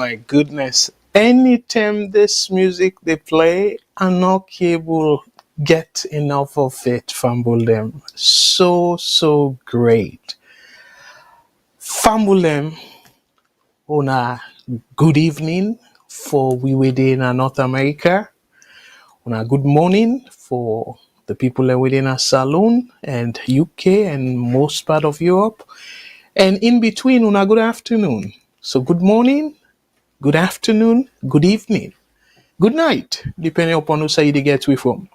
my goodness. Anytime this music they play, I'm not able get enough of it. Fumble them. So great. Fumble them on a good evening for we within North America. On a good morning for the people within a saloon and UK and most part of Europe. And in between on a good afternoon. So good morning, good afternoon, good evening, good night, depending upon who side they get we from.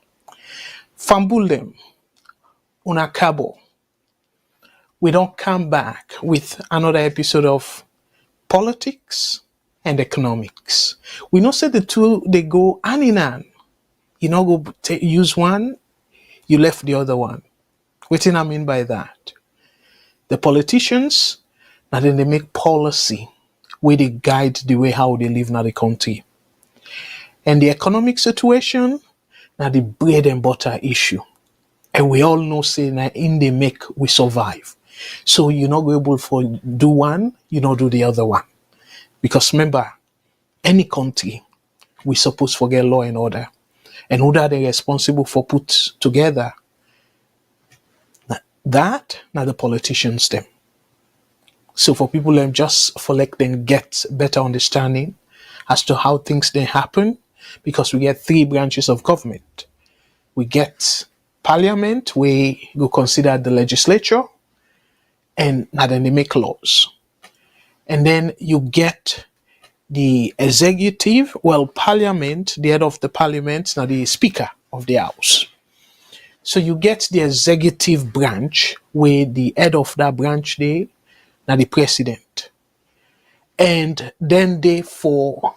Fumble them on a cabo. We don't come back with another episode of politics and economics. We know say the two they go hand in hand. You know go use one, you left the other one. What do I mean by that? The politicians, now then they make policy where they guide the way how they live in the country. And the economic situation, now the bread and butter issue. And we all know say now in they make we survive. So you're not able for do one, you not do the other one. Because remember, any country, we supposed to get law and order. And who are they responsible for put together? That, now the politicians them. So for people just for let them get better understanding as to how things then happen, because we get three branches of government. We get parliament, we go consider the legislature, and now then they make laws. And then you get the executive, parliament, the head of the parliament, now the speaker of the house. So you get the executive branch, where the head of that branch they now the president. And then they for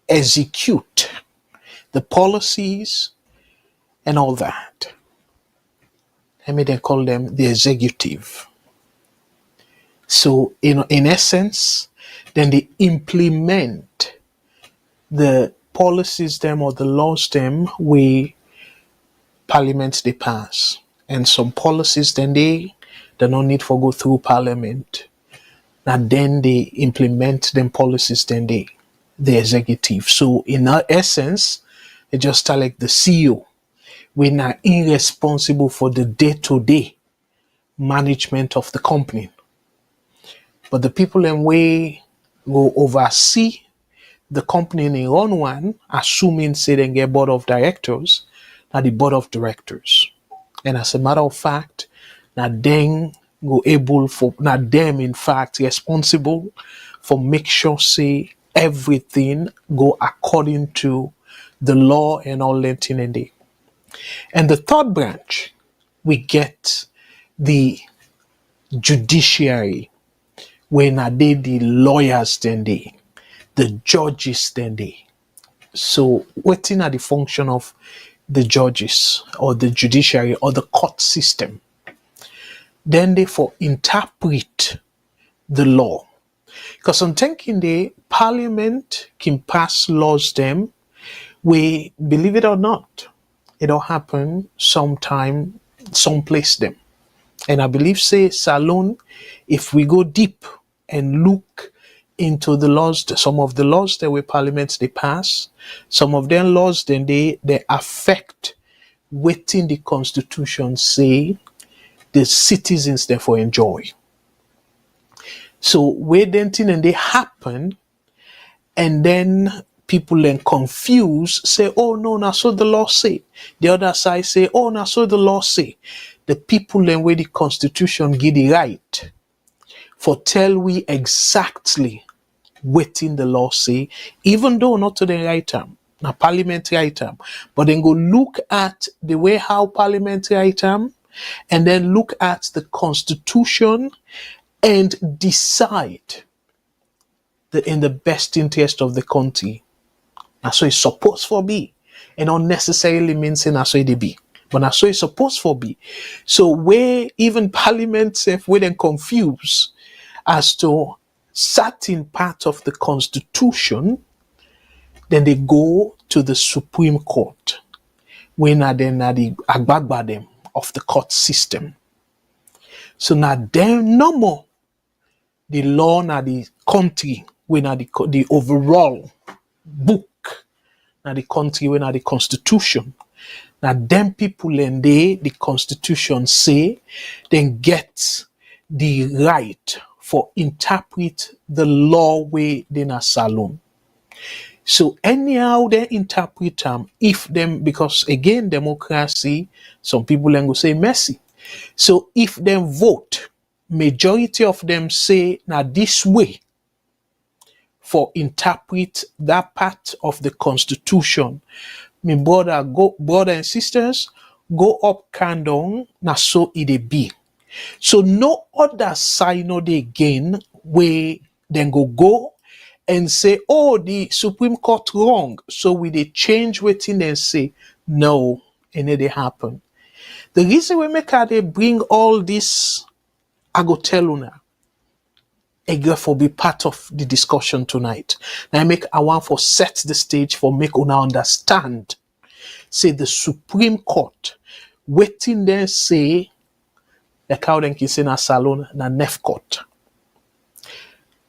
execute the policies and all that. Let me then call them the executive. So in essence, then they implement the policies them or the laws them where parliament they pass. And some policies then they don't need for go through parliament. Now then they implement them policies, then the executive. So in essence, they just are like the CEO. We're not irresponsible for the day-to-day management of the company. But the people in way go oversee the company in their own one, assuming say they get board of directors, now the board of directors. And as a matter of fact, now then go able for now them in fact responsible for make sure say everything go according to the law and all that in a day. And the third branch, we get the judiciary, when are they the lawyers then they, the judges then they. So what are the function of the judges or the judiciary or the court system? Then they for interpret the law. Because I'm thinking the parliament can pass laws them, we believe it or not, it'll happen sometime, someplace them. And I believe say Salon, if we go deep and look into the laws, some of the laws that were parliaments they pass, some of them laws then they affect within the constitution say the citizens therefore enjoy. So where then thing and they happen, and then people then confuse, say, oh no, now so the law say. The other side say, oh now so the law say. The people then where the constitution give the right for tell we exactly what in the law say, even though not to the right term, now parliament right term, but then go look at the way how parliament right term, and then look at the constitution and decide that in the best interest of the country. And so it's supposed for be. And not necessarily means in so it be. But that's so it's supposed for be. So where even parliament self where then confuse as to certain part of the constitution, then they go to the Supreme Court. When are then the agbagba them of the court system. So now them no more the law na the country when are the overall book, now the country, when are the constitution. Now them people and the constitution say, then get the right for interpret the law way in a salon. So anyhow they interpret them, if them, because again democracy, some people then go say messy. So if them vote, majority of them say now this way for interpret that part of the constitution. My brother and sisters, go up can down, na so it be. So no other side no they gain where then go and say, oh, the Supreme Court wrong. So we they change waiting and say, no, and it they happen. The reason we make her they bring all this, I go tell you now. Again, for be part of the discussion tonight. Now I want for set the stage for make una understand. Say the Supreme Court waiting there say the cow then can say na salon na nef court.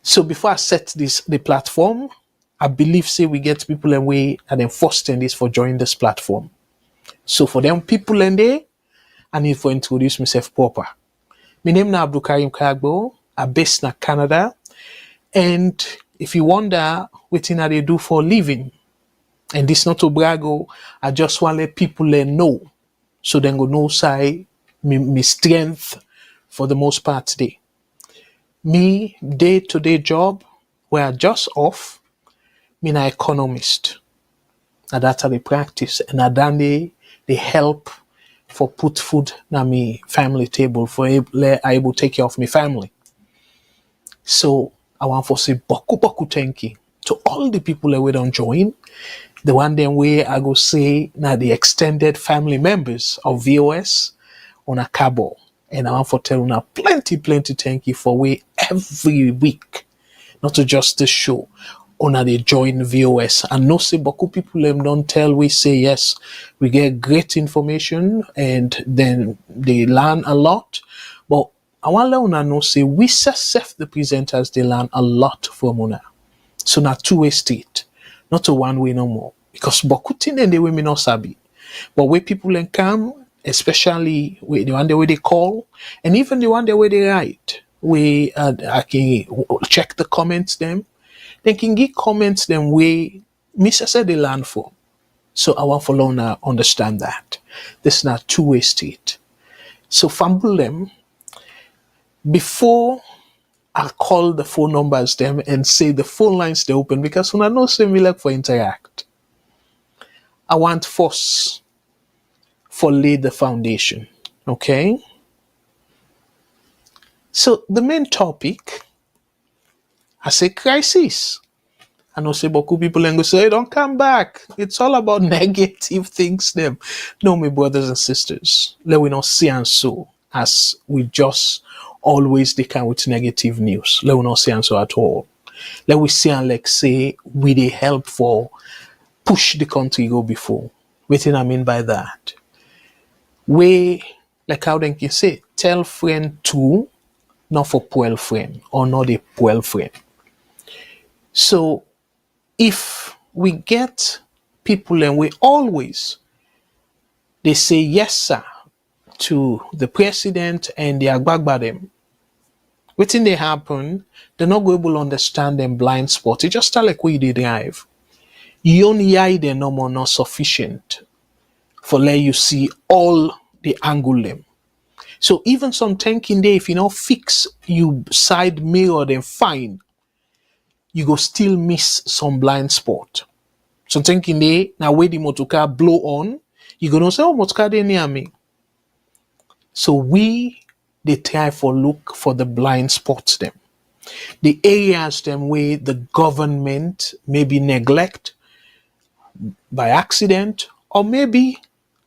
So before I set the platform, I believe say we get people and we and then fostering this for joining this platform. So for them people and they, I need for introduce myself proper. My name na Abdul Karim Kagbo. I'm based in Canada, and if you wonder what they do for a living, and this not to brag, I just want to let people know, so they go know say me strength for the most part today. Me day-to-day job where I just off, me an economist, and that's how they practice, and I done they help for put food na me family table for able take care of my family. So I want to say boku thank you to all the people that we don't join. The one then way I go say now the extended family members of VOS on a cabo. And I want to tell you plenty thank you for we every week. Not to just the show. On they join VOS. And no say boku people them don't tell we say yes. We get great information and then they learn a lot. But I want to let know say we self the presenters they learn a lot from una. So not two-way street, not a one-way no more. Because bokutin and the women not sabi. But where people then come, especially the one the way they call, and even the one the way they write, we I can check the comments them. They can give comments them way Mr. said they learn from. So I want for now understand that. This is not two-way street. So fumble them. Before I call the phone numbers them and say the phone lines they open, because when I know say me like for interact, I want first for lay the foundation. Okay. So the main topic, I say crisis. I know say beaucoup people and go say, hey, don't come back. It's all about negative things them. No, my brothers and sisters, let we not see and so as we just always they come with negative news. Let we not see and so at all. Let we see and like say we they help for push the country go before. What I mean by that? We like how they can say tell friend to, not for poor friend or not a poor friend. So if we get people and we always they say yes sir to the president and the agbagba them, waiting they happen, they're not going to understand them blind spot. It's just like we did drive. You only eye them no more not sufficient for let you see all the angle them. So even some tanking day, if you not fix you side mirror then fine, you go still miss some blind spot. So thinking day, now where the motorcar blow on, you gonna say, oh, motorcar they near me. So they try for look for the blind spots them. The areas them where the government maybe neglect by accident, or maybe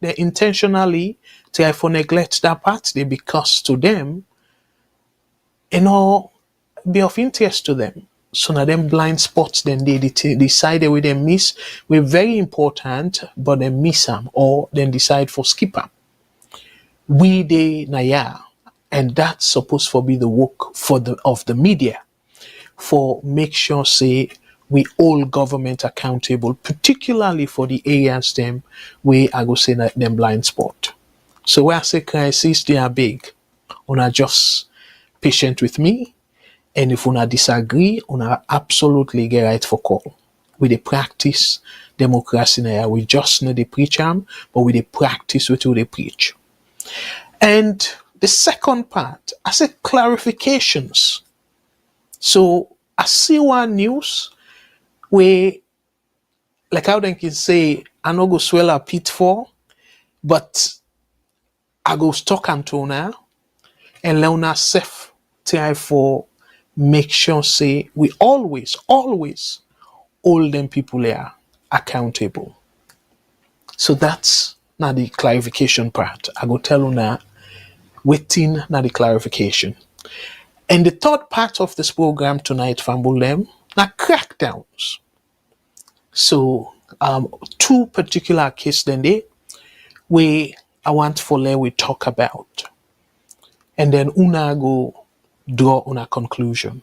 they intentionally try for neglect that part they because to them, be of interest to them. So now them blind spots then they decide where they miss were very important, but they miss them or then decide for skip them. We they naya, and that's supposed to be the work of the media for make sure say we hold government accountable, particularly for the areas them where I go say that them blind spot. So where I say crisis they are big, una just patient with me, and if una disagree, una absolutely get right for call. We dey practice democracy now. We just know they preach am, but we dey practice what they preach. And the second part, I said clarifications. So I see one news where, like how they can say, I no go swell a pit for, but I go stuck am to now, and Leona self try for make sure say we always hold them people there accountable. So that's not the clarification part. I go tell you now, waiting not the clarification. And the third part of this program tonight, Fambulem, now crackdowns. So two particular cases then they where I want for we talk about. And then una go draw on a conclusion.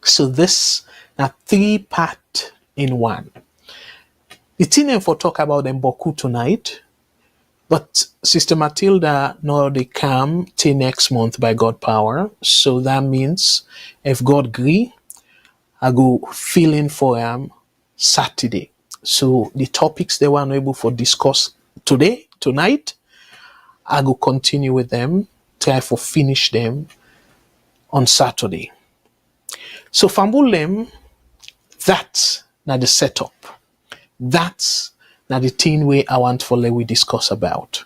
So this now three part in one. The thing for talk about them boku tonight, but Sister Matilda no they come till next month by God power. So that means if God agree, I go fill in for Saturday. So the topics they were not able to discuss tonight, I go continue with them, try for finish them on Saturday. So Fambulem, that's not the setup. That's not the thing where I want for we discuss about.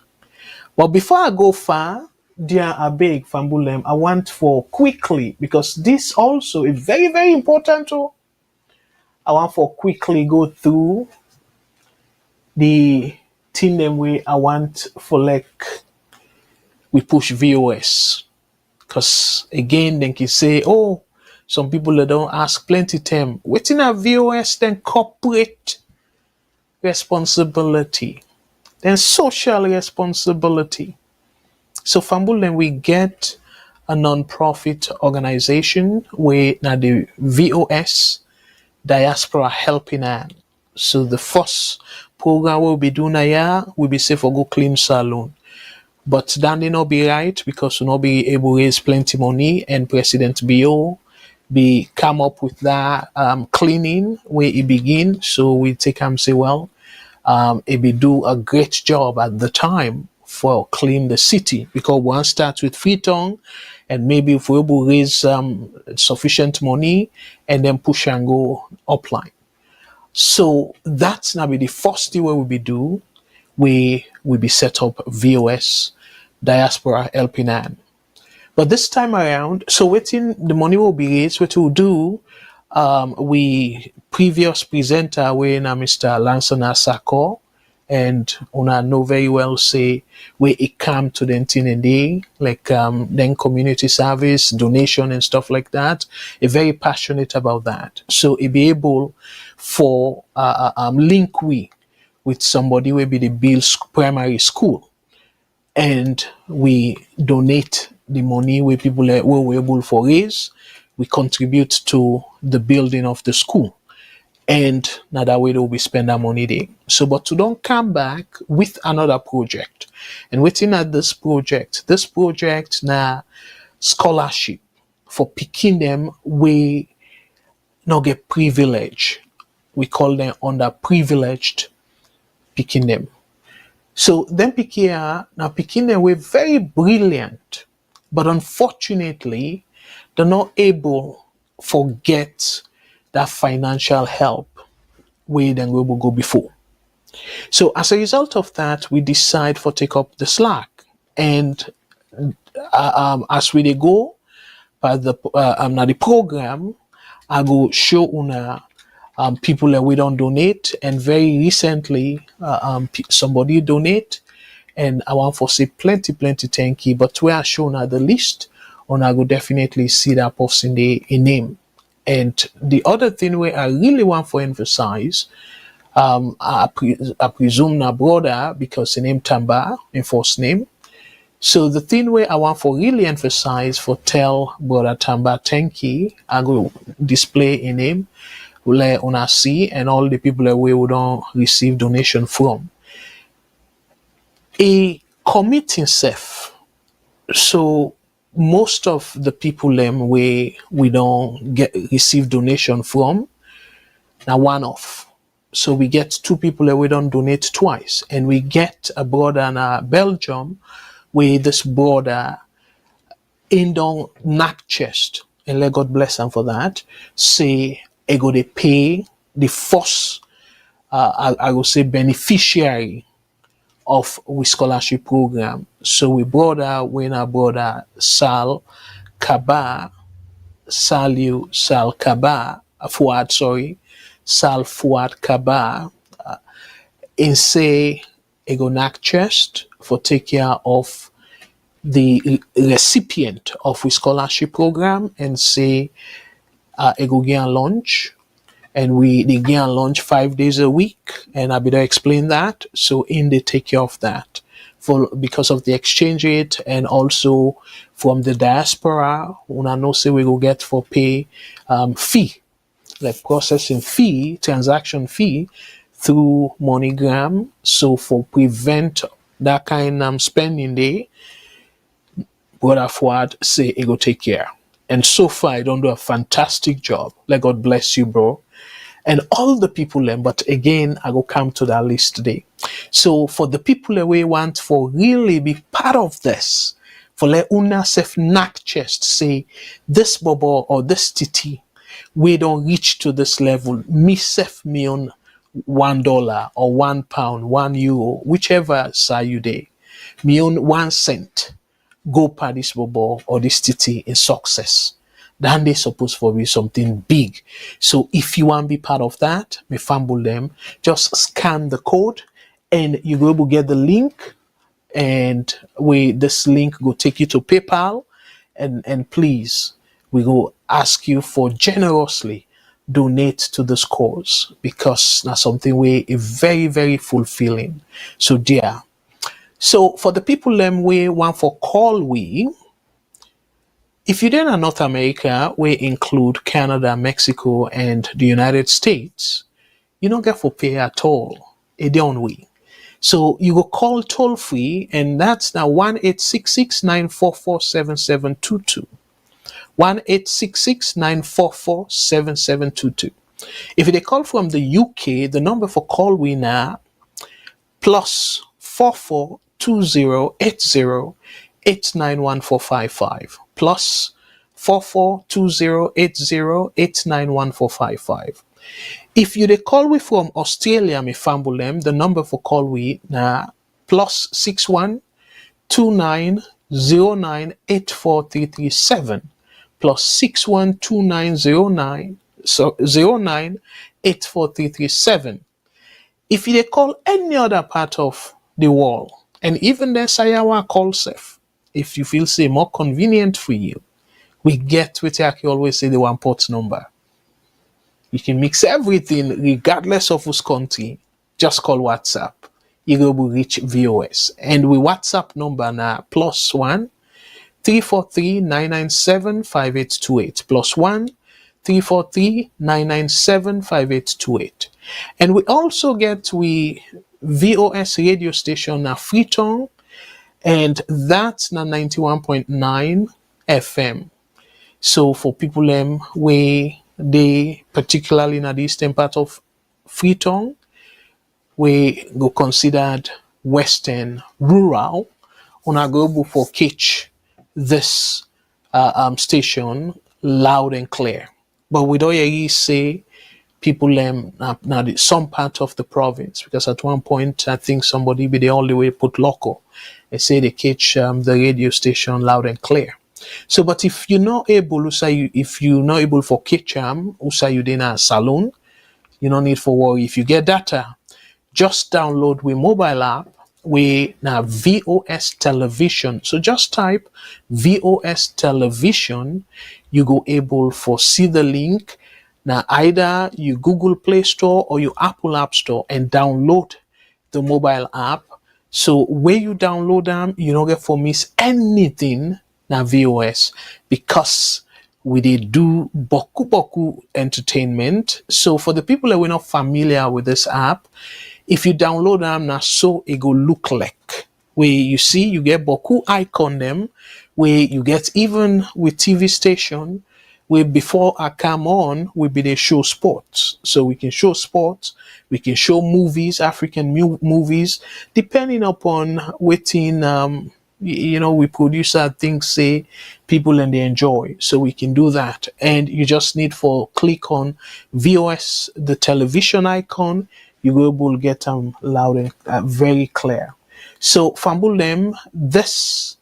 But before I go far, dear Abeg Fambulem, I want for quickly, because this also is very, very important too. I want for quickly go through the thing them way I want for we push VOS. Because again, then can say, oh, some people that don't ask plenty time. Within a VOS, then corporate responsibility, then social responsibility. So Fambul, we get a non-profit organization where now the VOS Diaspora Helping Hand. So the first program we'll be doing here will be say for go clean salon. But that may not be right because we'll not be able to raise plenty money, and President BO be come up with that cleaning where he begin. So we take him say, well, he be do a great job at the time for clean the city, because one starts with Freetown, and maybe if we will raise sufficient money and then push and go upline. So that's now be the first thing where we be do. We will be set up VOS Diaspora Helping Hand. But this time around, so waiting the money will be raised, what we'll do, we previous presenter when Mr. Lansana Sako, and una know very well say where it come to the thing and day, like then community service, donation and stuff like that. He's very passionate about that. So he be able for link with somebody will be the Bill's primary school, and we donate the money where people were able for raise. We contribute to the building of the school, and now that way we spend our money there. So, but to don't come back with another project, and waiting at this project now scholarship for picking them we not get privilege. We call them underprivileged picking them. So then picking them were very brilliant, but unfortunately they're not able to get that financial help where then we will go before. So as a result of that, we decide to take up the slack, and as we go by the program, I go show una people that we don't donate, and very recently somebody donate, and I want to say plenty thank you. But we are shown at the list, and I will definitely see that person in name. And the other thing where I really want to emphasize, I presume na brother, because the name Tamba in first name, So the thing where I want for really emphasize for tell Brother Tamba Tenki, I go display in him, let una see, and all the people that we don't receive donation from. A committing self. So most of the people them we don't get receive donation from, now one off. So we get two people that we don't donate twice, and we get a brother in Belgium where this brother in don knack chest, and let God bless him for that. Say I go they pay the first I will say beneficiary of we scholarship program. So we brother when our brother Sal Kaba Sal Kaba Fuad sorry Sal Fuad Kaba in say a go knack chest for take care of the recipient of we scholarship program and say a go get lunch, and they get lunch 5 days a week, and I better explain that. So in they take care of that for because of the exchange rate, and also from the diaspora una know say we go get for pay fee, like processing fee, transaction fee through MoneyGram. So for prevent that kind of spending day, Brother Fuad say it go take care. And so far, I don't do a fantastic job. Let God bless you, bro. And all the people, but again, I will come to that list today. So for the people that we want for really be part of this, for let una self knack chest say, this bobo or this titi, we don't reach to this level. Me self me on $1 or £1, €1, whichever side you day. Me on 1 cent. Go par this bobo or this titi in success. Then they supposed to be something big. So if you want to be part of that, me fumble them, just scan the code and you will get the link, and this link will take you to PayPal, and please we will ask you for generously donate to this cause, because that's something we is very, very fulfilling. So dear. So for the people them we want for call we, if you're in North America, we include Canada, Mexico, and the United States, you don't get for pay at all. A don't we? So you go call toll free, and that's now 1-866-944-7722. 1-866-944-7722. If they call from the UK, the number for call we now plus 442080891455 plus 442080891455. If you they call we from Australia, me fumble them, the number for call we na plus 6129098437 plus 6129098437. If you call any other part of the world, and even the Sayawa call safe, if you feel say more convenient for you, we get what I always say the one port number. You can mix everything regardless of whose country. Just call WhatsApp. You will reach VOS. And we WhatsApp number now +1 343 997 5828 +1 343 997 5828. And we also get VOS radio station na Freetown, and that's na 91.9 FM. So for people where they particularly in the eastern part of Freetown, we go considered western rural, una go for catch this station loud and clear. But we don't really say people now some part of the province, because at one point I think somebody be the only way put local. They say they catch the radio station loud and clear. So, but if you're not able, if you're not able for catch you in a saloon, you don't need for worry. If you get data, just download we mobile app. We now VOS television. So just type VOS television. You go able for see the link. Now either you Google Play Store or you Apple App Store and download the mobile app. So where you download them, you don't get for miss anything na VOS, because we did do boku boku entertainment. So for the people that were not familiar with this app, if you download them now, so it go look like where you see you get boku icon them, where you get even with TV station, where before I come on we be they show sports. So we can show sports, we can show movies, African movies, depending upon waiting we producer things say people and they enjoy, so we can do that. And you just need for click on VOS, the television icon, you will able to get them loud and very clear. So Fambulem, this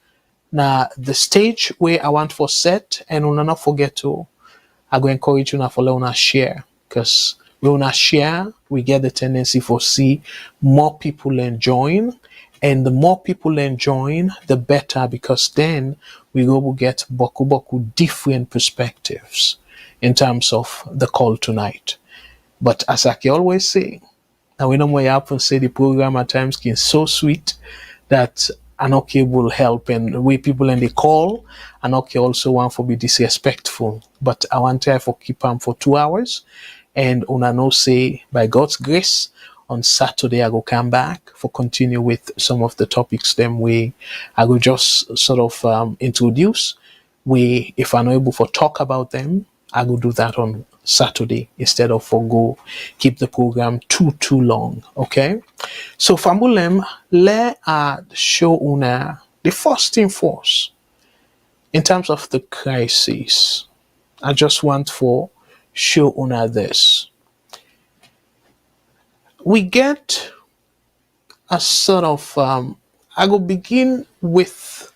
now the stage where I want for set, and we'll not forget to I go encourage you now for let share, because we wanna share, we get the tendency for see more people enjoying, and the more people enjoying, the better, because then we will get boku boku different perspectives in terms of the call tonight. But as I can always say, now we know what happen say the program at times can so sweet that Anoki will help, and the way people in the call, Anoki also want for be disrespectful. But I want to for keep them for 2 hours, and una know say by God's grace on Saturday I go come back for continue with some of the topics them way I go just sort of introduce. We if I'm not able to talk about them, I will do that on Saturday instead of for go keep the program too long. Okay, so Fambulem let show una the first thing first in terms of the crisis. I just want for show una this. We get a sort of I will begin with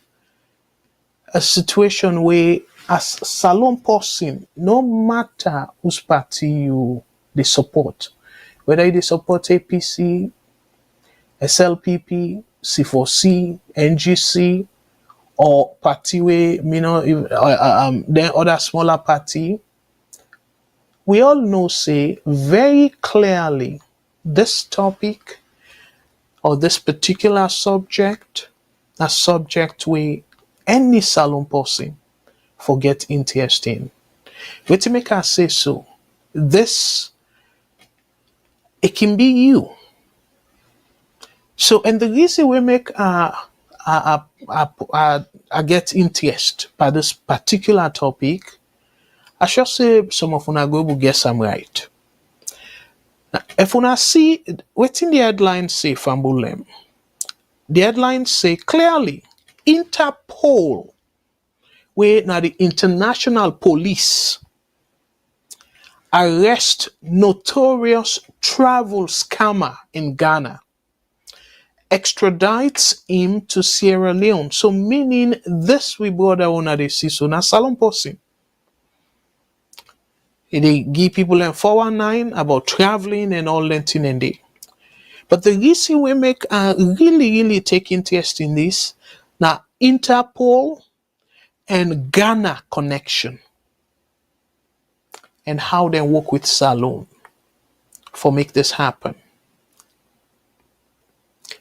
a situation where as salon person, no matter whose party you they support, whether they support APC, SLPP, C4C, NGC, or party way, then other smaller party, we all know say very clearly this topic or this particular subject, a subject where any salon person forget interesting. What to make us say so? This it can be you. So, and the reason we make I get interest by this particular topic, I should say some of una go will get some right. Now, if una see what in the headlines say Fambulem, the headlines say clearly Interpol, where now the international police arrest notorious travel scammer in Ghana, extradites him to Sierra Leone. So meaning this we brother on the see so now salon person. They give people in 419 about traveling and all that thing and day. But the reason we make really take interest in this now Interpol and Ghana connection and how they work with salon for make this happen.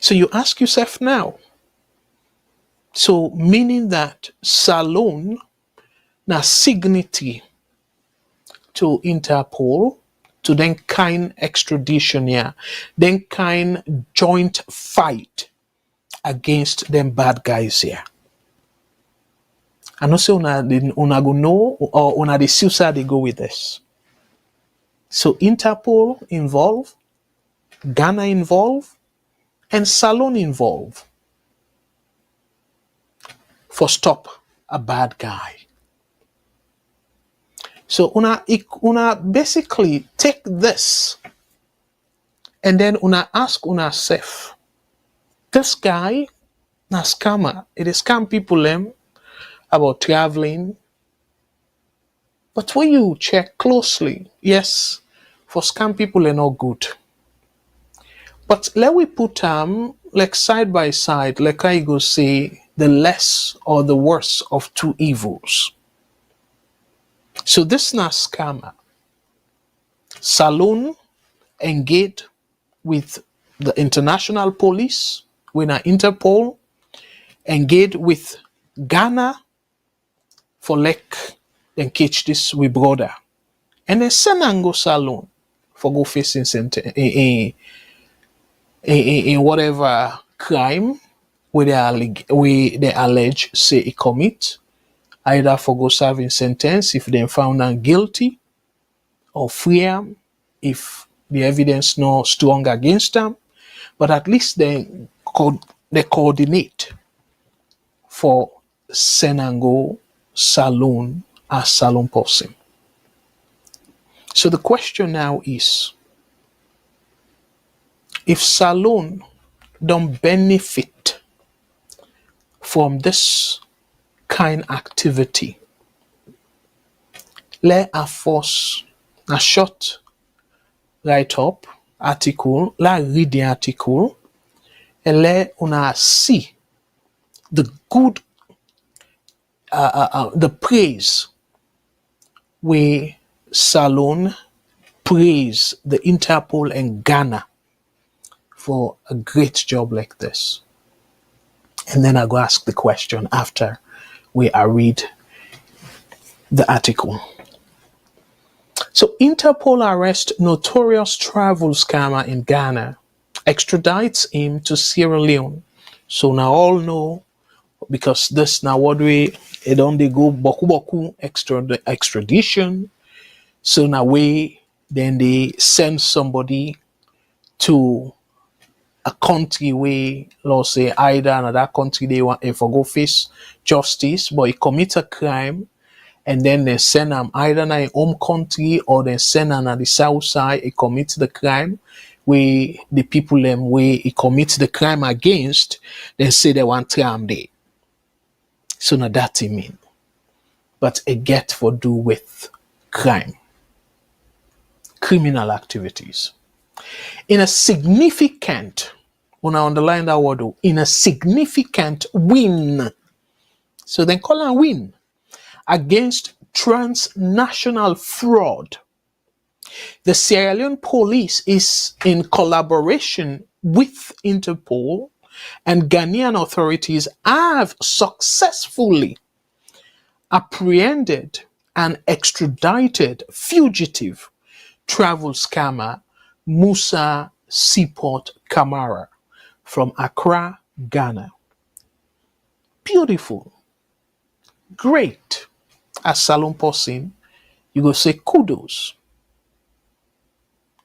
So you ask yourself now, so meaning that salon na signatory to Interpol to then kind extradition here, then kind joint fight against them bad guys here. I know say una go know or una the suicide they go with this. So Interpol involved, Ghana involved, and Salon involved for stop a bad guy. So una basically take this and then una ask una self, this guy na scammer. It is scam people about traveling. But when you check closely, yes, for scam people are not good. But let we put like side by side, like I go say, the less or the worse of two evils. So this na scammer. Salon engaged with the international police when Interpol engage with Ghana for then catch this with brother. And then send and go salon for go facing sentence in whatever crime where they allege say he commit, either for go serving sentence if they found am guilty, or free am if the evidence no strong against them. But at least they coordinate for send and go salon as salon person. So the question now is, if salon don't benefit from this kind activity, let us force a short write-up article, let read the article, and let una see the good, the praise where Salon praise the Interpol and Ghana for a great job like this. And then I go ask the question after I read the article. So Interpol arrests notorious travel scammer in Ghana, extradites him to Sierra Leone. So now all know, because this now what we don't they go boku extradition. So now then they send somebody to a country where, let's say, either another country they want for go face justice, but he commit a crime, and then they send him either in his home country or they send him at the south side. He commits the crime where the people where he commits the crime against, they say they want him there. So now that he mean, but it get for do with crime, criminal activities. In a significant, when I underline that word, in a significant win, so then call a win against transnational fraud, the Sierra Leone police is in collaboration with Interpol, and Ghanaian authorities have successfully apprehended and extradited fugitive travel scammer Musa Seaport Kamara from Accra, Ghana. Beautiful. Great. As salon person, you go say kudos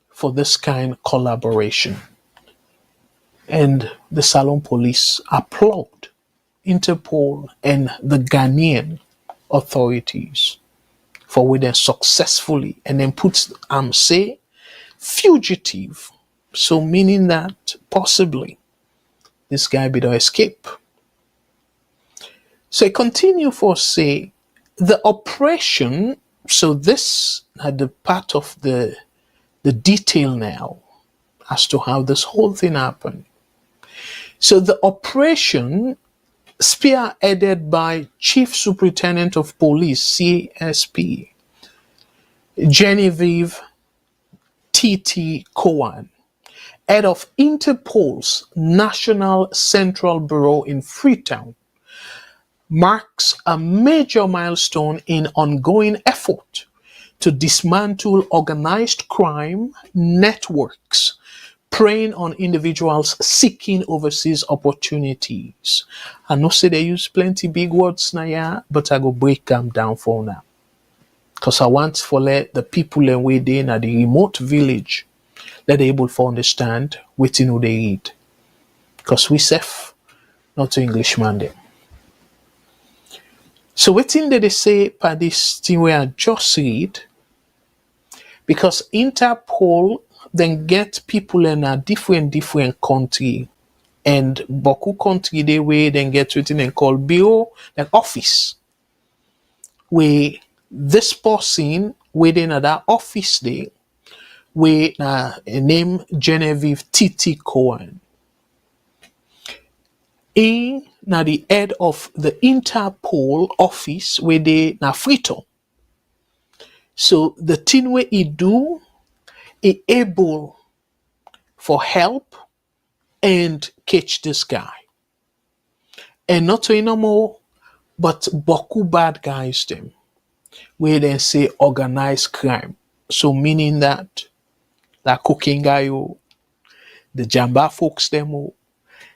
for this kind of collaboration. And the salon police applaud Interpol and the Ghanaian authorities for where they successfully and then puts say fugitive, so meaning that possibly this guy be don't escape. So I continue for say the operation. So this had the part of the detail now as to how this whole thing happened. So the operation, spearheaded by Chief Superintendent of Police, CSP, Genevieve T.T. Cowan, head of Interpol's National Central Bureau in Freetown, marks a major milestone in ongoing effort to dismantle organized crime networks preying on individuals seeking overseas opportunities. I know say they use plenty big words now, yeah, but I go break them down for now. Because I want for let the people and way they in at the remote village, let they able to understand what they read. Because we safe, not to Englishman them. So what thing that they say by this thing where I just read, because Interpol then get people in a different country, and Boku country they way then get written and called bureau, like office, where this person within that office day, where name Genevieve T.T. Cohen. He na the head of the Interpol office where they na Frito. So the thing where he do, he able for help and catch this guy. And not only no more, but boku bad guys them, where they say organized crime. So meaning that cooking guy, oh, the Jamba folks them, oh,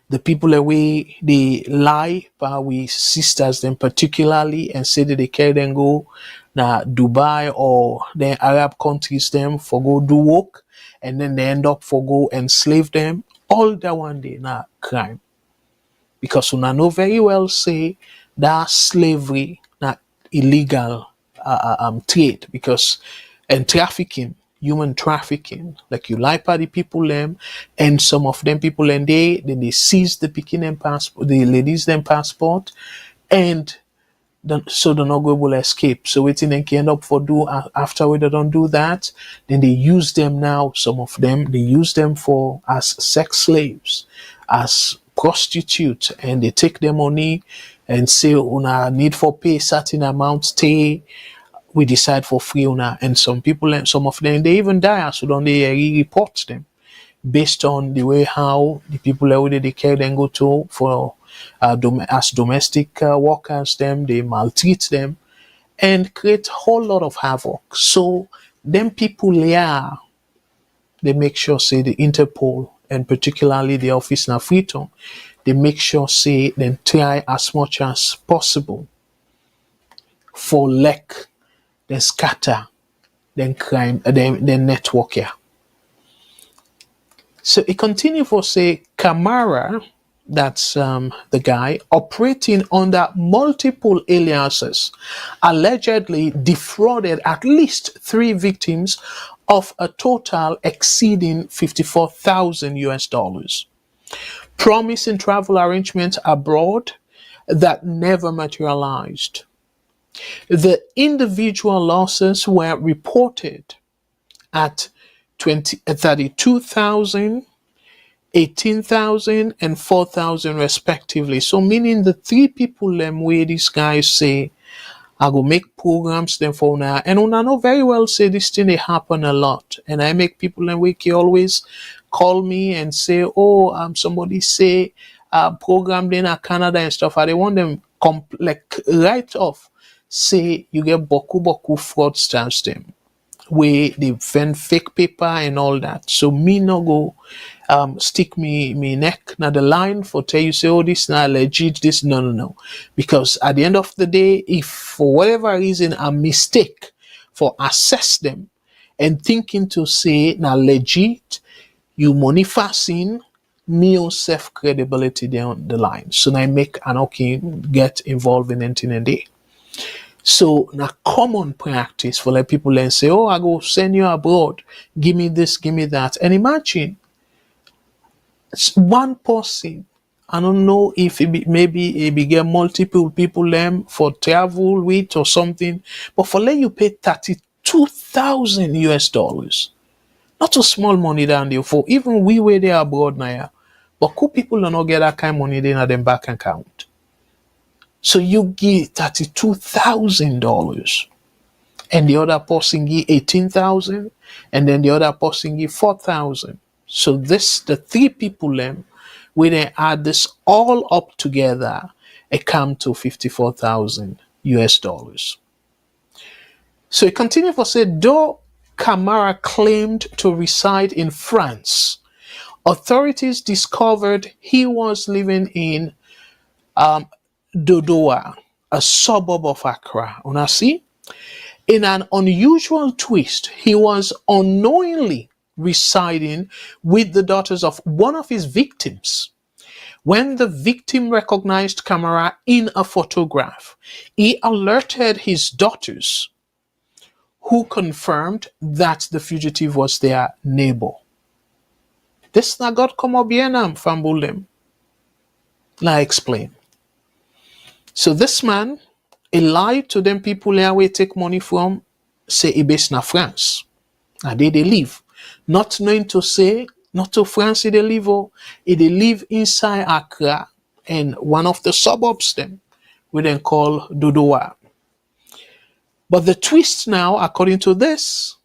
the people away they lie by we sisters them particularly and say that they carry them go na Dubai or the Arab countries them for go do work and then they end up for go enslave them. All that one day na crime. Because una know very well say that slavery not illegal trade because and trafficking, human trafficking, like you lie by the people them and some of them people and they seize the picking them passport, the ladies them passport and so they're not going to escape. So waiting they can end up for do after they don't do that, then they use them now. Some of them they use them for as sex slaves, as prostitutes, and they take their money and say una need for pay certain amount stay. We decide for free una, and some people, some of them they even die. So don't they report them based on the way how the people that they care then go to for as domestic workers them they maltreat them and create a whole lot of havoc. So them people yeah they make sure say the Interpol and particularly the office in Freetown they make sure say then try as much as possible for then scatter then crime then network here. So it continues for say Kamara, that's the guy, operating under multiple aliases, allegedly defrauded at least 3 victims of a total exceeding 54,000 US dollars, promising travel arrangements abroad that never materialized. The individual losses were reported at 32,000, 18,000 and 4,000 respectively. So meaning the 3 people them where these guys say I go make programs them for now. And I know very well say this thing they happen a lot. And I make people them wake always call me and say, oh, somebody say program in Canada and stuff. I want them like right off say you get boku fraudsters them where they vend fake paper and all that. So me no go stick me neck na the line for tell you say oh this not legit, this no. Because at the end of the day, if for whatever reason a mistake for assess them and thinking to say na legit, you money fasting me own self credibility down the line. So I make an okay get involved in anything and day. So na common practice for like people and say, oh, I go send you abroad, give me this, give me that. And imagine one person, I don't know if maybe it get multiple people them for travel with or something, but for let you pay 32,000 US dollars. Not a small money down there for even we were there abroad now. But cool people do not get that kind of money in their bank account. So you give $32,000 and the other person give 18,000 and then the other person give 4,000. So the 3 people them, when they add this all up together, it come to 54,000 US dollars. So it continues to say, though Kamara claimed to reside in France, authorities discovered he was living in Dodowa, a suburb of Accra. Una see? In an unusual twist, he was unknowingly residing with the daughters of one of his victims. When the victim recognized Kamara in a photograph, he alerted his daughters, who confirmed that the fugitive was their neighbor. This na God come up bienam fambulem. I explain. So this man, he lied to them people here where take money from, say he based na France. And they live. Not knowing to say, not to France they live, or they live inside Accra and one of the suburbs them, we then call Dodowa. But the twist now, according to this,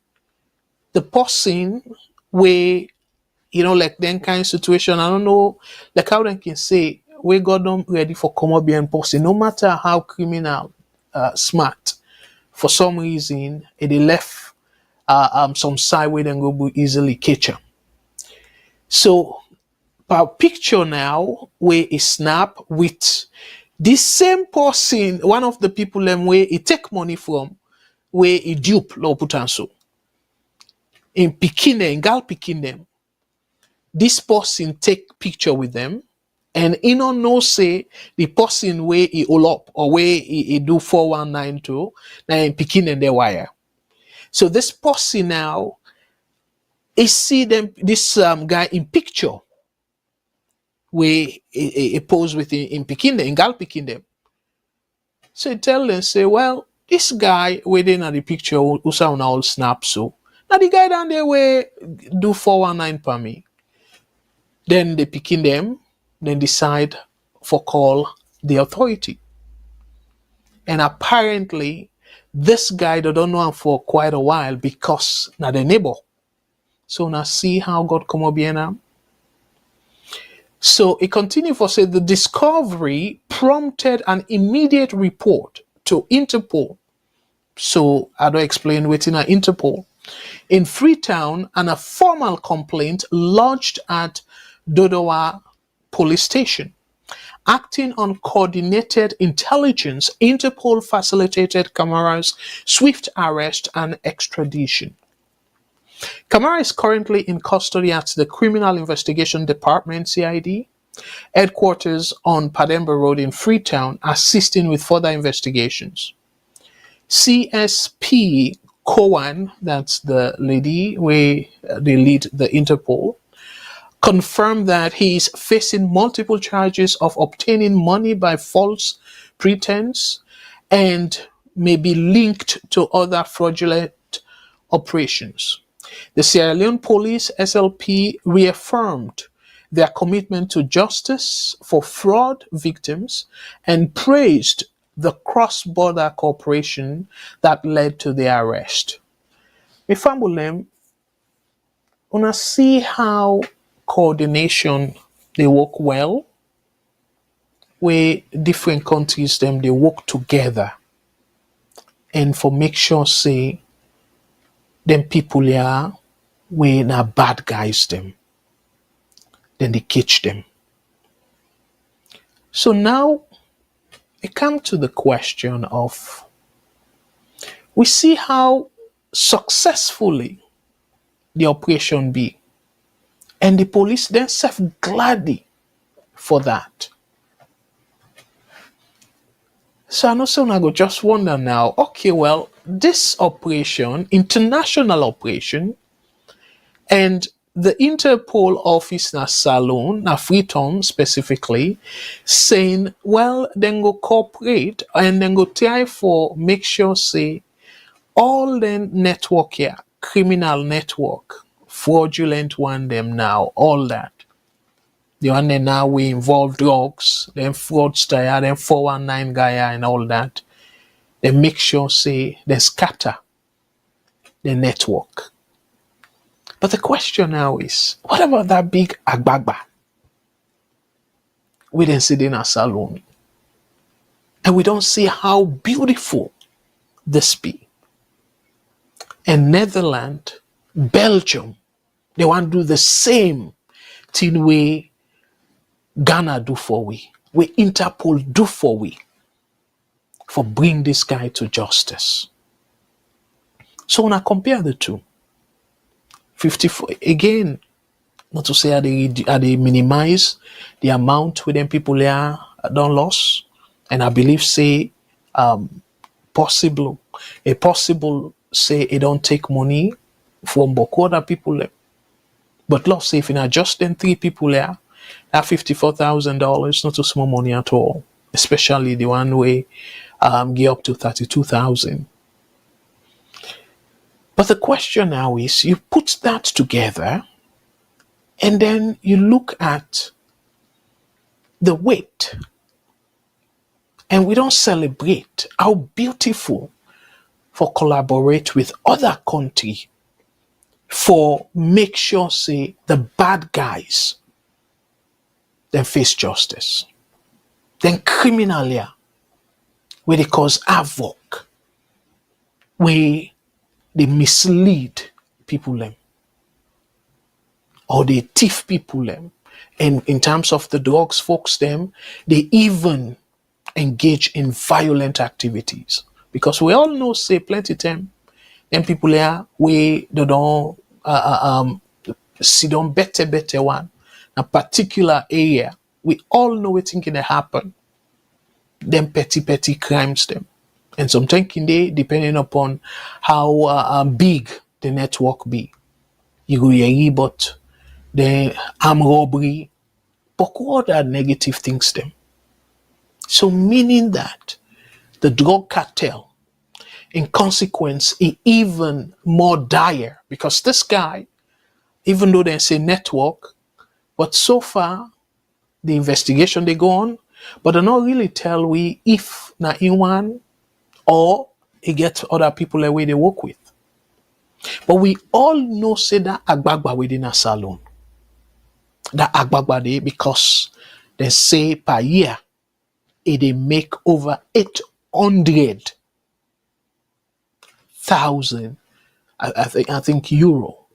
the person where like then kind of situation. I don't know, like how they can say we got them ready for Colombian posting, no matter how criminal smart. For some reason, they left some side where they go be easily catch 'em. So, our picture now where a snap with the same person, one of the people them where he take money from, where he dupe law put on so in picking them, in gal picking them. This person take picture with them, and you know say the person where he all up or where he do 4192 now in picking them their wire. So this person now is see them this guy in picture where he pose with in picking them, in gal picking them. So he tell them say, well, this guy within at the picture who sound all snap so. Now the guy down there where do 419 per me. Then they picking them, then decide for call the authority. And apparently, this guy they don't know him for quite a while because now the neighbor. So now see how God come up here now. So it continued for say the discovery prompted an immediate report to Interpol. So I don't explain within an Interpol in Freetown and a formal complaint lodged at Dodowa police station. Acting on coordinated intelligence, Interpol facilitated Kamara's swift arrest and extradition. Kamara is currently in custody at the Criminal Investigation Department, CID, headquarters on Pademba Road in Freetown, assisting with further investigations. CSP Cowan, that's the lady where they lead the Interpol, confirmed that he is facing multiple charges of obtaining money by false pretense and may be linked to other fraudulent operations. The Sierra Leone Police SLP reaffirmed their commitment to justice for fraud victims and praised the cross-border cooperation that led to their arrest. Ifambulem, wanna see how coordination they work well, where different countries them they work together and for make sure say them people here we na bad guys them, then they catch them. So now it come to the question of we see how successfully the operation be. And the police then self gladly for that. So I know some I go just wonder now, okay, well, this operation, international operation, and the Interpol office na Salon, na Freetown specifically, saying, well, then go cooperate and then go try for make sure say all the network here, criminal network, fraudulent one them now, all that. The one that now we involve drugs, then fraudster, then 419 guy and all that. They make sure say they scatter the network. But the question now is, what about that big agbagba? We didn't see in a salon. And we don't see how beautiful this be. And Netherlands, Belgium, they want to do the same thing we Ghana do for we Interpol do for we, for bring this guy to justice. So when I compare the two, 54 again, not to say are they minimize the amount with them people there don't loss, and I believe say possible say it don't take money from Boko other people there. But lost say if you just them three people there, that $54,000 not too small money at all, especially the one way get up to 32,000. But the question now is, you put that together, and then you look at the weight, and we don't celebrate how beautiful for collaborate with other country for make sure say the bad guys then face justice. Then criminal here, where they cause havoc, where they mislead people them, or they thief people them. And in terms of the drugs folks them, they even engage in violent activities. Because we all know say plenty time, them people here we they don't see them better one. A particular area, we all know what thinking they happen. Them petty crimes them. And sometimes they depending upon how big the network be. You go hear but the armed robbery, but what are negative things them. So meaning that the drug cartel, in consequence, is even more dire because this guy, even though they say network, but so far the investigation they go on, but they not really tell we if na in one or he get other people the way they work with. But we all know say that agbagba within a salon. That agbagba dey because they say per year they make over 800,000 I think euro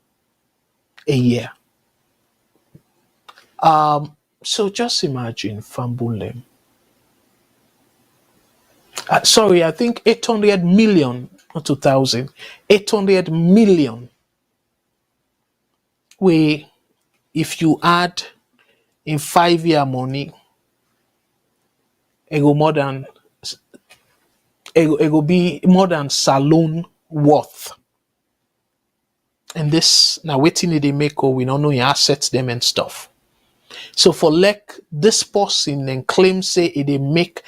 a year. So just imagine Fambulem. Sorry, I think 800 million, not 2,000, 800 million. Where if you add in 5-year money, it go be more than saloon worth. And this now waiting they make or we don't know your assets them and stuff. So for like this person then claim say they make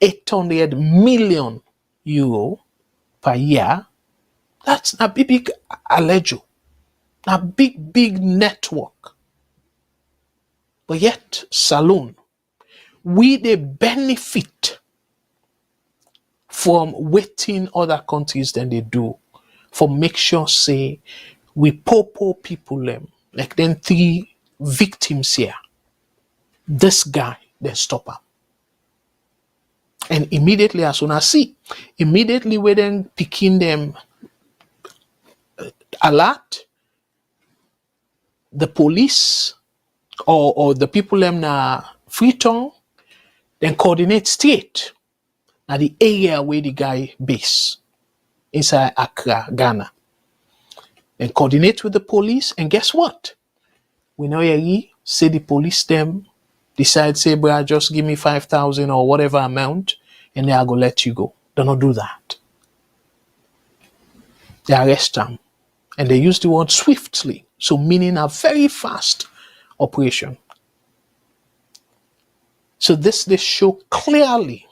800 million euro per year, that's a big allejo, a big network. But yet saloon, we they benefit from waiting other countries than they do for make sure say we poor people them like then 3 victims here. This guy then stop her. And immediately as soon as immediately we then picking them alert the police or the people them na Freetown, then coordinate state at the area where the guy base inside Accra, Ghana. Then coordinate with the police and guess what? We know say the police them decide say, bro, just give me 5,000 or whatever amount and they are gonna let you go. They don't do that. They arrest them and they use the word swiftly. So meaning a very fast operation. So this they show clearly.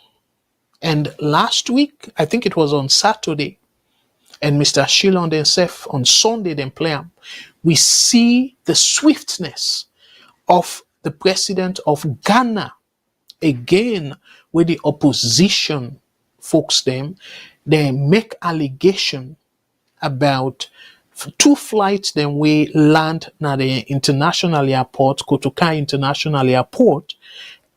And last week, I think it was on Saturday, and Mr. Shillong himself on Sunday then play him, we see the swiftness of the president of Ghana again with the opposition folks them. They make allegation about 2 flights then we land na the international airport, Kotoka International Airport,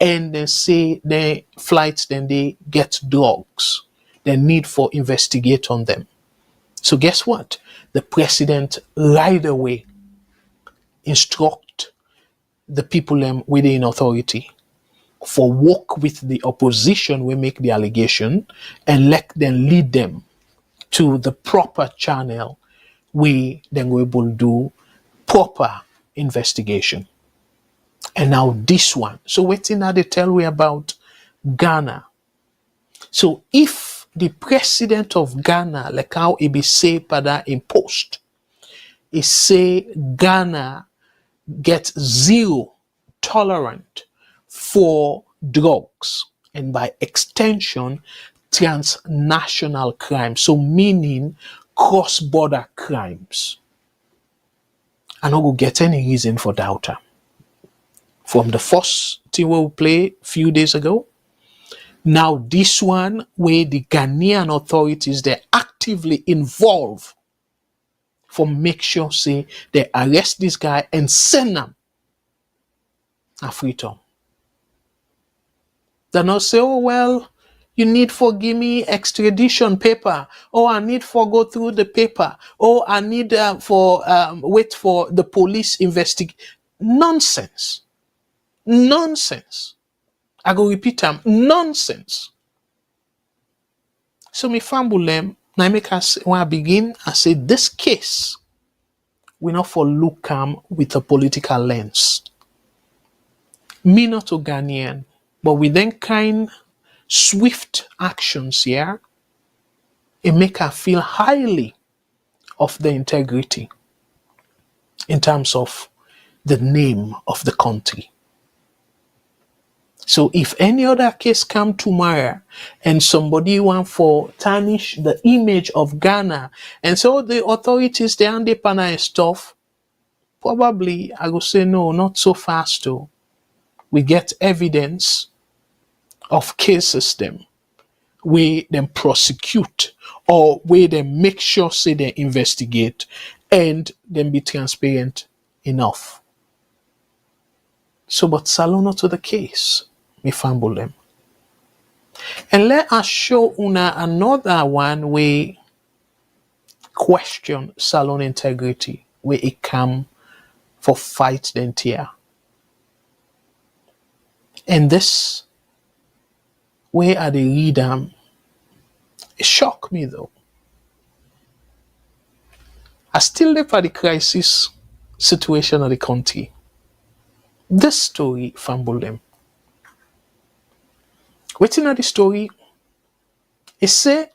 and then say the flights then they get drugs. They need for investigate on them. So guess what? The president right away instruct the people within authority for work with the opposition we make the allegation and let them lead them to the proper channel we then we will do proper investigation. And now this one. So waiting now they tell we about Ghana. So if the president of Ghana, like how it be say pada in post, it say Ghana gets 0 tolerant for drugs and by extension transnational crime. So meaning cross-border crimes. I don't go get any reason for doubter. From the first thing we played a few days ago, now this one where the Ghanaian authorities they actively involved for make sure say they arrest this guy and send him a freedom. They not say, oh well, you need for give me extradition paper. Oh, I need for go through the paper. Oh, I need for wait for the police investigate. Nonsense. Nonsense. I go repeat them. Nonsense. So me fambulem, now make us when I begin, I say this case we not for look with a political lens. Me not a Ghanaian, but with then kind swift actions here, it make her feel highly of the integrity in terms of the name of the country. So if any other case come tomorrow and somebody want for tarnish the image of Ghana and so the authorities they hand pana and stuff, probably I will say no, not so fast though. We get evidence of cases them where them prosecute or where they make sure say they investigate and then be transparent enough. So but Salon not to the case. Me fumble them. And let us show una another one where question salon integrity, where it come for fight the entire. And this way I the read it shocked me though. I still live at the crisis situation of the country. This story fumble them. Waiting at the story, it say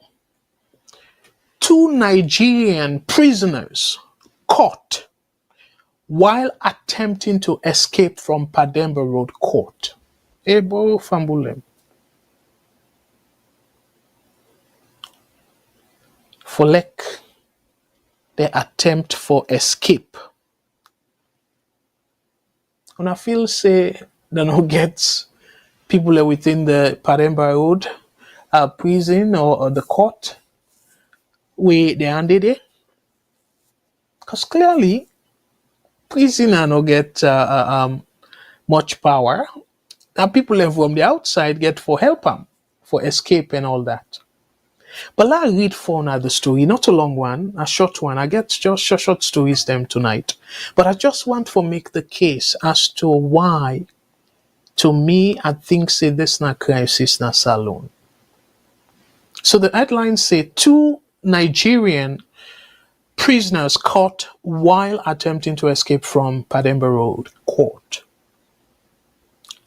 2 Nigerian prisoners caught while attempting to escape from Pademba Road Court. Ebo fambulem. For like the attempt for escape. And I feel say they don't get people within the Pademba Road prison or the court where they handed it. Because clearly prisoner no get much power. And people from the outside get for help them, for escape and all that. But let I read for now the story, not a long one, a short one. I get just short stories them tonight. But I just want to make the case as to why, to me, I think say this na crisis na salon. So the headlines say 2 Nigerian prisoners caught while attempting to escape from Pademba Road Court.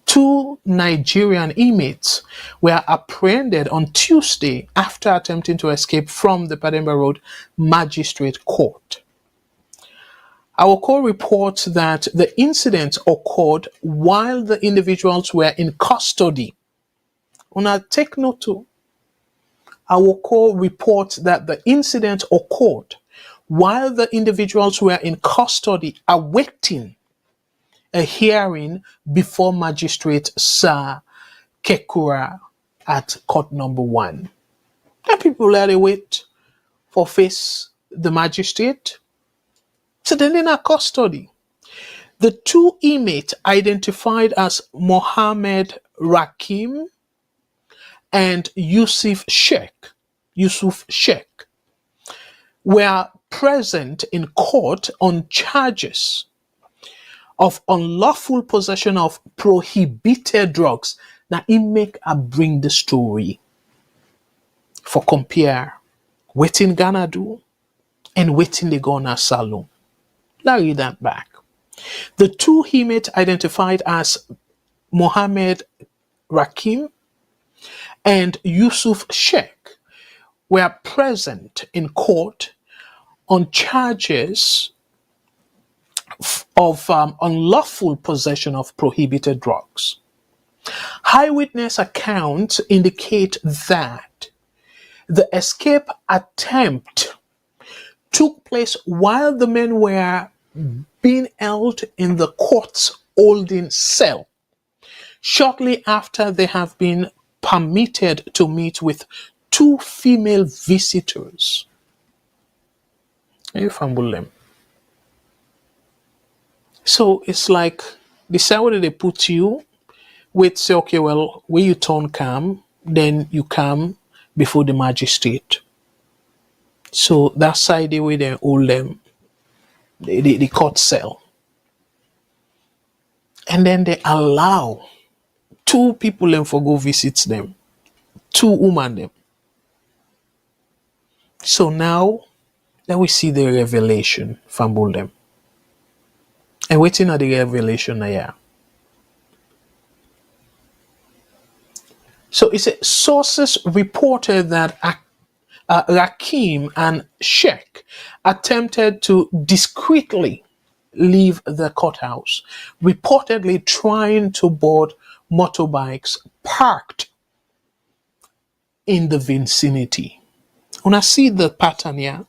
2 Nigerian inmates were apprehended on Tuesday after attempting to escape from the Pademba Road Magistrate Court. Our call reports that the incident occurred while the individuals were in custody. Una take note too. Our call reports that the incident occurred while the individuals were in custody awaiting a hearing before Magistrate Sir Kekura at court number 1. And people let it wait for face the magistrate. So then in our custody, the 2 inmates identified as Mohammed Rakim and Yusuf Sheikh were present in court on charges of unlawful possession of prohibited drugs. Now, it make a bring the story for compare waiting Ghana do and waiting the Ghana Salon. Now read that back. The 2 inmates identified as Mohammed Rakim and Yusuf Sheikh were present in court on charges of unlawful possession of prohibited drugs. Eyewitness accounts indicate that the escape attempt took place while the men were being held in the court's holding cell, shortly after they have been permitted to meet with 2 female visitors. and you fumble them. So it's like the side where they put you with say, okay, well, when you turn calm, then you come before the magistrate. So that side the way they hold them, the court cell. And then they allow two people them for go visit them. Two women them. So now then we see the revelation fumble them. And waiting at the revelation here. So it says sources reported that Rakim and Sheikh attempted to discreetly leave the courthouse, reportedly trying to board motorbikes parked in the vicinity. When I see the pattern here,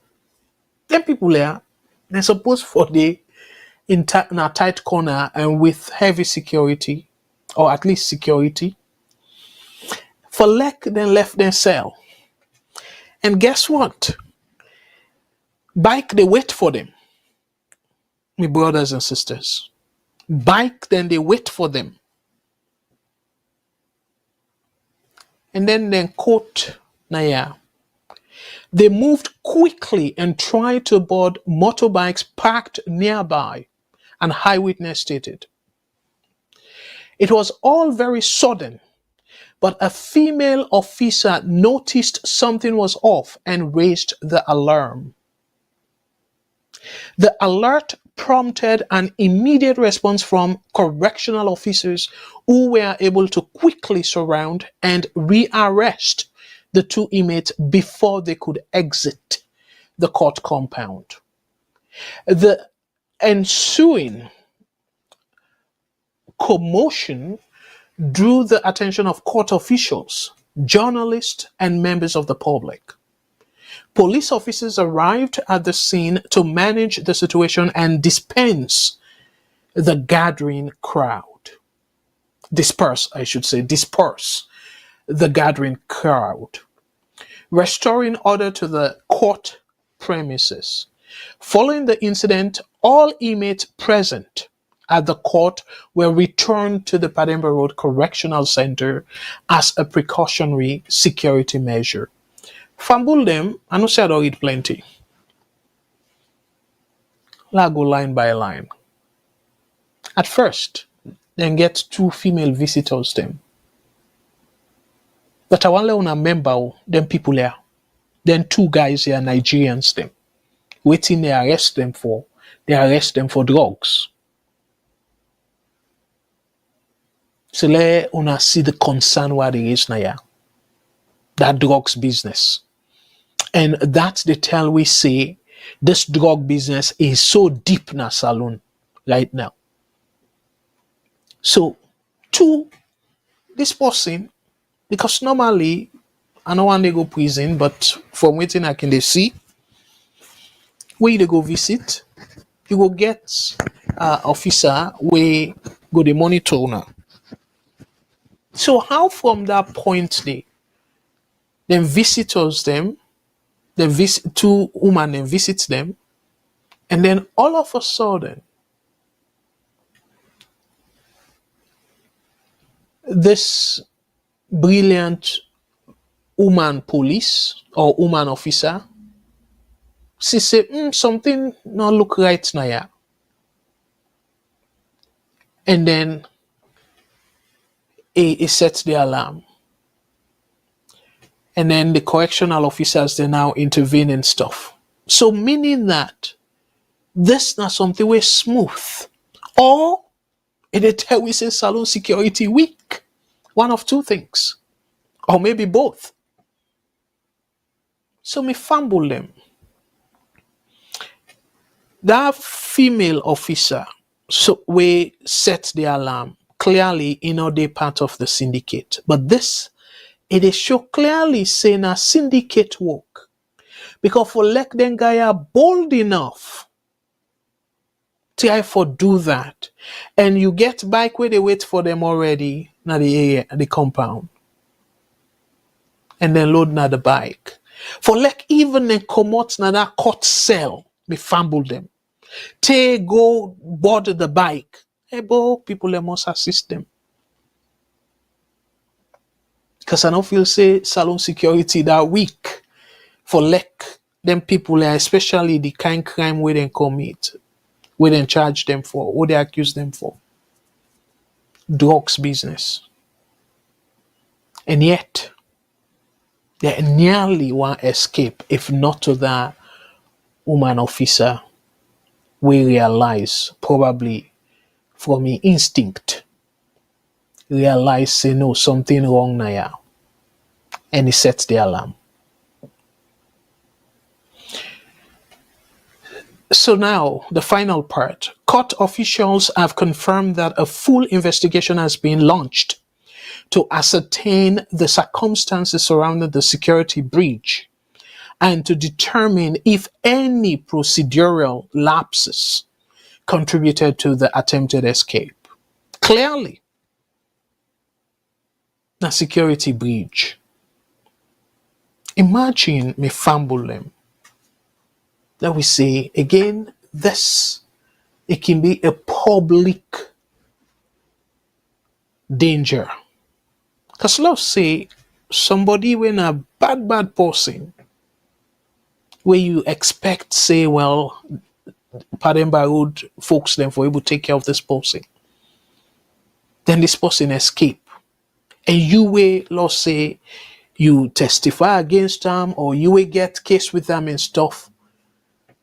them people here, they're supposed for the in a tight corner and with heavy security, or at least security. For Lek, then left their cell. And guess what? Bike, they wait for them. My brothers and sisters. Bike, then they wait for them. And then court, Naya. They moved quickly and tried to board motorbikes parked nearby, an eyewitness stated. It was all very sudden, but a female officer noticed something was off and raised the alarm. The alert prompted an immediate response from correctional officers who were able to quickly surround and rearrest the two inmates before they could exit the court compound. The ensuing commotion drew the attention of court officials, journalists, and members of the public. Police officers arrived at the scene to manage the situation and disperse the gathering crowd. Disperse the gathering crowd. Restoring order to the court premises. Following the incident, all inmates present at the court were returned to the Pademba Road Correctional Center as a precautionary security measure. Fumble them, I know say I don't read plenty. Let's go line by line. At first, then get two female visitors them. But I want to remember them people here. Then two guys here, Nigerians them. Waiting they arrest them for drugs. So let una see the concern where there is now. That drugs business. And that's the tell we say this drug business is so deep in a saloon right now. So to this person, because normally I don't want to go prison, but from waiting I can they see where they go visit, you go get officer where go the monitor now. So how from that point then visitors them, two women then visits them, and then all of a sudden this brilliant woman police or woman officer she say something not look right now, yeah. And then he sets the alarm. And then the correctional officers, they now intervene and stuff. So meaning that this not something way smooth. Or it tell we say salon security weak. One of two things. Or maybe both. So me fumble them. That female officer so we set the alarm. Clearly, they part of the syndicate. But this, it is show clearly saying a syndicate work. Because for let them guy are bold enough to for do that. And you get bike where they wait for them already, now the area, the compound. And then load na the bike. For like even then come out na that court cell me fumble them. They go board the bike. Hey, bo, people they must assist them. Because I don't feel say salon security that weak for let them people, especially the kind crime where they commit, where they charge them for, what they accuse them for. Drugs business. And yet, they nearly want escape, if not to that woman officer, we realize, probably from his instinct, realize, say, no, something wrong now. And he sets the alarm. So now, the final part. Court officials have confirmed that a full investigation has been launched to ascertain the circumstances surrounding the security breach and to determine if any procedural lapses contributed to the attempted escape. Clearly, a security breach. Imagine me fumble them. That we say, again, this, it can be a public danger. Because let's say somebody when a bad person, where you expect, say, well, Pademba Road folks then for able to take care of this person. Then this person escape. And you will, let's say, you testify against them or you will get case with them and stuff.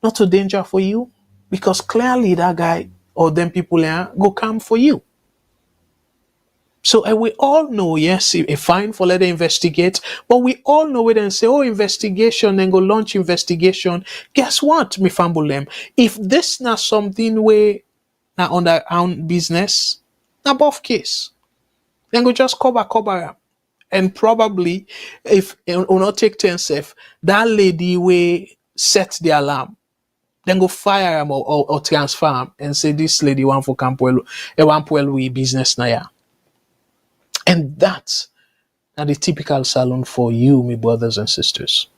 Not a danger for you, because clearly that guy or them people there go come for you. So we all know, yes, a fine for let them investigate, but we all know it and say, oh, investigation, then go launch investigation. Guess what, me fumble them. If this not something where now on their own business, not above case, then go just cover up. And probably if you not take 10 safe, that lady will set the alarm. Then go fire him or transfer him and say this lady want for Campuelo, we business na ya. And that's not the typical salon for you, my brothers and sisters.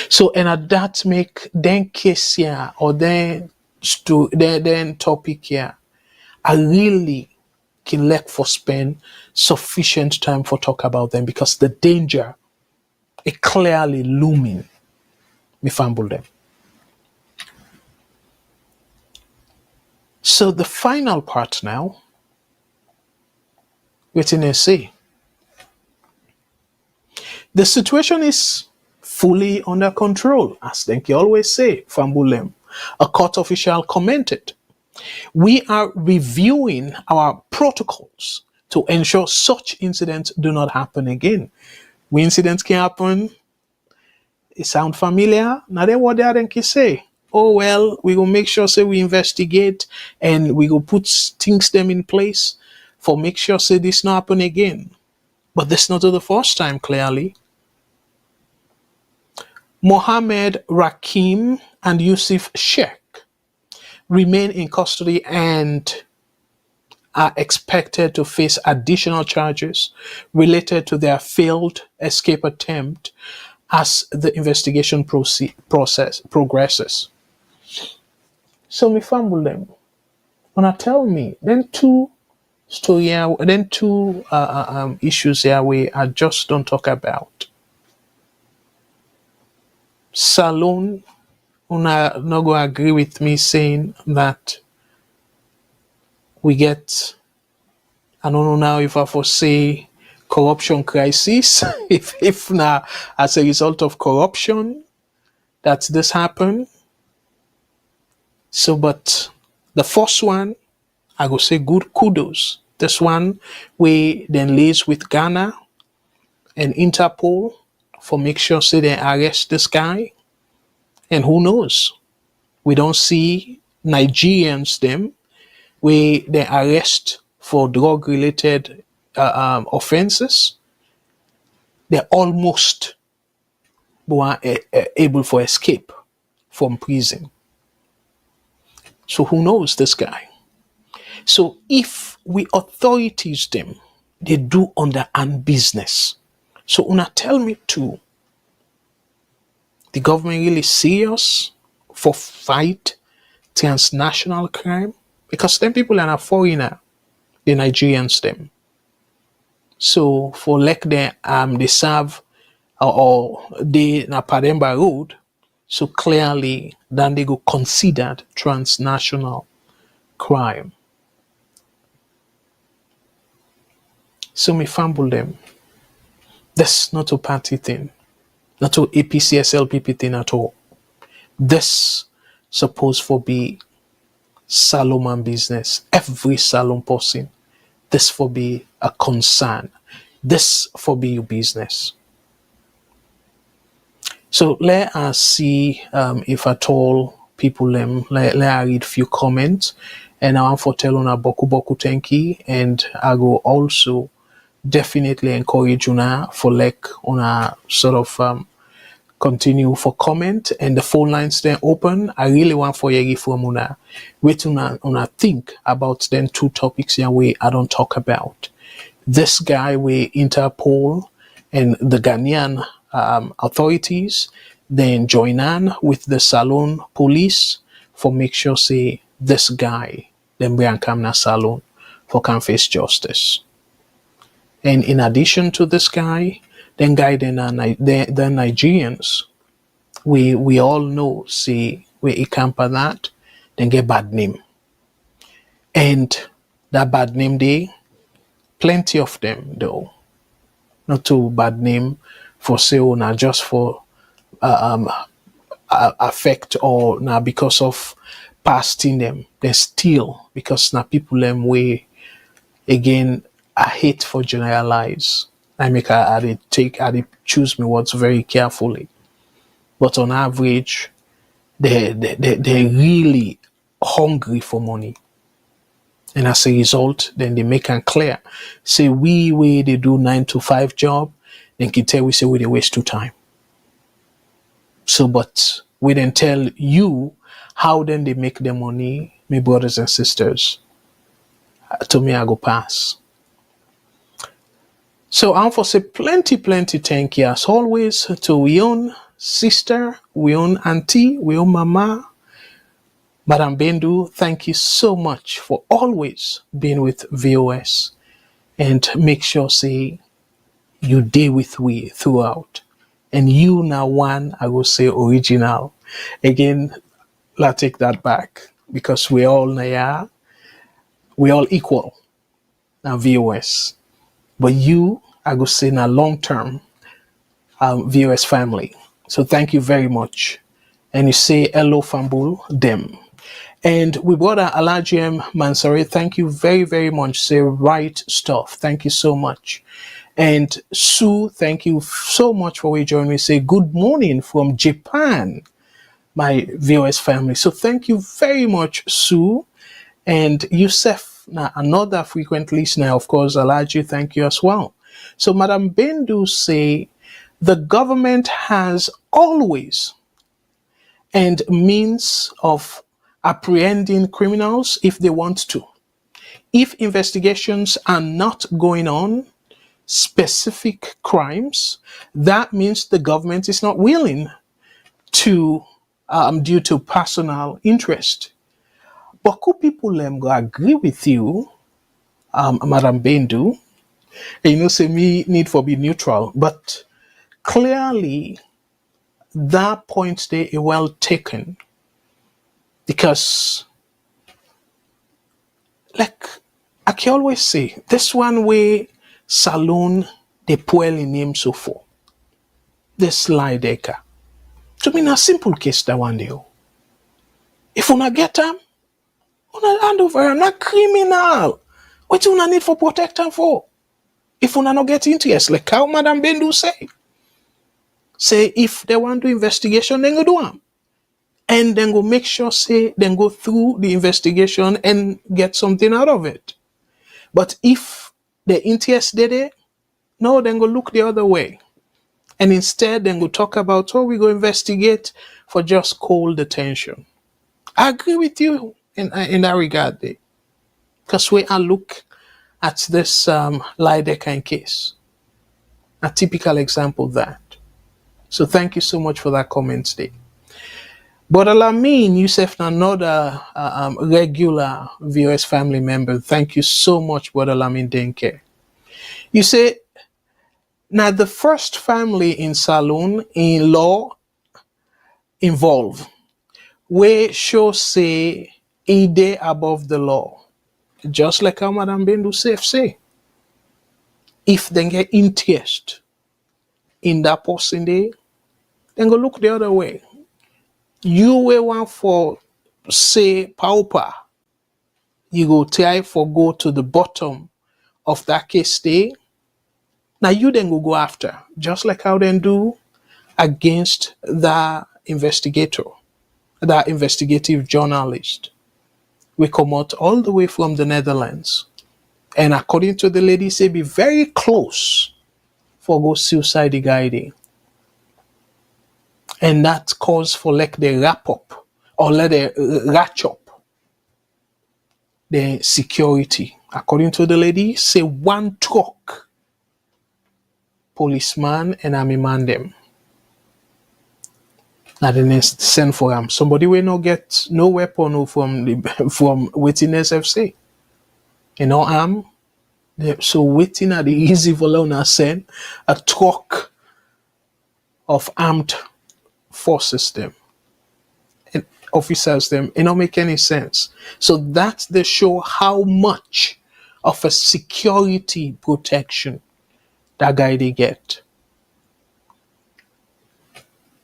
So and at that make then case here or then topic here, I really can let for spend sufficient time for talk about them because the danger is clearly looming. Me fumble them. So the final part now, waiting and say. The situation is fully under control, as Denki always say, Fambulem. A court official commented, we are reviewing our protocols to ensure such incidents do not happen again. When incidents can happen, it sound familiar? Now then what they can say? Oh well, we will make sure say we investigate and we will put things them in place for make sure say this not happen again. But this not the first time clearly. Mohammed Rakim and Yusuf Sheikh remain in custody and are expected to face additional charges related to their failed escape attempt as the investigation process progresses. So me fumble them. Wanna tell me then two issues here we I just don't talk about. Salon, una not go agree with me saying that we get, I don't know now if I foresee corruption crisis, if now as a result of corruption that this happened. So, but the first one, I go say good kudos. This one we then liaise with Ghana and Interpol for make sure say they arrest this guy. And who knows? We don't see Nigerians them where they arrest for drug related offenses. They're almost able for escape from prison. So who knows this guy? So if we authorities them, they do underhand business. So una tell me too, the government really serious for fight transnational crime, because them people are not foreigner, the Nigerians them. So for like they serve or they na Pademba Road, so clearly then they go considered transnational crime. So me fumble them. That's not a party thing, not a APC SLPP thing at all. This supposed for be Salomon business. Every salon person, this for be a concern. This for be your business. So let us see if at all people let I read few comments, and I want for tell on a boku thank you, and I go also definitely encourage una for like on a sort of continue for comment, and the phone lines then open. I really want for you from una wait una think about then two topics here we I don't talk about. This guy with Interpol and the Ghanaian authorities then join on with the Salon police for make sure say this guy then bring come na Salon for can face justice. And in addition to this guy, then guy then the Nigerians we all know say we camper that then get bad name. And that bad name day, plenty of them though. Not too bad name for say not just for affect or now because of pasting them. They still because now people them way again I hate for generalize. I make I choose me words very carefully. But on average, they're really hungry for money. And as a result, then they make it clear. Say we they do 9 to 5 job, then can tell we say we they waste 2 time. So but we then tell you how then they make the money, my brothers and sisters. To me I go pass. So I for say plenty thank you as always to we own sister, we own auntie, we own mama, Madam Bendu. Thank you so much for always being with VOS, and make sure say you day with we throughout. And you now one I will say original. Again, let's take that back because we all equal now VOS. But you, I go say now long term VOS family. So thank you very much. And you say hello Fambul them. And we brother Alajim Mansari, thank you very much. Say right stuff. Thank you so much. And Sue, thank you so much for joining me. Say good morning from Japan, my VOS family. So thank you very much, Sue. And Yusef, now another frequent listener, of course, Alaji, thank you as well. So Madam Bendu say the government has always and means of apprehending criminals if they want to. If investigations are not going on specific crimes, that means the government is not willing to, due to personal interest. But could people go agree with you, Madam Bendu? And you know, say me need for be neutral, but clearly that point they are well taken, because like I can always say this one way Salon they poorly name so for this lie decker. To me, a simple case that one day. If una get them, una hand over am not criminal. What you need for protect them for? If una not get interest, like how Madam Bendu say if they want to investigation, then go do them. And then go make sure say then go through the investigation and get something out of it. But if the interest did it, no, then go look the other way. And instead then go talk about we go investigate for just cold detention. I agree with you in that regard there. Because we are look at this Lidecker case. A typical example of that. So thank you so much for that comment today. Brother Lamin, Yusuf, another regular VOS family member. Thank you so much, Brother Lamin Denke. You say, now the first family in Saloon in law involved, where show say a day above the law. Just like how Madam Bendu safe say. If they get interest in that person there, then go look the other way. You were one for say pauper. You go try for go to the bottom of that case there. Now you then go after, just like how they do against the investigator, that investigative journalist. We come out all the way from the Netherlands. And according to the lady, say be very close for go suicide the guy there. And that calls for like the wrap up or let the ratch up the security. According to the lady, say one truck, policeman and army man them. Now the next send for him. Somebody will not get no weapon from the from waiting SFC. You know, so waiting at the easy for Leone send a truck of armed forces them and officers them. It don't make any sense. So that's the show how much of a security protection that guy they get.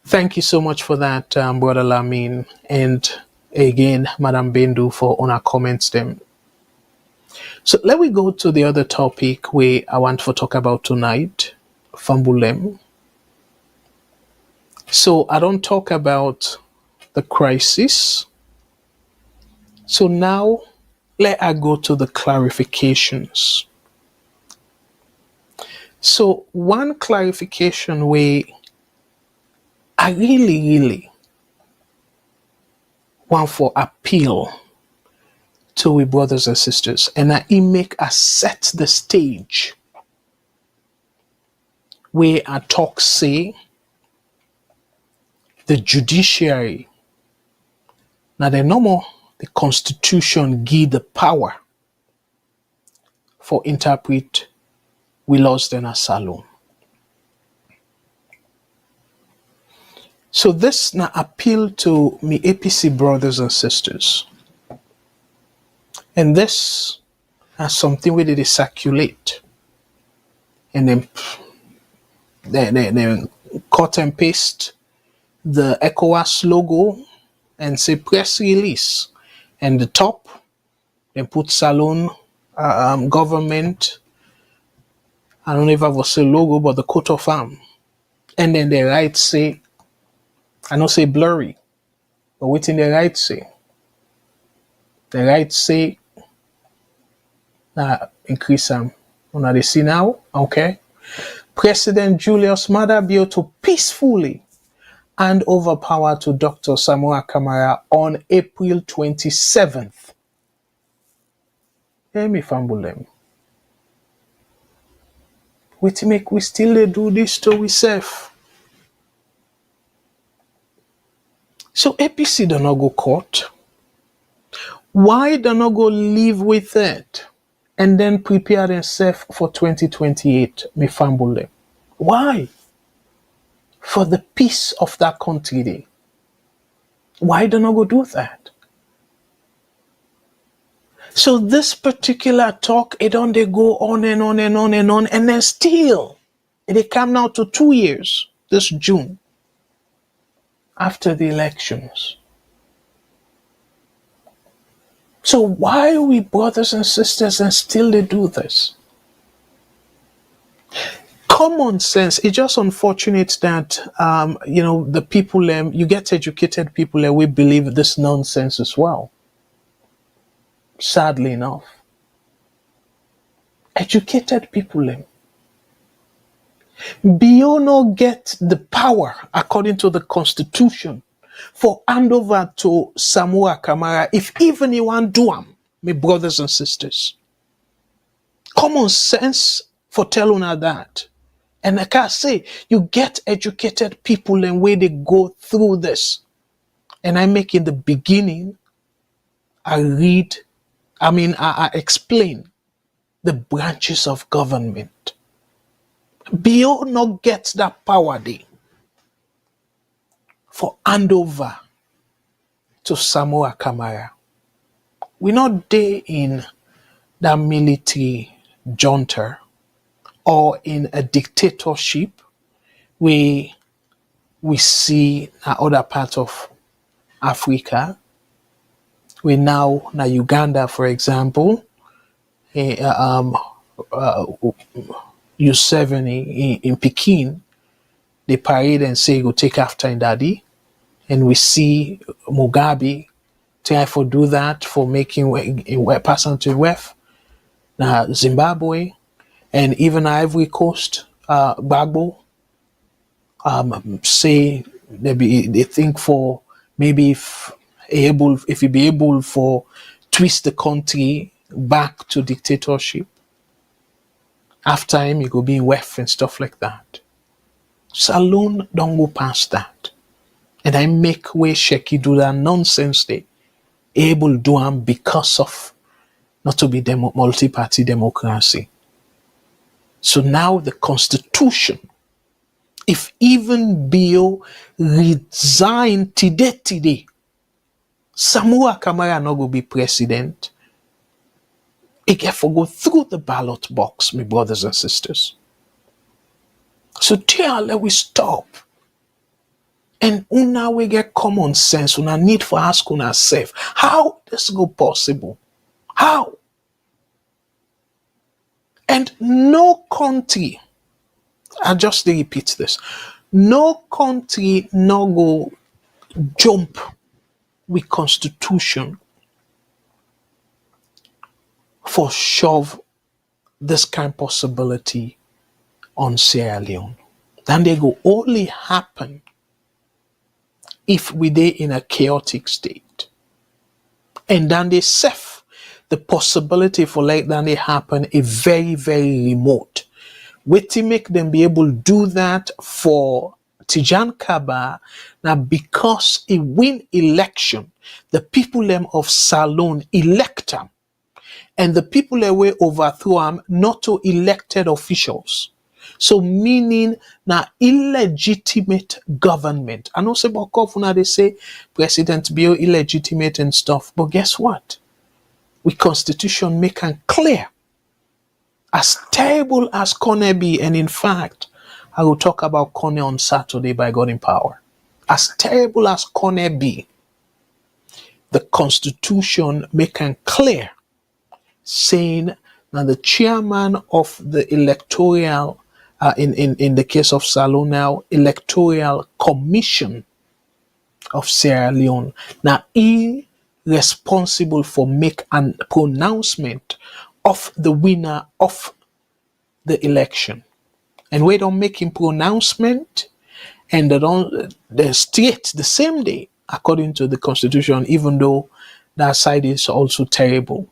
Thank you so much for that, Brother Lamin, and again, Madam Bendu, for on our comments them. So let me go to the other topic we I want to talk about tonight, Fambulem. So I don't talk about the crisis. So now let I go to the clarifications. So one clarification we I really want for appeal to we brothers and sisters, and I make a set the stage where I talk say the judiciary. Now the normal the constitution give the power for interpret we lost in a salon. So this now appeal to me APC brothers and sisters. And this is something where they circulate. And then they cut and paste the ECOWAS logo and say press release. And the top, they put Salon government. I don't know if I was say logo, but the coat of arm. And then they write say, I don't say blurry, but what in the right say? The right say, increase them. Now they see now, okay? President Julius Maada Bio to peacefully hand over power to Dr. Samuel Kamara on April 27th. Let me fumble them. What make we still do this to ourselves? So APC do not go court. Why do not go live with it and then prepare themselves for 2028? Me fumble them. Why? For the peace of that country day. Why do not go do that? So this particular talk, it don't they go on and on and on and on, and then still it come now to 2 years this June after the elections. So why are we brothers and sisters and still they do this? Common sense. It's just unfortunate that the people you get educated people we believe this nonsense as well. Sadly enough. Educated people Bio no get the power according to the constitution for hand over to Samuel Kamara if even you want do am, my brothers and sisters. Common sense for telling her that. And like I say, you get educated people and where they go through this. And I make in the beginning, I explain the branches of government. BO not gets that power there for handover to Samoa Kamara. We not there in that military junta or in a dictatorship where we see other parts of Africa. We now Uganda, for example, U7 in Peking, they parade and say go take after in daddy, and we see Mugabe try for do that for making a person to wealth. Now Zimbabwe and even Ivory Coast, Gbagbo, say they think for maybe if he be able for twist the country back to dictatorship. After him, he go be in WEF and stuff like that. Salone don't go past that. And I make way Sheki do that nonsense they able do them because of not to be multi-party democracy. So now the constitution, if even Bio resign today, Samoa Kamara not go be president, it get to go through the ballot box, my brothers and sisters. So dear, let we stop. And una we get common sense, una need for ask una self, how this go possible? How? And no country, I just repeat this, no country no go jump with constitution for shove this kind of possibility on Sierra Leone. Then they go only happen if we dey in a chaotic state. And then they save the possibility for like that they happen a very, very remote. Wetin make them be able to do that for Tijan Kaba now because he win election, the people them of Salone elect him, and the people that were overthrow him not to elected officials. So meaning now illegitimate government. I know say now they say President Bio illegitimate and stuff, but guess what? We constitution make it clear. As terrible as Kone be, and in fact, I will talk about Kone on Saturday by God in power. As terrible as Kone be, the constitution make it clear, saying that the chairman of the electoral, in the case of Salone now, electoral commission of Sierra Leone, now he responsible for make an pronouncement of the winner of the election. And we don't make him pronouncement, and they state the same day according to the constitution, even though that side is also terrible.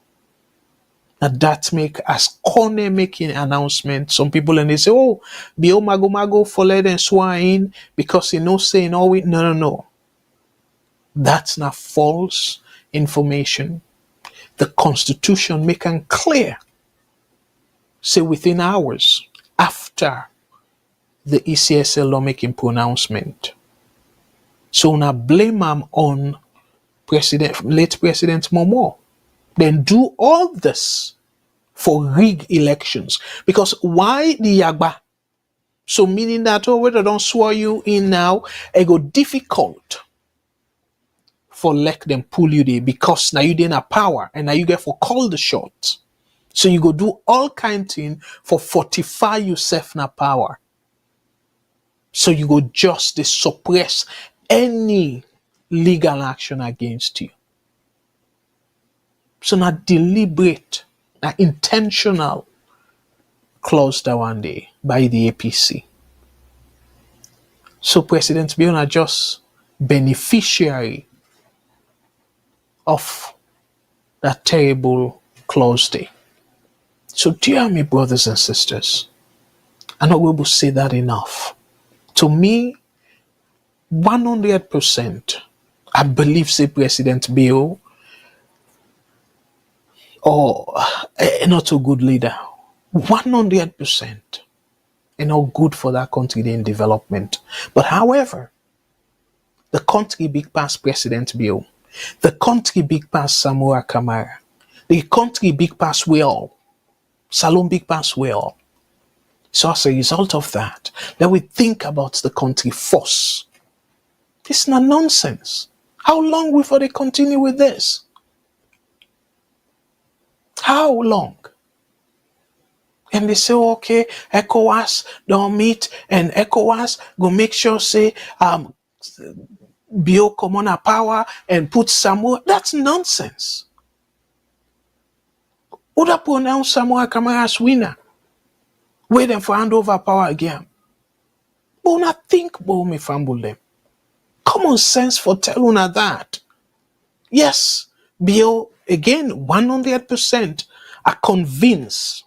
That make as Kone making announcement, some people and they say, oh, Bio Mago for let and swine because he no saying all we no. That's not false information. The constitution make it clear. Say within hours after the ECSL law making pronouncement. So now blame him on late President Momo. Then do all this for rig elections. Because why the Yagba? So meaning that whether don't swear you in now, it go difficult for let them pull you there because now you didn't have power and now you get for call the shots. So you go do all kind of thing for fortify yourself na power. So you go just suppress any legal action against you. So now deliberate, now intentional clause that one day by the APC. So President Biona just beneficiary of that terrible clause day. So dear me brothers and sisters, I'm not able to say that enough. To me, 100%, I believe say President Bill or not a good leader. 100% not good for that country in development. But however, the country big past President Bill, the country big past Samoa Kamara, the country big past we all, Salon big past we all. So as a result of that, then we think about the country first. It's not nonsense. How long before they continue with this? How long? And they say, okay, ECOWAS don't meet, and ECOWAS go make sure say Bio come on a power and put Samoa. That's nonsense. Who da pronounce Samoa Kamara as winner? Wait them for hand over power again. But not think about me fumble them. Common sense for tell una that. Yes, Bio again 100% are convinced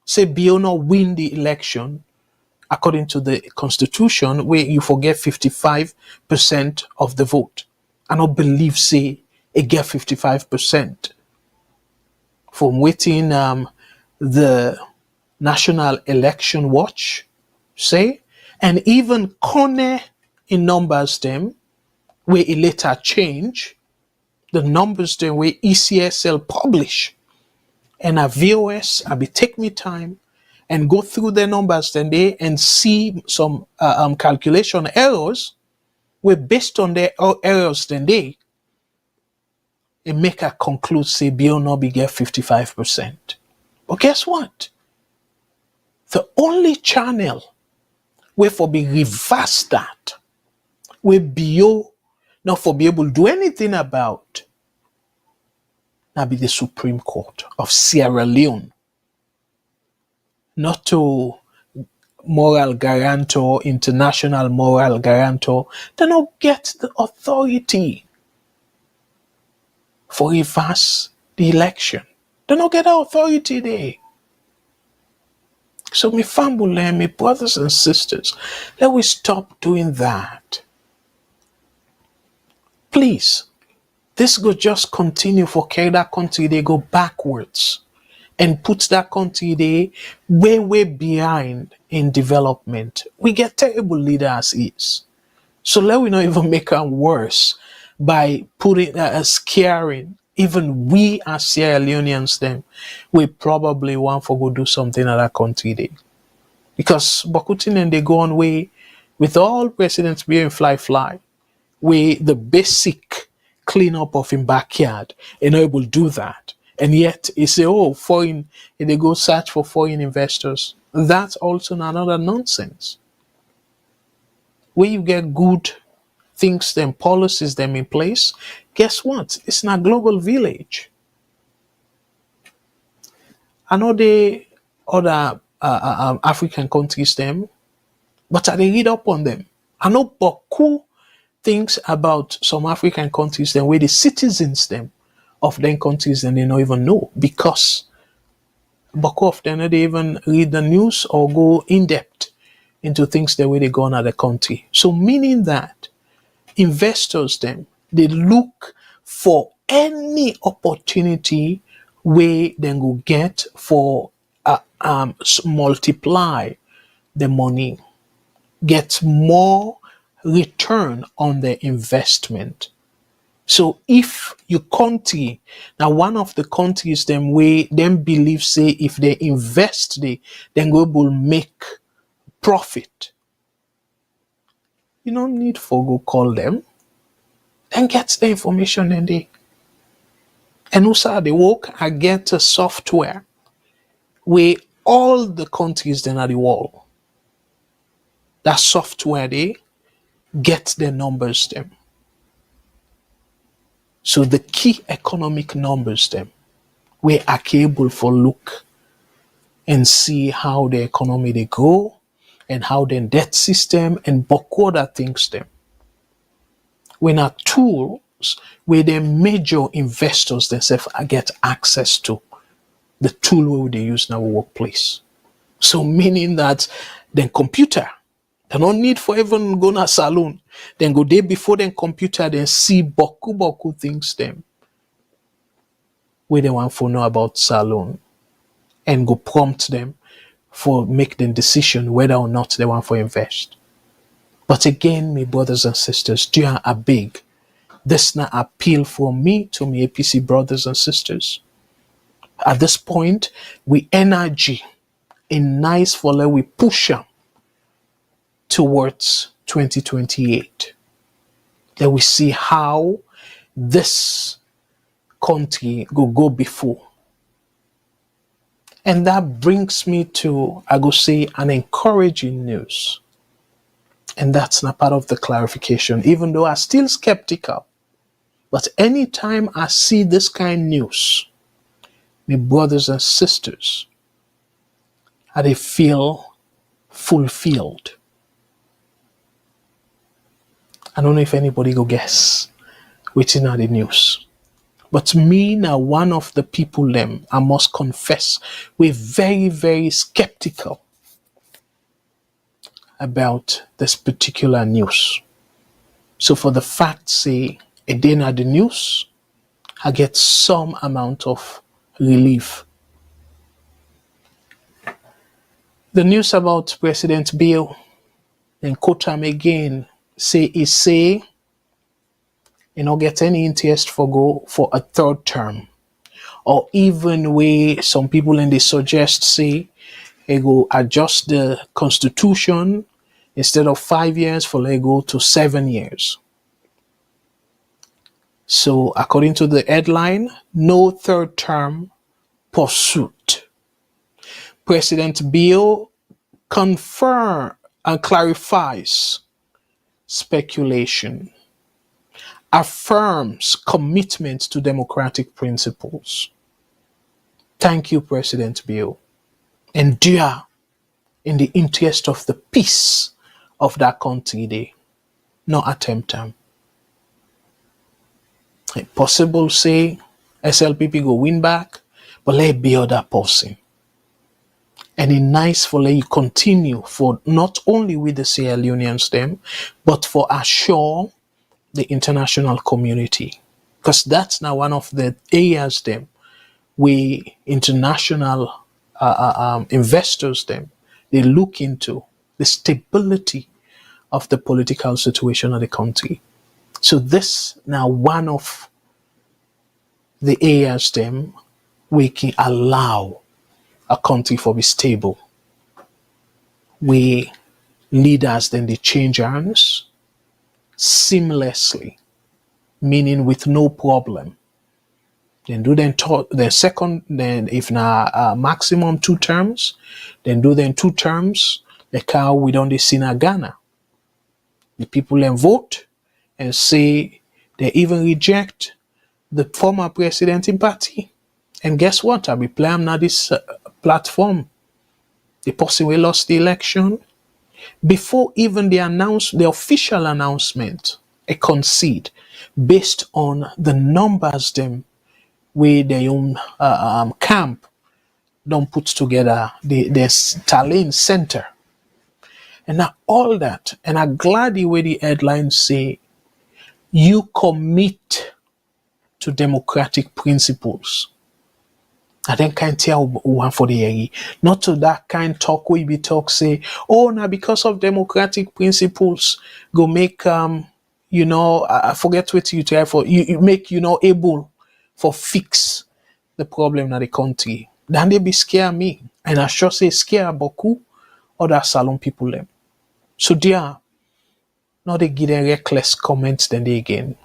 say Bio not win the election according to the constitution where you forget 55% of the vote. I don't believe say it get 55%. From waiting the National Election Watch say, and even Kone in numbers them where it later change the numbers them where ECSL publish, and a VOS I be take me time and go through the numbers then they and see some calculation errors where based on the errors then they it make a conclude say Bill not be get 55%. But guess what? The only channel where for be reverse that, where Bio not for be able to do anything about, now be the Supreme Court of Sierra Leone. Not to moral guarantor, international moral guarantor, they don't get the authority for reverse the election. They don't get the authority there. So me family, me brothers and sisters, let we stop doing that. Please, this go just continue for carry that country, they go backwards and put that country there way behind in development. We get terrible leaders is. So let we not even make them worse by putting scaring even we as Sierra Leoneans them. We probably want for go do something in that country there. Because Bakutin and they go on way with all presidents being fly, where the basic cleanup of him backyard and able to do that. And yet he say, oh, foreign, and they go search for foreign investors. That's also another nonsense. Where you get good things, them policies, them in place, guess what? It's not global village. I know the other African countries, them, but I read up on them. I know Boku things about some African countries, then where the citizens, them, of them countries, and they don't even know because Boku of them they even read the news or go in depth into things the way they go on at the country. So meaning that investors them they look for any opportunity where they go get for multiply the money, get more return on the investment. So if your country, now one of the countries them way them believe say if they invest they then go will make profit. You don't need for go call them and get the information and they and also they work and get a software where all the countries then are the world. That software they get the numbers them. So the key economic numbers them we are able for look and see how the economy they go and how the debt system and other things them. When are tools where the major investors themselves get access to the tool where they use in our workplace. So meaning that the computer They no need for even go na salon. Then go there before them computer, then see boku things them. Where they want to know about salon. And go prompt them for make the decision whether or not they want to invest. But again, my brothers and sisters, do you are big. This not appeal from me to my APC brothers and sisters. At this point, we energy in nice for we push them towards 2028. Then we see how this country will go before. And that brings me to, I go say, an encouraging news. And that's not part of the clarification, even though I'm still skeptical. But anytime I see this kind of news, my brothers and sisters, they feel fulfilled. I don't know if anybody go guess waiting at the news. But me now, one of the people them, I must confess, we're very, very skeptical about this particular news. So for the fact say, a day at the news, I get some amount of relief. The news about President Bill, then quote him again, say you know, get any interest for go for a third term. Or even where some people in they suggest say they go adjust the constitution instead of 5 years for they go to 7 years. So according to the headline, no third term pursuit. President Bill confirms and clarifies speculation, affirms commitment to democratic principles. Thank you, President Bill. Endure in the interest of the peace of that country day. No attempt time. Possible say SLPP go win back, but let be other person. And it's nice for let you continue for not only with the Sierra Leone'S them, but for assure the international community. Because that's now one of the areas them we international investors them they look into the stability of the political situation of the country. So this now one of the areas them we can allow a country for be stable. We leaders then they change hands seamlessly, meaning with no problem. Then do then the second, then if na maximum 2 terms, then do then 2 terms. The cow we don't see in Ghana. The people then vote and say they even reject the former president in party. And guess what? I be playing now this platform. The person we lost the election before even the official announcement, a concede based on the numbers them where their own camp don't put together the Stalin Center. And now all that, and I'm glad the way the headlines say, you commit to democratic principles. I then can't tell one for the year. Not to that kind talk we be talk say, oh now because of democratic principles, go make you know, I forget what you try for you make you know able for fix the problem in the country. Then they be scare me. And I sure say scare beaucoup other salon people them. So they are now they give them reckless comments then they again.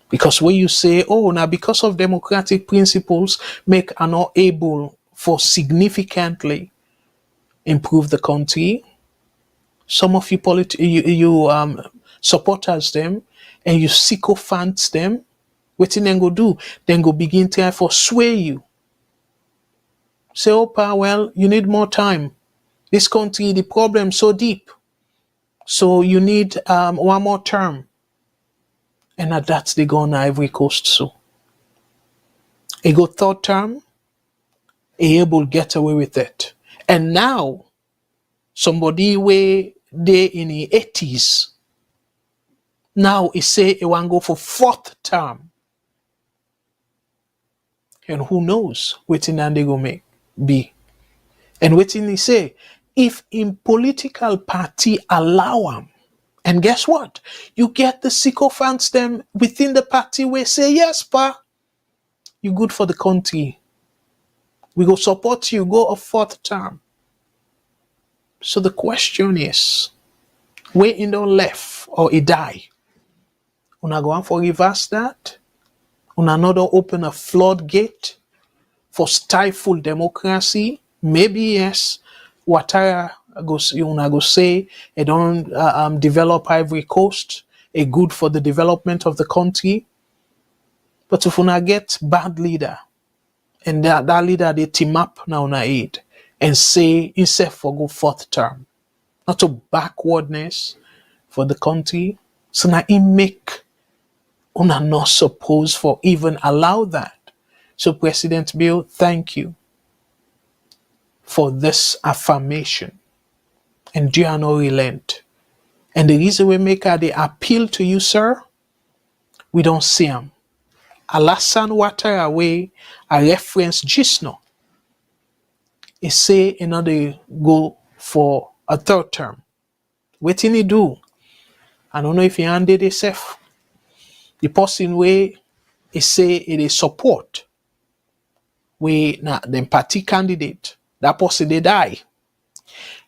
Because when you say, oh, now because of democratic principles, make are not able for significantly improve the country, some of you supporters them and you sycophants them, what then go do? Then go begin to for sway you. Say, oh, well, you need more time. This country, the problem so deep. So you need one more term. And at that, they go on Ivory Coast. So, a go third term, able get away with it. And now, Somebody way they in the 80s. Now he say he want go for 4th term. And who knows wetin and they go make be. And wetin he say, if in political party allow him, and guess what? You get the sycophants them within the party where say, yes, pa, you good for the country. We go support you, go a 4th term. So the question is, where in don't left or he die? Una go on for reverse that? Una not open a floodgate for stifle democracy? Maybe yes. Watara una go say it don't develop Ivory Coast, a good for the development of the country. But if una get bad leader, and that leader they team up now on aid and say instead for go 4th term, not to backwardness for the country. So now he make una not supposed for even allow that. So President Bill, thank you for this affirmation. And do you not relent? And the reason we make the appeal to you, sir, we don't see him. Alassane Ouattara way a reference just now. He say another go for a 3rd term. What did he do? I don't know if he handed himself. The person way he say it is support. We now the party candidate. That person they die.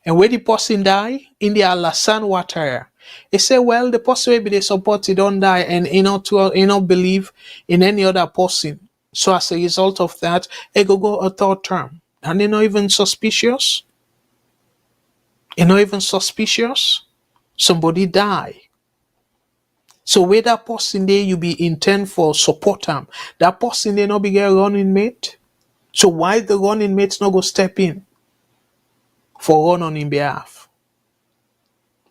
And when the person die, in the Alassane Ouattara, he say, well, the person will be the support, he don't die, and he not believe in any other person. So as a result of that, he go a 3rd term. And they not even suspicious. You're not even suspicious. Somebody die. So where that person there you be intend for support him, that person there not be get running mate. So why the running mates not go step in for run on his behalf?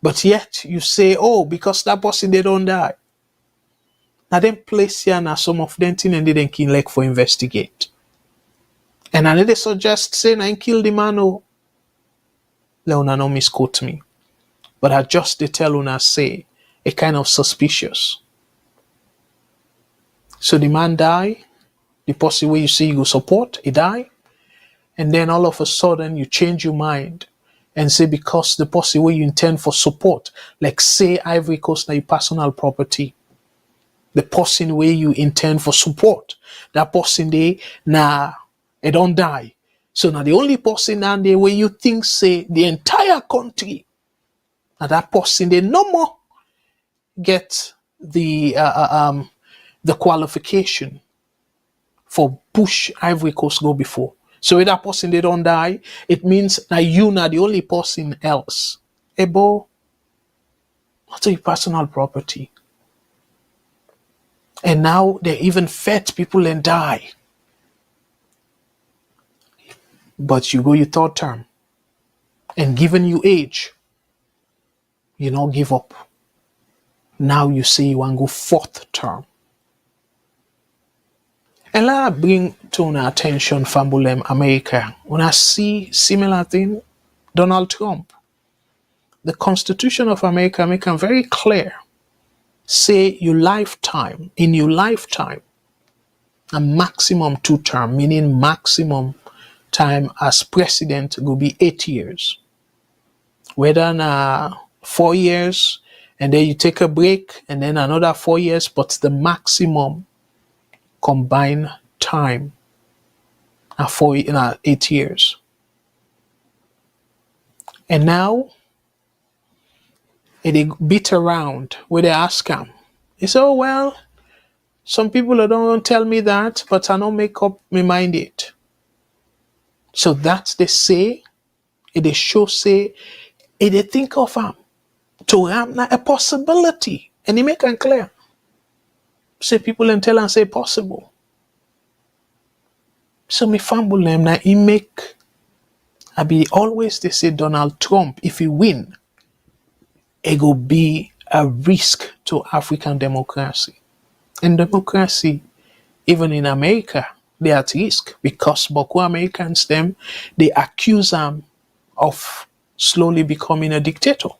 But yet you say, oh, because that person they don't die. Now then place here now some of them thing and they then kill like for investigate. And I they suggest saying I kill the man. Oh, Leona no misquote me. But I just they tell Una say a kind of suspicious. So the man die, the person where you say you go support, he die. And then all of a sudden you change your mind and say because the person where you intend for support, like say Ivory Coast na your personal property, the person where you intend for support, that person they nah it don't die. So now the only person down there where you think say the entire country, now that person they no more get the qualification for push Ivory Coast go before. So if that person they don't die, it means that you not the only person else. Ebo, not your personal property. And now they even fed people and die. But you go your 3rd term. And given you age, you not give up. Now you say you want to go 4th term. And let bring to our attention Fambulem America. When I see similar thing, Donald Trump. The Constitution of America make it very clear. Say your lifetime, in your lifetime, a maximum 2 term, meaning maximum time as president will be 8 years. Whether na 4 years, and then you take a break, and then another 4 years, but the maximum combined time for 8 years. And now it beat around where they ask him. He said, oh well, some people don't tell me that, but I don't make up my mind it. So that they say, they show say, they think of him to have a possibility. And he make it clear. Say people and tell and say possible. So me fumble them now he make I be always they say Donald Trump, if he win, it will be a risk to African democracy. And democracy, even in America, they are at risk because Boko Americans them they accuse them of slowly becoming a dictator.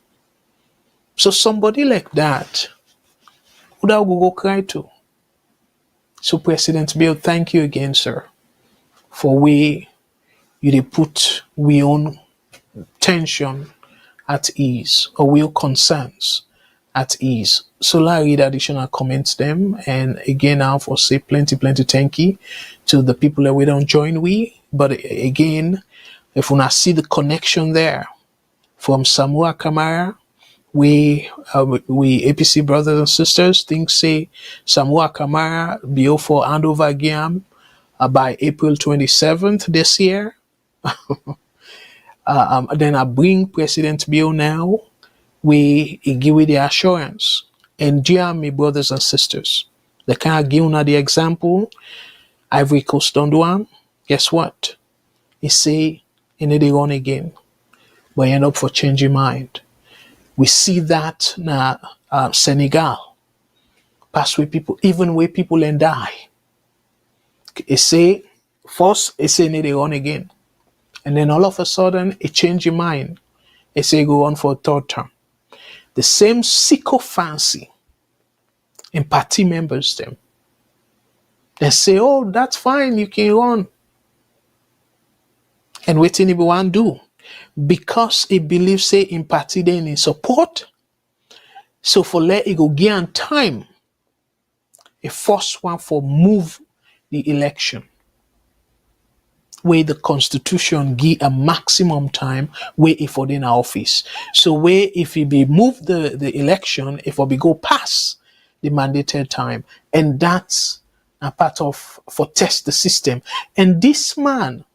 So somebody like that, who that will go cry to? So President Bill, thank you again, sir, for way you dey put we own tension at ease, or we concerns at ease. So let's read additional comments them. And again, I for say plenty thank you to the people that we don't join we. But again, if we not see the connection there from Samoa Kamara, we APC brothers and sisters think say Samoa Kamara bill for handover again by April 27th this year. Then I bring President Bill now. We give you the assurance. And dear me brothers and sisters, the kind of give you the example, Ivory Coast don't do one. Guess what? He say, and they run again, but end up for changing mind. We see that na Senegal, past where people, even where people and die. He say, first, he say, they run again. And then all of a sudden, he change your mind. He say, go on for a third term. The same sycophancy in party members, them. They say, oh, that's fine, you can run. And what anyone do? Because he believes, say, in party, then in support. So for let it go give time, a first one for move the election, where the constitution give a maximum time where if for in office. So where if he be move the election, if we go past the mandated time, and that's a part of for test the system. And this man,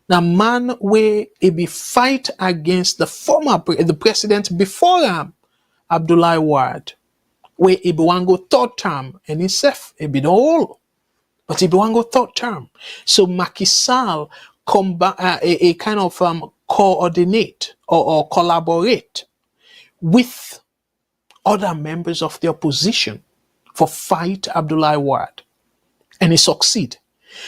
the man where he be fight against the president before him, Abdoulaye Wade, where he be one go third term, and himself he be the whole. But he be one go third term. So Macky Sall a kind of coordinate or collaborate with other members of the opposition for fight Abdoulaye Wade. And he succeed.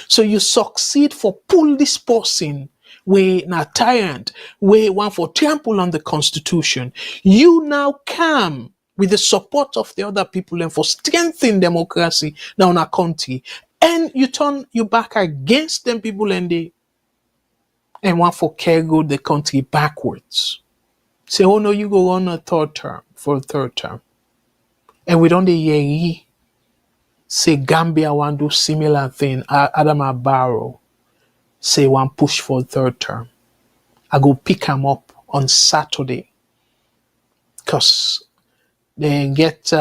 So you succeed for pull this person where na tyrant, where one for trample on the constitution. You now come with the support of the other people and for strengthening democracy now in our country. And you turn your back against them people and want for carry the country backwards. Say, oh no, you go on a third term for a third term. And we don't hear say Gambia want do similar thing. Adama Barrow say one push for a third term. I go pick him up on Saturday because they get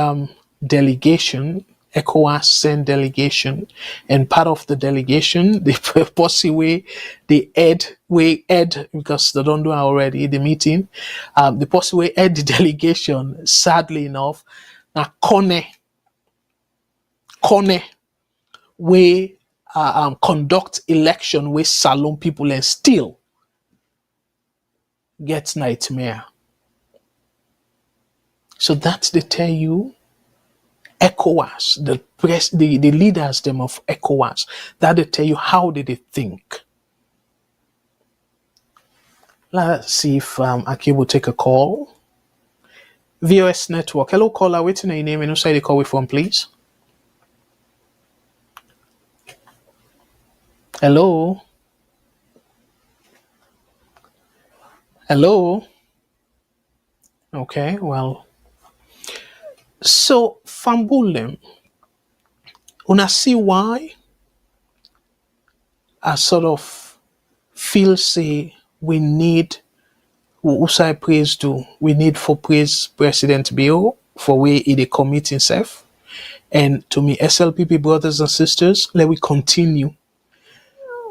delegation. ECOWAS send delegation, and part of the delegation, the possibly the head because they don't do it already the meeting. The possibly head the delegation. Sadly enough, now Kone we conduct election with salon people and still get nightmare. So that's they tell you. ECOWAS, the leaders them of ECOWAS, that they tell you how did they think. Let's see if Aki will take a call. VOS Network. Hello, caller. Waiting on your name and who the call with from, please. Hello. Hello. Okay, well. So, Fambulem, una see why I sort of feel say we need, I praise do, we need for praise President Bill for where he commit himself. And to me, SLPP brothers and sisters, let we continue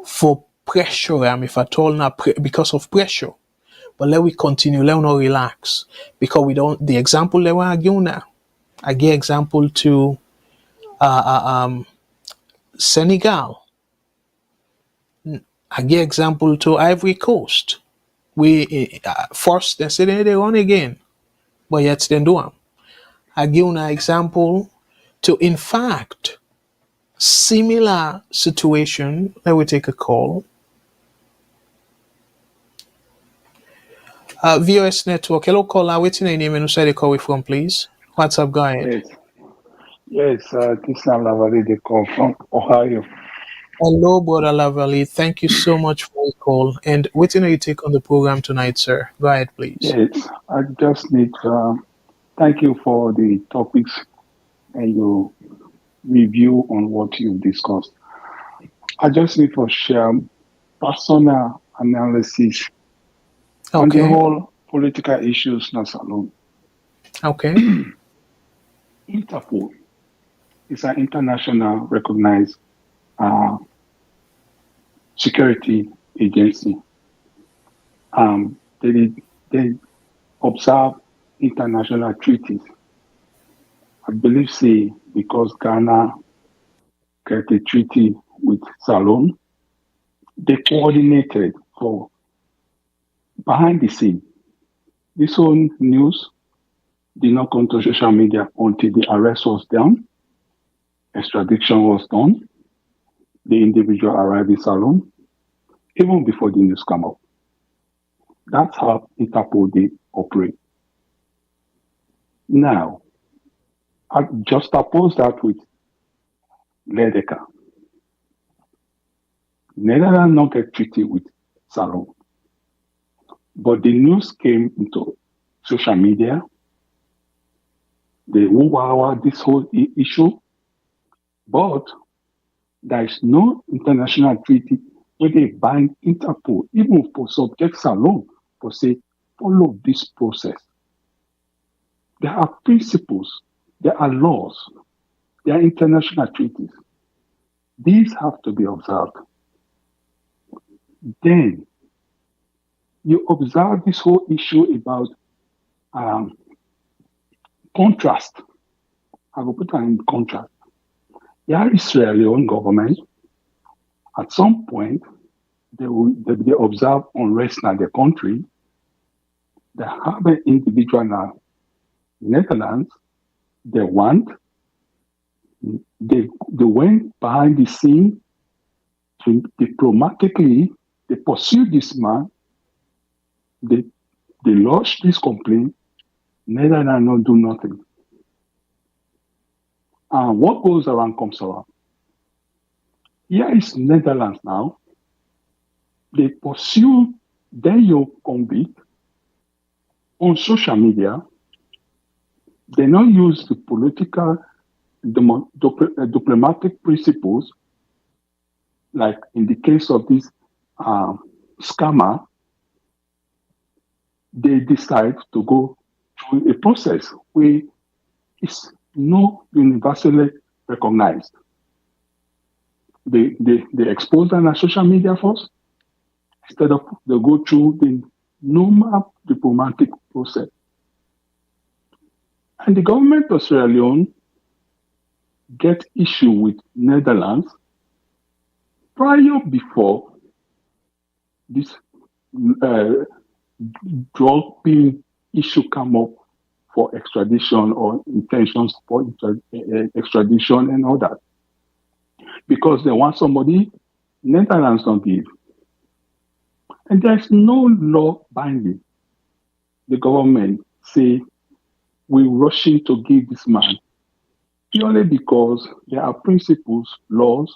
for pressure, if at all not because of pressure. But let we continue, let we not relax. Because we don't, the example let we argue now. I give example to Senegal. I give example to Ivory Coast. We first they say they run again, but yet they do them. I give an example to, in fact, similar situation. Let me take a call. VOS Network. Hello, caller. What's your name and who said they call you from, please? What's up? Go ahead. Yes, yes, this is Lavali, they call from Ohio. Hello, Brother Lavalley. Thank you so much for your call. And what do you take on the program tonight, sir? Go ahead, please. Yes, I just need thank you for the topics and your review on what you've discussed. I just need to share personal analysis on the Okay. whole political issues, not alone. Okay. Interpol is an international recognized uh, security agency. They observe international treaties. I believe, say, because Ghana get a treaty with Salon, they coordinated for behind the scene. This whole news did not come to social media until the arrest was done, extradition was done, the individual arrived in Salon, even before the news come up. That's how Interpol they operate. Now, I just oppose that with Ledeka. Netherlands not get treaty with Salon. But the news came into social media. They wow this whole issue. But there is no international treaty where they bind Interpol, even for subjects alone, for say, follow this process. There are principles, there are laws, there are international treaties. These have to be observed. Then you observe this whole issue about contrast. I will put that in contrast. The Sierra Leone government, at some point, they observe unrest in the country. They have an individual now, Netherlands, they went behind the scene to diplomatically, they pursued this man, they lodged this complaint, Netherlands don't do nothing. And what goes around comes around. Here is Netherlands now. They pursue their convict on social media. They don't use the political, diplomatic principles, like in the case of this scammer. They decide to go through a process where it's not universally recognized. They expose them on social media first, instead of they go through the normal diplomatic process. And the government of Sierra Leone get issue with Netherlands before this dropping issue come up for extradition or intentions for extradition and all that. Because they want somebody, Netherlands don't give. And there's no law binding. The government say, we're rushing to give this man purely because there are principles, laws,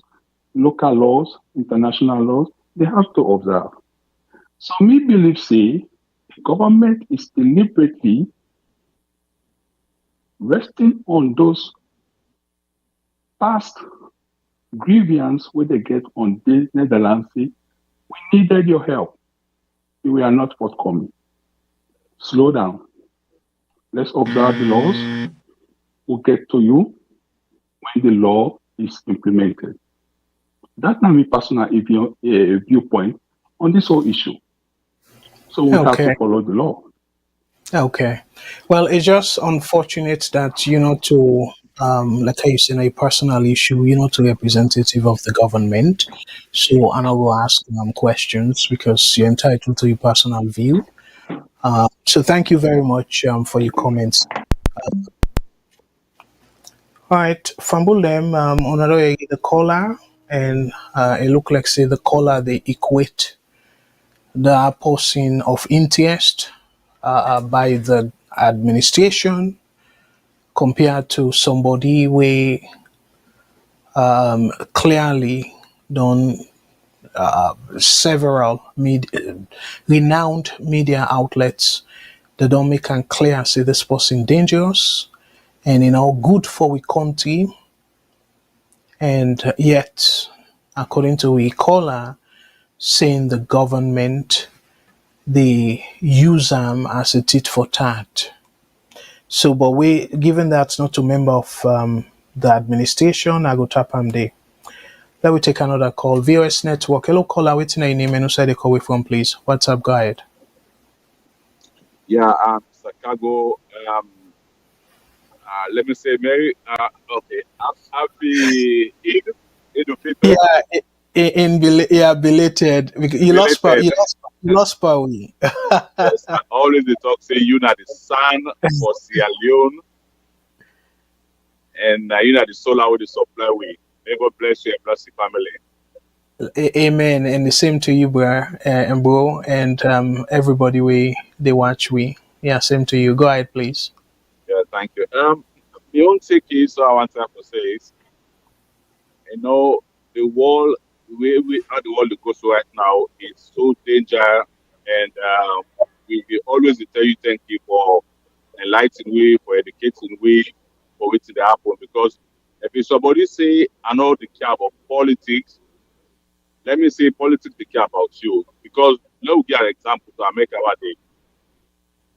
local laws, international laws, they have to observe. So me believe, say, the government is deliberately resting on those past grievance where they get on the Netherlands, say, we needed your help. We are not forthcoming. Slow down. Let's observe the laws. We'll get to you when the law is implemented. That's not my personal viewpoint on this whole issue. So we have to follow the law. Okay. Well, it's just unfortunate that, to, like how you said, a personal issue, to representative of the government. So, and I will ask questions because you're entitled to your personal view. So thank you very much for your comments. All right, Fambulem, another the caller, and it look like say the caller they equate the person of interest by the administration compared to somebody we clearly done several renowned media outlets that don't make it clear say this person dangerous and good for we country, and yet according to we caller saying the government they use them as a tit for tat. So, but we, given that's not a member of the administration, I go tap am there. Let me take another call. VOS Network. Hello, caller. Waiting your name and who side they call from, please. What's up, go ahead. Yeah, Chicago. Let me say, Mary. Okay, happy Eid al-Fitr. Yeah, belated. You lost power. Yes, I always they talk say you are the son for Sierra Leone, and you are the soul with the supply we. May God bless you and bless your family. Amen. And the same to you, bro, and everybody they watch we. Yeah, same to you. Go ahead, please. Yeah, thank you. The own take is so I want to say is, the world how the world goes right now is so dangerous, and we always tell you thank you for enlightening way, for educating way, for what to happen. Because if somebody say I know the care about politics, let me say politics they care about you. Because let me give an example to America what they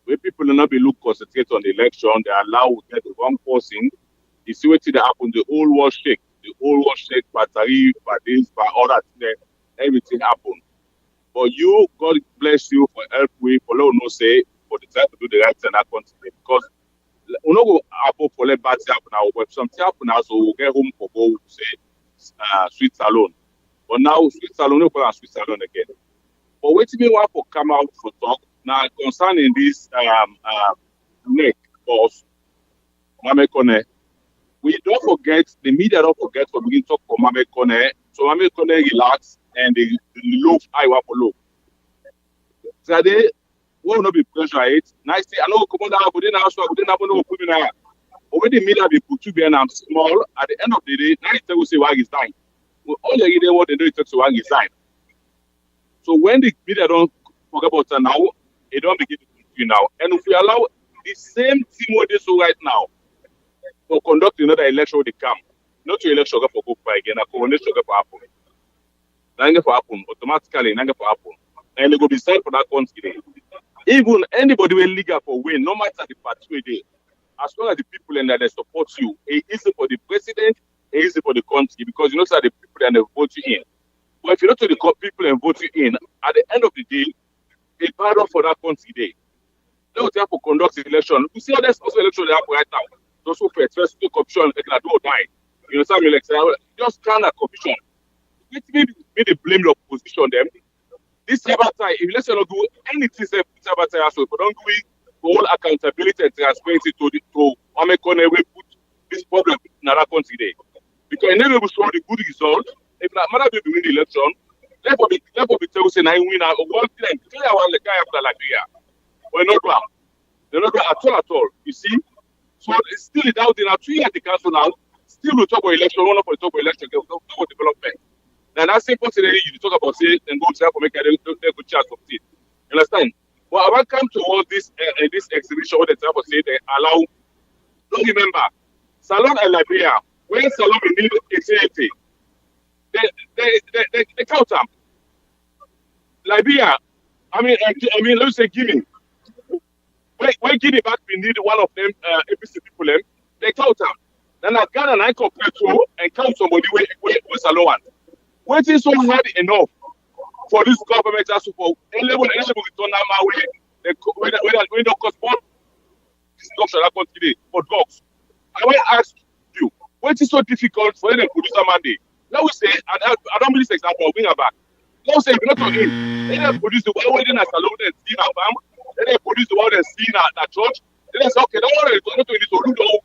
where people will not be look concentrate on the election, they allow to get the wrong person. You see what that happen, the whole world shake. The whole world shake by tariff, by this, by all that, everything happen. But you, God bless you for help we for let no say for the time to do the right thing in that country. Because we not go happen for let bad thing happen now, but something happen now, so we'll get home for go say Switzerland. But now Switzerland, no call Switzerland again. But wait till me want for come out for talk now concerning this neck boss, Mame Kone. We don't forget, the media don't forget for begin talk for Mame Kone. So Mame Kone relax and the low I want for low. So they will not be pressure it. Nice thing, I know come on, but then also I didn't have no criminal. Over the media be put to be and I'm small. At the end of the day, nice thing will say why he's dying. Well, all they get what they do is talk to why he's dying. So when the media don't forget about it now, it don't begin to continue now. And if we allow the same team what they do right now for conduct another election they come, not to election for go for again, a coronation for happen. Nanga for happen, automatically nanga for happen. And they go be signed for that country. Even anybody will legal for win, no matter the party they, as long as the people and that they support you, it is for the president, it is for the country, because you know that the people and they vote you in. But if you don't to the people and vote you in, at the end of the day, it's bad for that country day. They will have to conduct the election. You see how there's also election they have right now. Those who first to corruption, they can do or die. You know, some election just kind of corruption. Let me the blame the opposition them. This Sabatai, if let's not do anything Sabatai as well, but don't do it for all accountability and transparency to Amekone we put this problem in our country day. Because I never will show the good result. If not matter we win the election, let me tell you, I win one thing, clear one the guy after Liberia. We're not wrong. They're not wrong at all. You see? So it's still doubt in our 3 years at the council now, still we talk about election, one of the talk about election, talk about development. Now that's simple today, you talk about say and go to make a good chance of it. You understand? But I want to come towards this this exhibition where they talk about say they allow, don't remember, Salon and Liberia, when Salon need extradited, they count them. Liberia, I mean, let's say Guinea. When Guinea back, we need one of them, APC people, they count them. Then I Ghana and I compare to and count somebody with Salon. What is so hard enough for this government to support? And level to turn my way. We don't cost more destruction that country for dogs. I want to ask you, what is so difficult for them to produce a mandate? Let me say, I don't believe this example, I'll bring her back. Let me say, if you're not in, let them produce the one where they're alone and see our farm, let them produce the one and see that church, then they say, okay, don't worry, not to in this or do.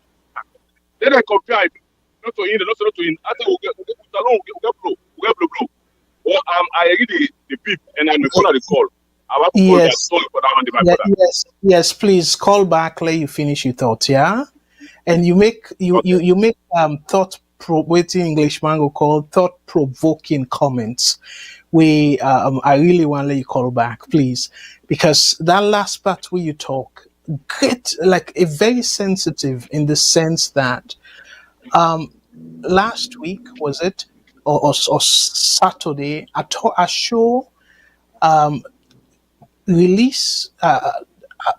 Then they compare it, not to in, not to in. After we get alone, we get blow. Well, I read the pip and I'm going to the call. I want to hold that Yes, soul for that one, my brother. yes. Please call back. Let you finish your thoughts. Yeah, and you make Okay. you make waiting English mango called thought provoking comments. I really want to let you call back, please, because that last part where you talk, great, like a very sensitive in the sense that um last week was it or Saturday a show um release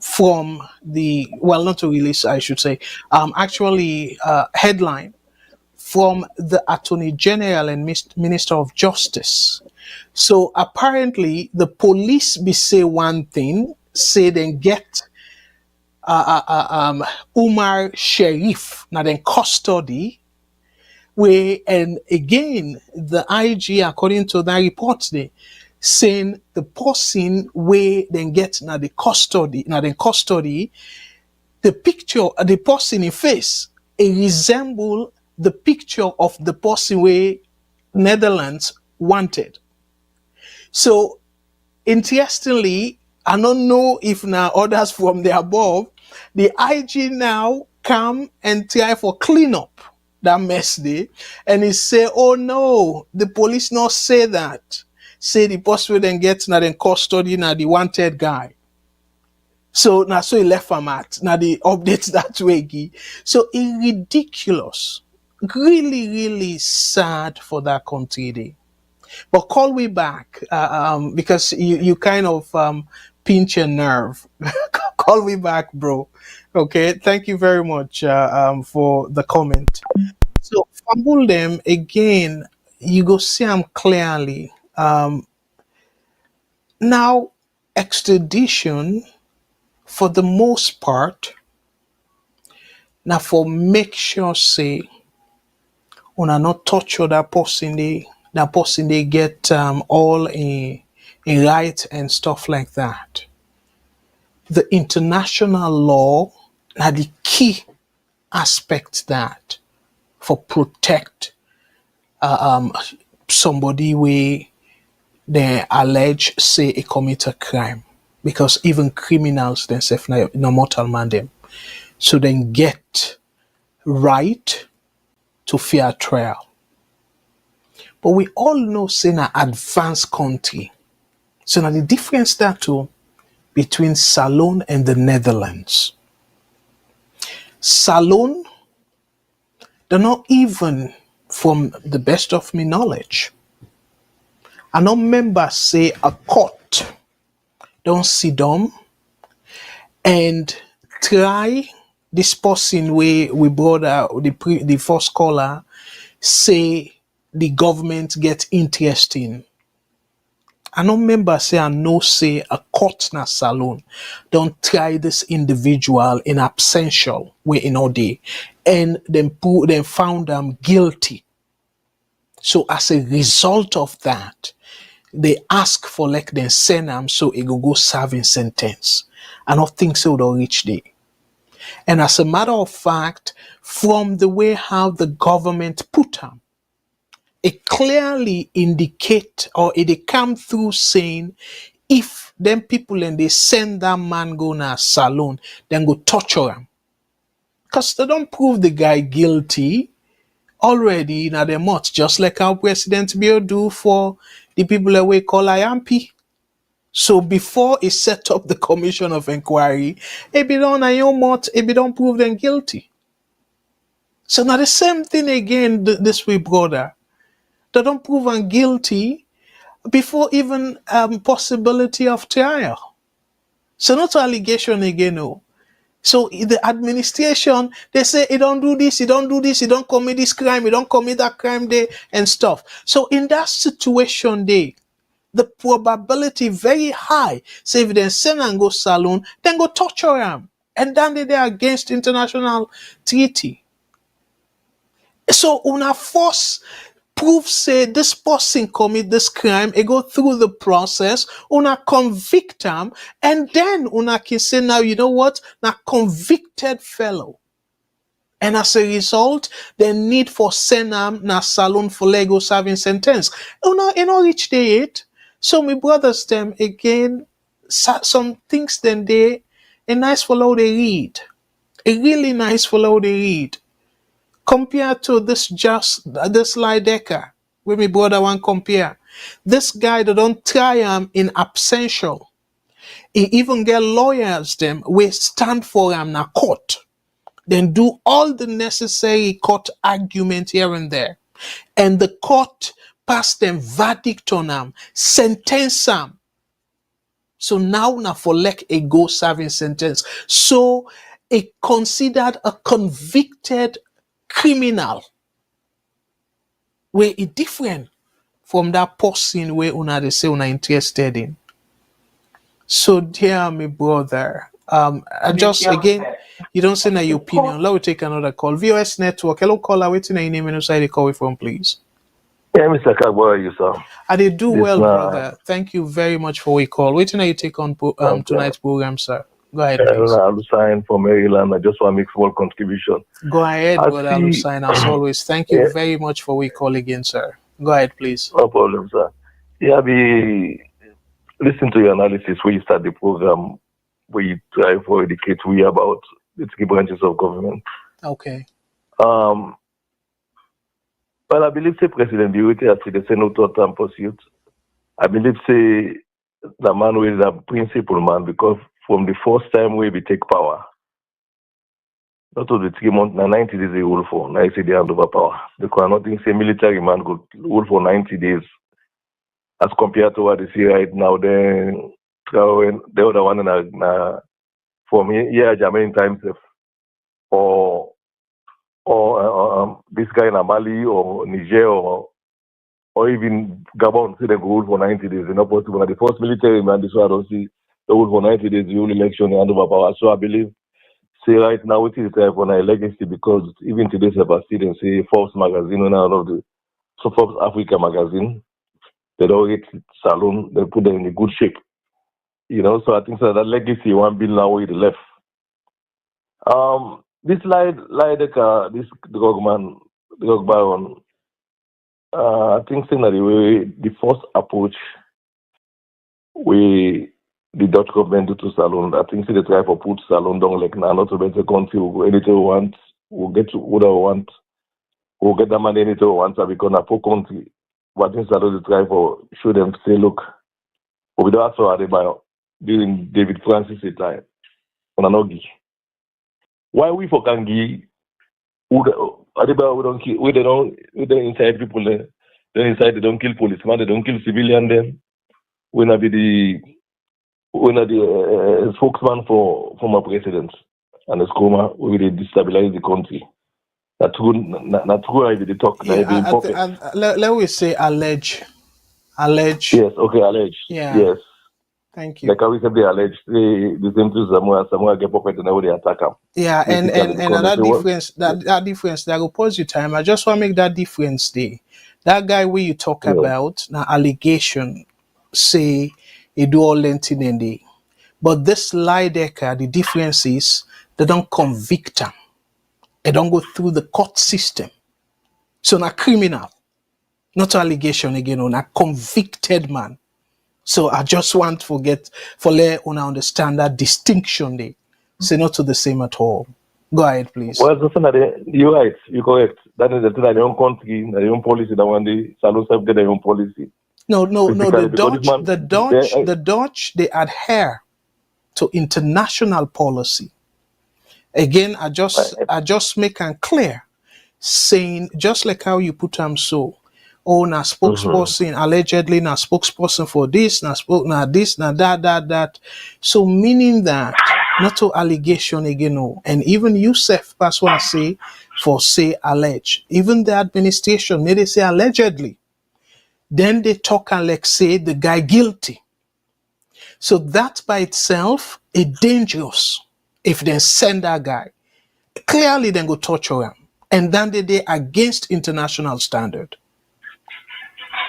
from the well not a release I should say actually headline from the Attorney General and Minister of Justice. So apparently the police be say one thing, say then get Umar Sharif now then custody where and again the IG according to that report they saying the person where then get now the custody the picture the person in face it resemble the picture of the person where Netherlands wanted. So interestingly, I don't know if now others from the above, the IG now come and try for clean up that mess day, and he say, "Oh no, the police not say that. Say the person will then get now then custody now the wanted guy." So now so he left him at now the updates that way. So it ridiculous, really sad for that country. Day. But call me back because you kind of pinch a nerve. Call me back, bro. Okay, thank you very much for the comment. So, fumble them again, you go see them clearly. Now, extradition, for the most part, now for make sure say, una not torture that person they get all in right and stuff like that. The international law now the key aspect that for protect somebody where they allege say a commit a crime because even criminals themselves no mortal man them so then get right to fair trial. But we all know say na advanced country. So now the difference that too between Salone and the Netherlands. Salone, they're not even from the best of me knowledge. I don't remember say a court don't sit down and try this person where we brought out the first caller say the government get interesting. I don't remember say I know say a court na salon don't try this individual in absential way in all day and then found them guilty. So as a result of that, they ask for like them send them so it go serving sentence. I don't think so they'll reach there. And as a matter of fact, from the way how the government put them, it clearly indicate or it come through saying if them people and they send that man go na salon, then go torture him. Because they don't prove the guy guilty already in the mouth, just like our President Bill do for the people that we call IMP. So before he set up the commission of inquiry, it be done on your mouth, it be don't prove them guilty. So now the same thing again this way, brother. They don't prove them guilty before even possibility of trial. So not allegation again, no. So the administration, they say he don't do this, he don't do this, he don't commit this crime, he don't commit that crime there and stuff. So in that situation there, the probability very high. Say if they send and go salon, then go torture him. And then they're against international treaty. So una force prove say this person commit this crime, it go through the process, una convict him, and then una can say now, you know what? Now convicted fellow. And as a result, the need for send him na salon for Lego serving sentence. Una reach the it. So my brothers them again, some things then they a nice follow they read. A really nice follow they read. Compared to this Lidecker, with me brother one compare. This guy that don't try him in absential. He even get lawyers them we stand for him na court. Then do all the necessary court argument here and there. And the court pass them verdict on him, sentence him. So now na for like a go serving sentence. So a considered a convicted criminal where it different from that person where una they say una interested in. So dear my brother, I just again you don't say na your opinion. Let me take another call. VOS Network. Hello caller, waiting your name and inside the call from please. Yeah, Mr. Kagbo, how are you, sir? I did do well, brother. Thank you very much for your call. Waiting you take on tonight's program, sir. Go ahead, please. I'm sign from Maryland. I just want to make small contribution. Go ahead, brother Alusign, as always. Thank you very much for your call again, sir. Go ahead, please. No problem, sir. Yeah, listen to your analysis where you start the program, where you try to educate we about the three branches of government. Okay. Well, I believe say President Biwete has said say no third-term pursuit. I believe say the man who is a principal man because from the first time we take power, not of the 3 months, 90 days they rule for. Now say they hand over power. Because nothing say military man could rule for 90 days as compared to what they see right now. Then the other one from here, Jamaican times or this guy in Mali or Niger or even Gabon, say they go rule for 90 days. It's not possible. The first military man, this one I don't see they rule for 90 days, the whole election and hand over power. So I believe, say right now, it is time for a legacy because even today's about students say Forbes magazine and all of the Forbes Africa magazine, they don't rate Salon, they put them in a good shape. You know, so I think so that legacy one bill now with the left. This this drug baron, I think saying that the first approach we the Dutch government do to Salon, I think say they try to put Salon down like now, not to be the country we'll anything we want, we'll get to what I want, we'll get the money anything we want to become a poor country. But I think Salon they try for show them say look, but we don't have to Adebayo during David Francis' time on Anogi. Why we for Kangi Adebayo we don't kill we don't inside people there. Then inside they don't kill policemen, they don't kill civilian them. We not be the spokesman for former presidents and the SCOMA we will destabilize the country. That's true I did talk. Yeah, let me say allege. Yes, okay, allege. Yeah. Yes. Thank you. Like how we said they allege the same thing Samoa get puppet and now they attack them. Yeah, and that difference that will pause you time. I just want to make that difference there. That guy where you talk about now allegation say he do all lengthy in the but this Lidecker, the difference is they don't convict him. They don't go through the court system. So na criminal, not allegation again, on a convicted man. So I just want to let una understand that distinction there. Say not to the same at all. Go ahead, please. Well, you're right. You're correct. That is the thing that their own country, their own policy. That when the Salon self get their own policy. No. The Dutch, they adhere to international policy. Again, I just make it clear, saying just like how you put them so. Oh, na spokesperson, allegedly na spokesperson for this, na this, na that. So meaning that not to allegation again, no. And even Youssef Paswa say allege. Even the administration, they say allegedly. Then they talk and like say the guy guilty. So that by itself is dangerous if they send that guy. Clearly then go torture him. And then they against international standard.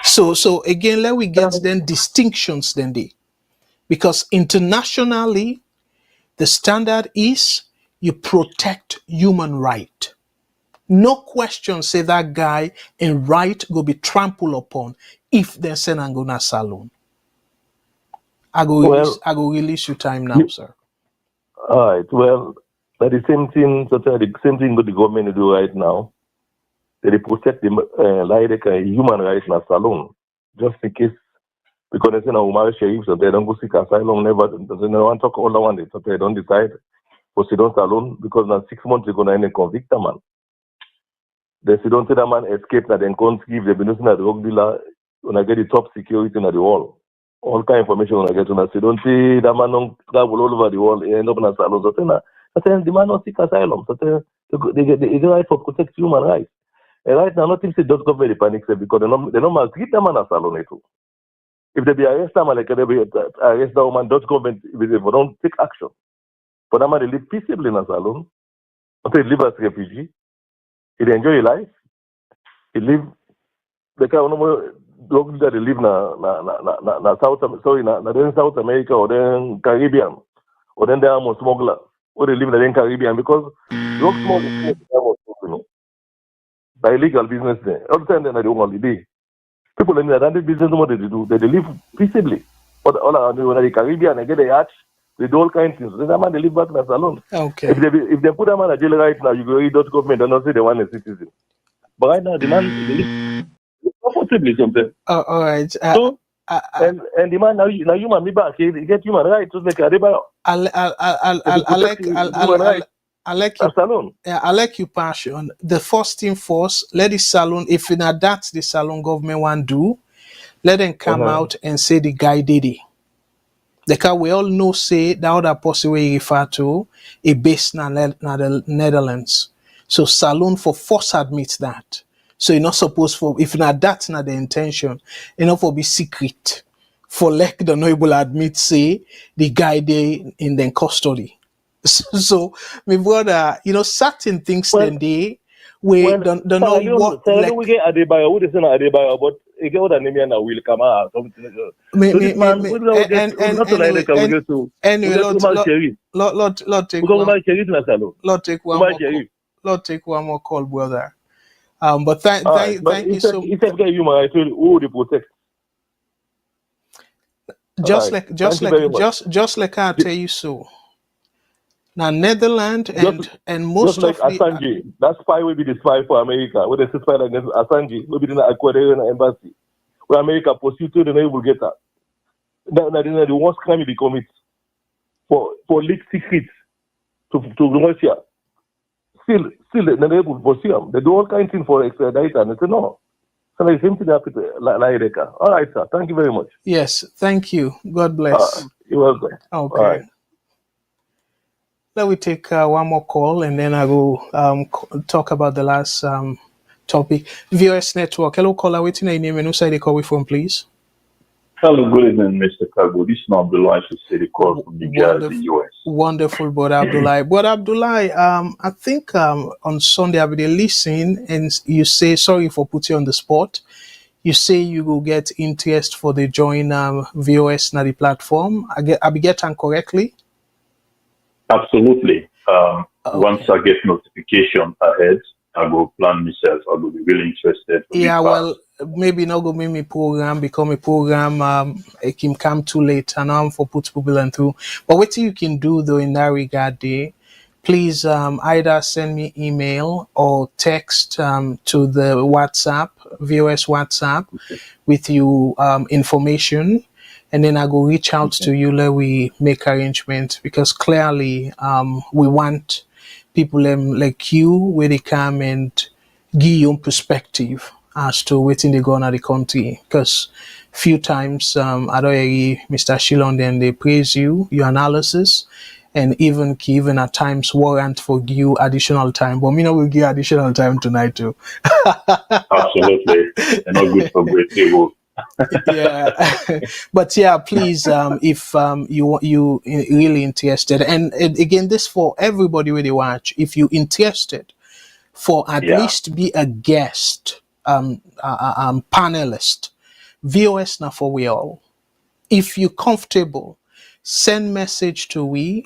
So again, let we get then distinctions then they. Because internationally, the standard is you protect human right. No question say that guy in right will be trampled upon if they send Angona Salon. Well, I go release you time now, sir. all right. Well, that the same thing. So the same thing that the government do right now. They protect the like human rights in a salon, just in case because they say now Umar sheriff, so they don't go seek asylum. Never, they don't want to talk all the one. So they don't decide for sit down salon because now 6 months they're gonna convict a man. They sit down say that man escape that then can't give. They've been using a drug dealer when I get the top security in the wall. All kind of information when I get to that. So don't say that man don't travel all over the world. He end up in a salon. So the man don't seek asylum. So they get the right for protect human rights. And right now, nothing say just government panic because they don't maltreat them man as salon too. If they be arrest them, like they be arrest the woman, Dutch government if they don't take action. But that man they live peaceably in a salon. Until he live as refugee, he enjoy his life. He live the kind of drug that they live na South America or then Caribbean or then they are more smuggler or they live in the Caribbean because drug smuggling is illegal business there. All the time they do holiday. People in the business what they do. They live peaceably. But all around the Caribbean, they get a yacht, they do all kinds of things. So that man they live back in a salon. Okay. If they put a man in jail right now, you go read Dutch government and not say they want a citizen. But right now the man they live comfortably something. All right. So and the man now human be back, he get human rights just like Adebayo. I like you passion. The first thing first, let the salon, if in that the salon government want do, let them come out and say the guy did it. Because we all know say that other person we refer to a based in the Netherlands. So salon for force admits that. So you're not supposed for if not that's not the intention, you're not for be secret. For like the noble admit say the guy they in the custody. So, my brother, certain things then they we don't know what like. We get Adebayo, who is not Adebayo, but he get what a name now will come out. Anyway, Lord take one more call, brother. But thank you so much. If you human rights, who would you protect? Just like I tell you so. Now, Netherlands and most just like of Assange, that spy will be the spy for America. When they say spy against Assange, will be in the Ecuadorian embassy. Where America prosecuted and they will get that. Now, the worst crime they commit for leaked secrets to Russia. Still, they will pursue them. They do all kinds of things for extradition. And they say no. So the same thing happened to Laireka. All right, sir. Thank you very much. Yes, thank you. God bless. You're welcome. Okay. All right. Let me take one more call and then I will talk about the last topic. VOS Network. Hello, caller. Waiting your name and who side they call from, please? Hello, good evening, Mr. Kago. This is not Abdullah. I should say the call from the US. Wonderful, Brother Abdullah. Brother Abdullah, I think on Sunday I'll be listening and you say, sorry for putting you on the spot. You say you will get interest for the join VOS na the platform. I be getting correctly? Absolutely. Once I get notification ahead, I will plan myself. I will be really interested. Well, maybe not go make me program, become a program, it can come too late and I'm for put people and through. But what you can do though in that regard, please either send me email or text to the WhatsApp, VOS WhatsApp, with you information. And then I go reach out to you, let we make arrangements because clearly we want people like you where they come and give you perspective as to what's they go on at the country. Because few times I don't hear Mr. Shilon then they praise you, your analysis, and even at times warrant for you additional time. But me not will give additional time tonight too. Absolutely. And not good for great people. But please if you really interested and again this for everybody where they watch, if you interested for at least be a guest panelist, VOS now for we all, if you comfortable, send message to we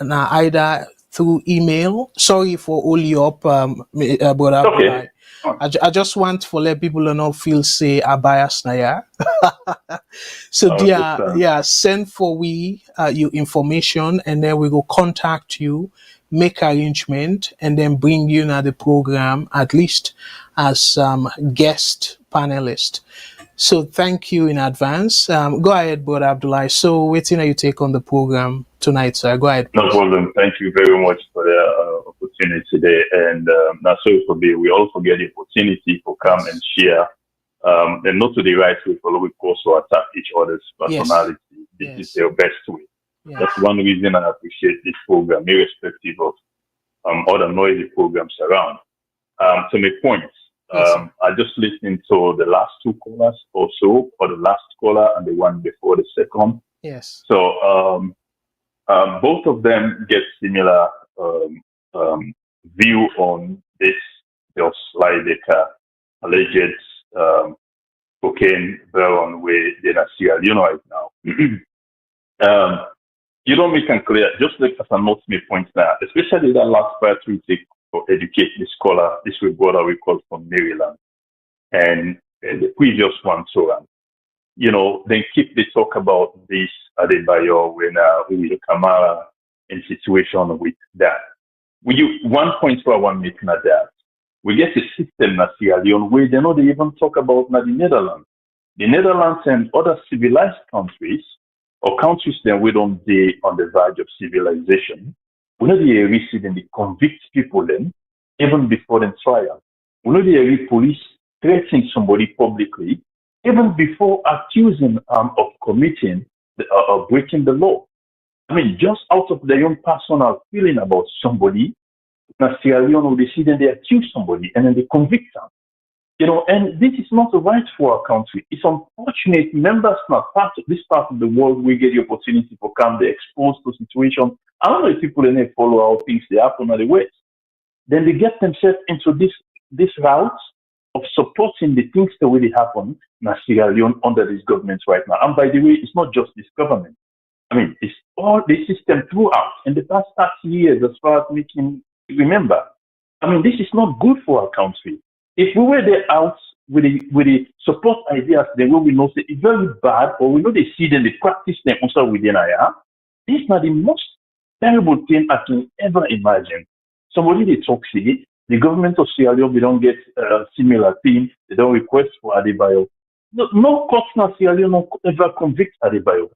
now either through email. Sorry for all you up, Brother Okay. Abdullahi. I just want to let people not feel say a bias na yeah. So send for we your information, and then we will contact you, make arrangement, and then bring you now the program at least as guest panelist. So thank you in advance. Go ahead, Brother Abdullahi. So waiting you take on the program tonight, sir. Go ahead, please. No problem. Thank you very much for the opportunity today. And that's so for me. We also get the opportunity to come and share, and not to the right way, but we also attack each other's personality. This is their best way. That's one reason I appreciate this program, irrespective of other noisy programs around. To make points, I just listened to the last two callers also, or the last caller and the one before the second. Yes. So both of them get similar view on this, just like the alleged cocaine baron with the Sierra Leone right now. You don't make it clear, just like as a note me point now, especially that last part we take to educate the scholar, this brother we call from Maryland, and the previous one, so then keep the talk about this Adebayo when with Kamara in situation with that. One point where I want making at that, we get a system in Sierra Leone where they even talk about the Netherlands. The Netherlands and other civilized countries, or countries that we don't be on the verge of civilization, we know they receive and they convict people then, even before the trial. We know the police threatening somebody publicly, even before accusing of committing or breaking the law. I mean, just out of their own personal feeling about somebody, in Sierra Leone, they see them, they accuse somebody and then they convict them. And this is not right for our country. It's unfortunate members not part of this part of the world we get the opportunity to come, they're exposed to situations. I don't know if people in there follow how things they happen at the West. Then they get themselves into this route of supporting the things the way they happen in Sierra Leone under this government right now. And by the way, it's not just this government. I mean, it's all the system throughout. In the past 30 years, as far as we can remember, I mean, this is not good for our country. If we were there out with the support ideas, then we know say it's very bad, or we know they see them, they practice them also within IR. This is not the most terrible thing I can ever imagine. Somebody they talk say the government of Sierra Leone, we don't get a similar thing. They don't request for Adebayo. No court in Sierra Leone ever convict Adebayo.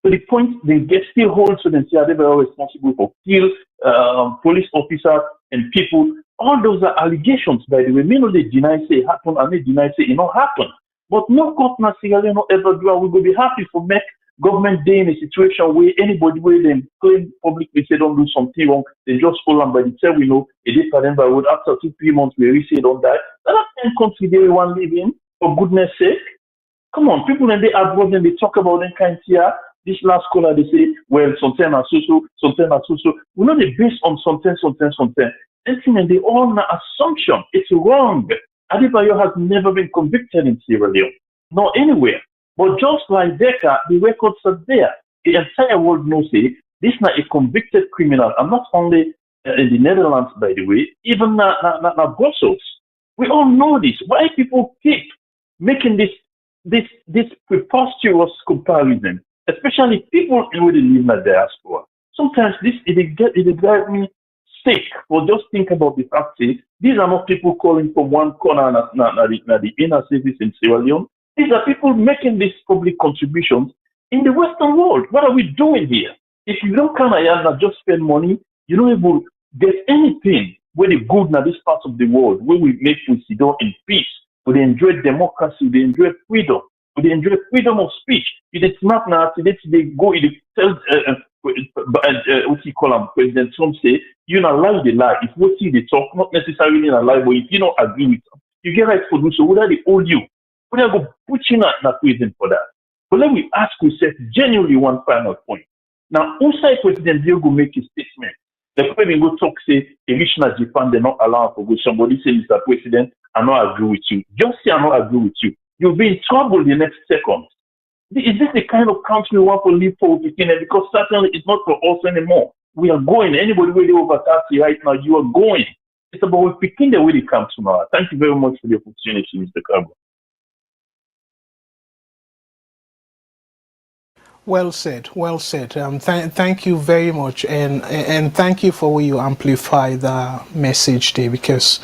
To the point they get still hold to them say Adebayo responsible for kill police officers and people. All those are allegations, by the way. Me know they deny say it happened, and they deny say it not happen. But no court in Sierra Leone ever do. We will be happy for make government day in a situation where anybody where them claim publicly say don't do something wrong, they just hold on by the time we know it is Pademba Road after 2-3 months we really say don't die. That's the country they want to live in, for goodness sake. Come on, people in the abroad and they talk about them kind here. This last caller they say, well, something are so. We know they based on something. And they all an assumption. It's wrong. Adebayo has never been convicted in Sierra Leone, nor anywhere. But just like Decca, the records are there. The entire world knows it. This is not a convicted criminal. I'm not only in the Netherlands, by the way, even not Brussels. We all know this. Why people keep making this preposterous comparison, especially people who live in the diaspora. Sometimes it drives me sick for just think about the fact that these are not people calling from one corner and the inner cities in Sierra Leone. These are people making these public contributions in the Western world. What are we doing here? If you don't come here and just spend money, you don't even get anything where the good in this part of the world, where we make we sit down in peace, where they enjoy democracy, they enjoy freedom, where they enjoy freedom of speech. It is not now, they go, it tells, what you call him, President Trump say, you not lie, they lie. If what see they talk, not necessarily in a lie, but if you don't agree with them, you get right for do so. Whether they hold you, whether go put you in a prison for that. But let me ask you, genuinely one final point. Now, outside President Diego make a statement. The people go talk say, a rich Japan, they're not allowed to go. Somebody say, Mr. President, I not agree with you. Just say I not agree with you. You'll be in trouble the next second. Is this the kind of country we want to live for? Because certainly it's not for us anymore. We are going. Anybody really over 30 right now, you are going. It's about picking the way they come tomorrow. Thank you very much for the opportunity, Mr. Cabo. Well said. Well said. Thank you very much, and thank you for where you amplify the message there, because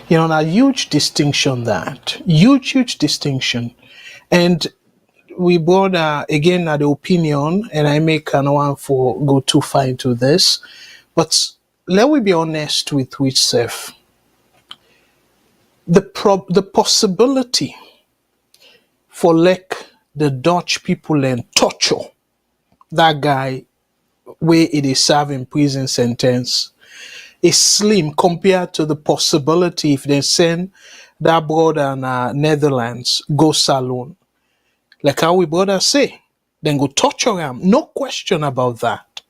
a huge distinction, that huge distinction, and we brought again the opinion, and I make no one for go too far into this, but let we be honest with which self. The possibility for the Dutch people and torture that guy where it is serving prison sentence is slim compared to the possibility if they send that brother in Netherlands go saloon. Like how we brother say, then go torture him. No question about that.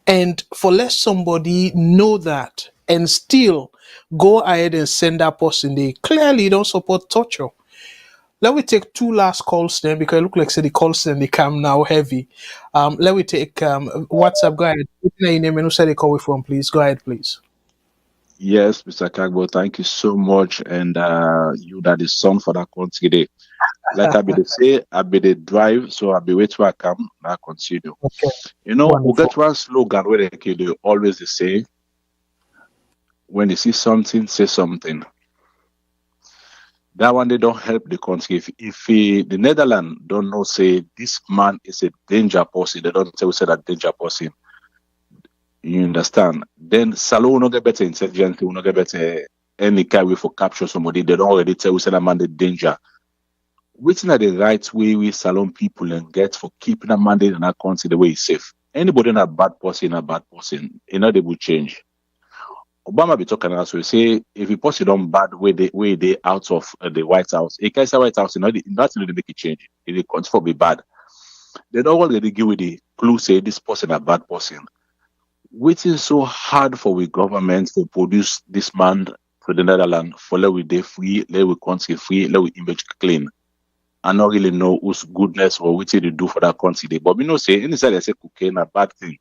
And for let somebody know that and still go ahead and send that person, they clearly don't support torture. Let me take two last calls then, because it look like the calls then they come now heavy. Let me take WhatsApp. Go ahead. What's your name and who said they call from, please? Go ahead, please. Yes, Mr. Kagbo, thank you so much. And you that is song for that country today. Like I be the say, I be the drive, so I be wait till I come. I continue. Okay. We get one slogan where they always say, when you see something, say something. That one they don't help the country. If the Netherlands don't know say this man is a danger person, they don't say that danger person. You understand? Then Salo will not get better intelligence, will not get better any kind way for capture somebody. They don't already tell you say that man the danger. Waiting at the right way we Salon people and get for keeping a mandate in our country the way it's safe. Anybody in a bad person, they will change. Obama be talking also say if a person don't bad way they out of the White House, a case White House, that's not make it change. It will continue to be bad. They don't already give with the clue say this person a bad person. Waiting so hard for we government to produce this man to the Netherlands for let we day free, let we country free, let we image clean. I don't really know whose goodness or what they do for that country. But we know say inside they say cocaine a bad thing.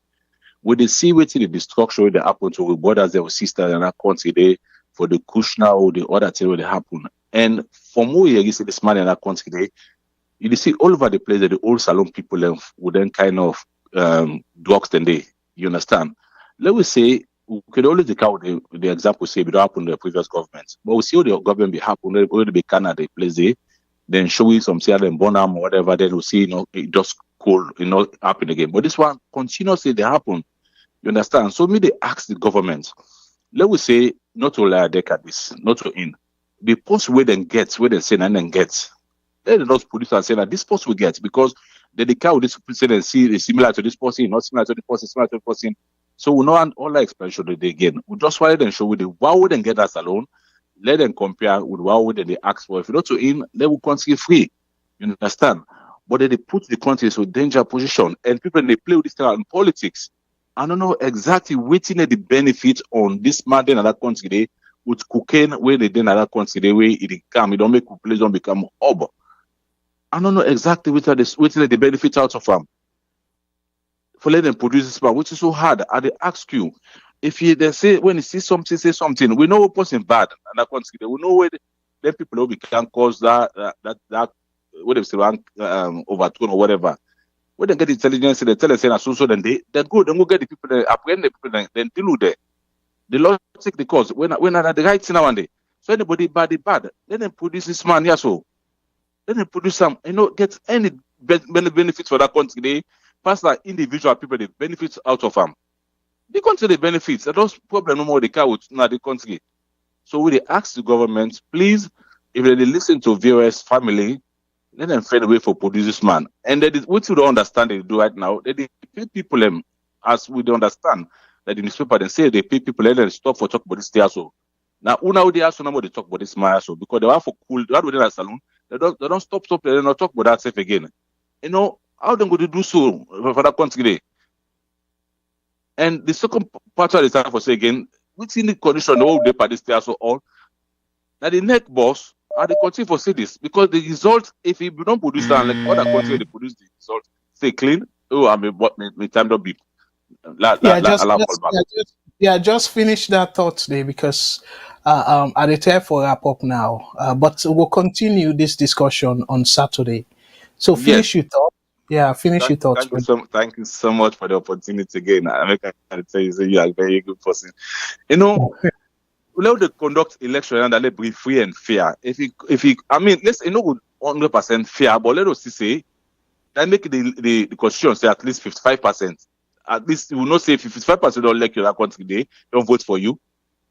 When they see what the destruction that happen to our brothers and sisters in that country they for the Kushner or the other thing that happen. And from where you see this man in that country they, you see all over the place that the old Salon people would then kind of drugs than they. You understand? Let me say we could always take out the example say it don't happen to the previous government. But we see how the government be happen, it be Canada place there. Then show you some Sierra Leone or whatever, then we'll see, it just cool, happen again. But this one continuously they happen. You understand? So me they ask the government, let me say, not to lie deck at this, not to in. The post where they get, where they say and then get. Let the not police and say that this post we get because the car with this person and see is similar to this person, not similar to the person, similar to the person. So we know all the expansion that they gain. We just want them show with the why would they get us alone? Let them compare with what they ask for. If you not to in, they will country free. You understand? But then they put the country in a danger position, and people they play with this kind of politics. I don't know exactly waiting at the benefit on this man in another country they with cocaine where they in another country they way it come. It don't make place don't become hub. I don't know exactly which are the waiting at the benefit out of them. For let them produce this man, which is so hard. And they ask you. If they say when you see something, say something. We know what person bad, and that country. We know where the people will can cause that what they say overthrown or whatever. When they get intelligence, they tell us saying so then they go get the people, they apprehend the people, then deal with them. The law take the cause when are the right thing now and day. So anybody bad, let them produce this man here so. Let them produce some, get any benefits for that country. They pass like individual people the benefits out of them. The country the benefits. Those problems no more the car with the country. So we ask the government, please, if they listen to VOS family, let them find a way for produce this man. And that is what you don't understand they do right now. They pay people as we don't understand that in the newspaper they say they pay people let them stop for talk about this there so. Now they also know they talk about this man so because they want for cool that within a salon, they don't stop, they don't talk about that safe again. How they going to do so for that country? And the second part of the time for say again, within the condition all they participate so all now the next boss are the country for say this because the result if you don't produce that like other countries they produce the result say clean. Oh I mean what my time don't be Yeah, just, Allow call just back. yeah, just finish that thought today because at the time for wrap up now. But we'll continue this discussion on Saturday. So Yes. finish your thought. Yeah, finish your thoughts. Thank you so much for the opportunity again. I can tell you, say you are a very good person. You know, let the conduct election and let be free and fair. If he, I mean, let's 100% fair, but let us say that make the constitution say at least 55%. At least you will not say if 55% don't elect you that country, they don't vote for you.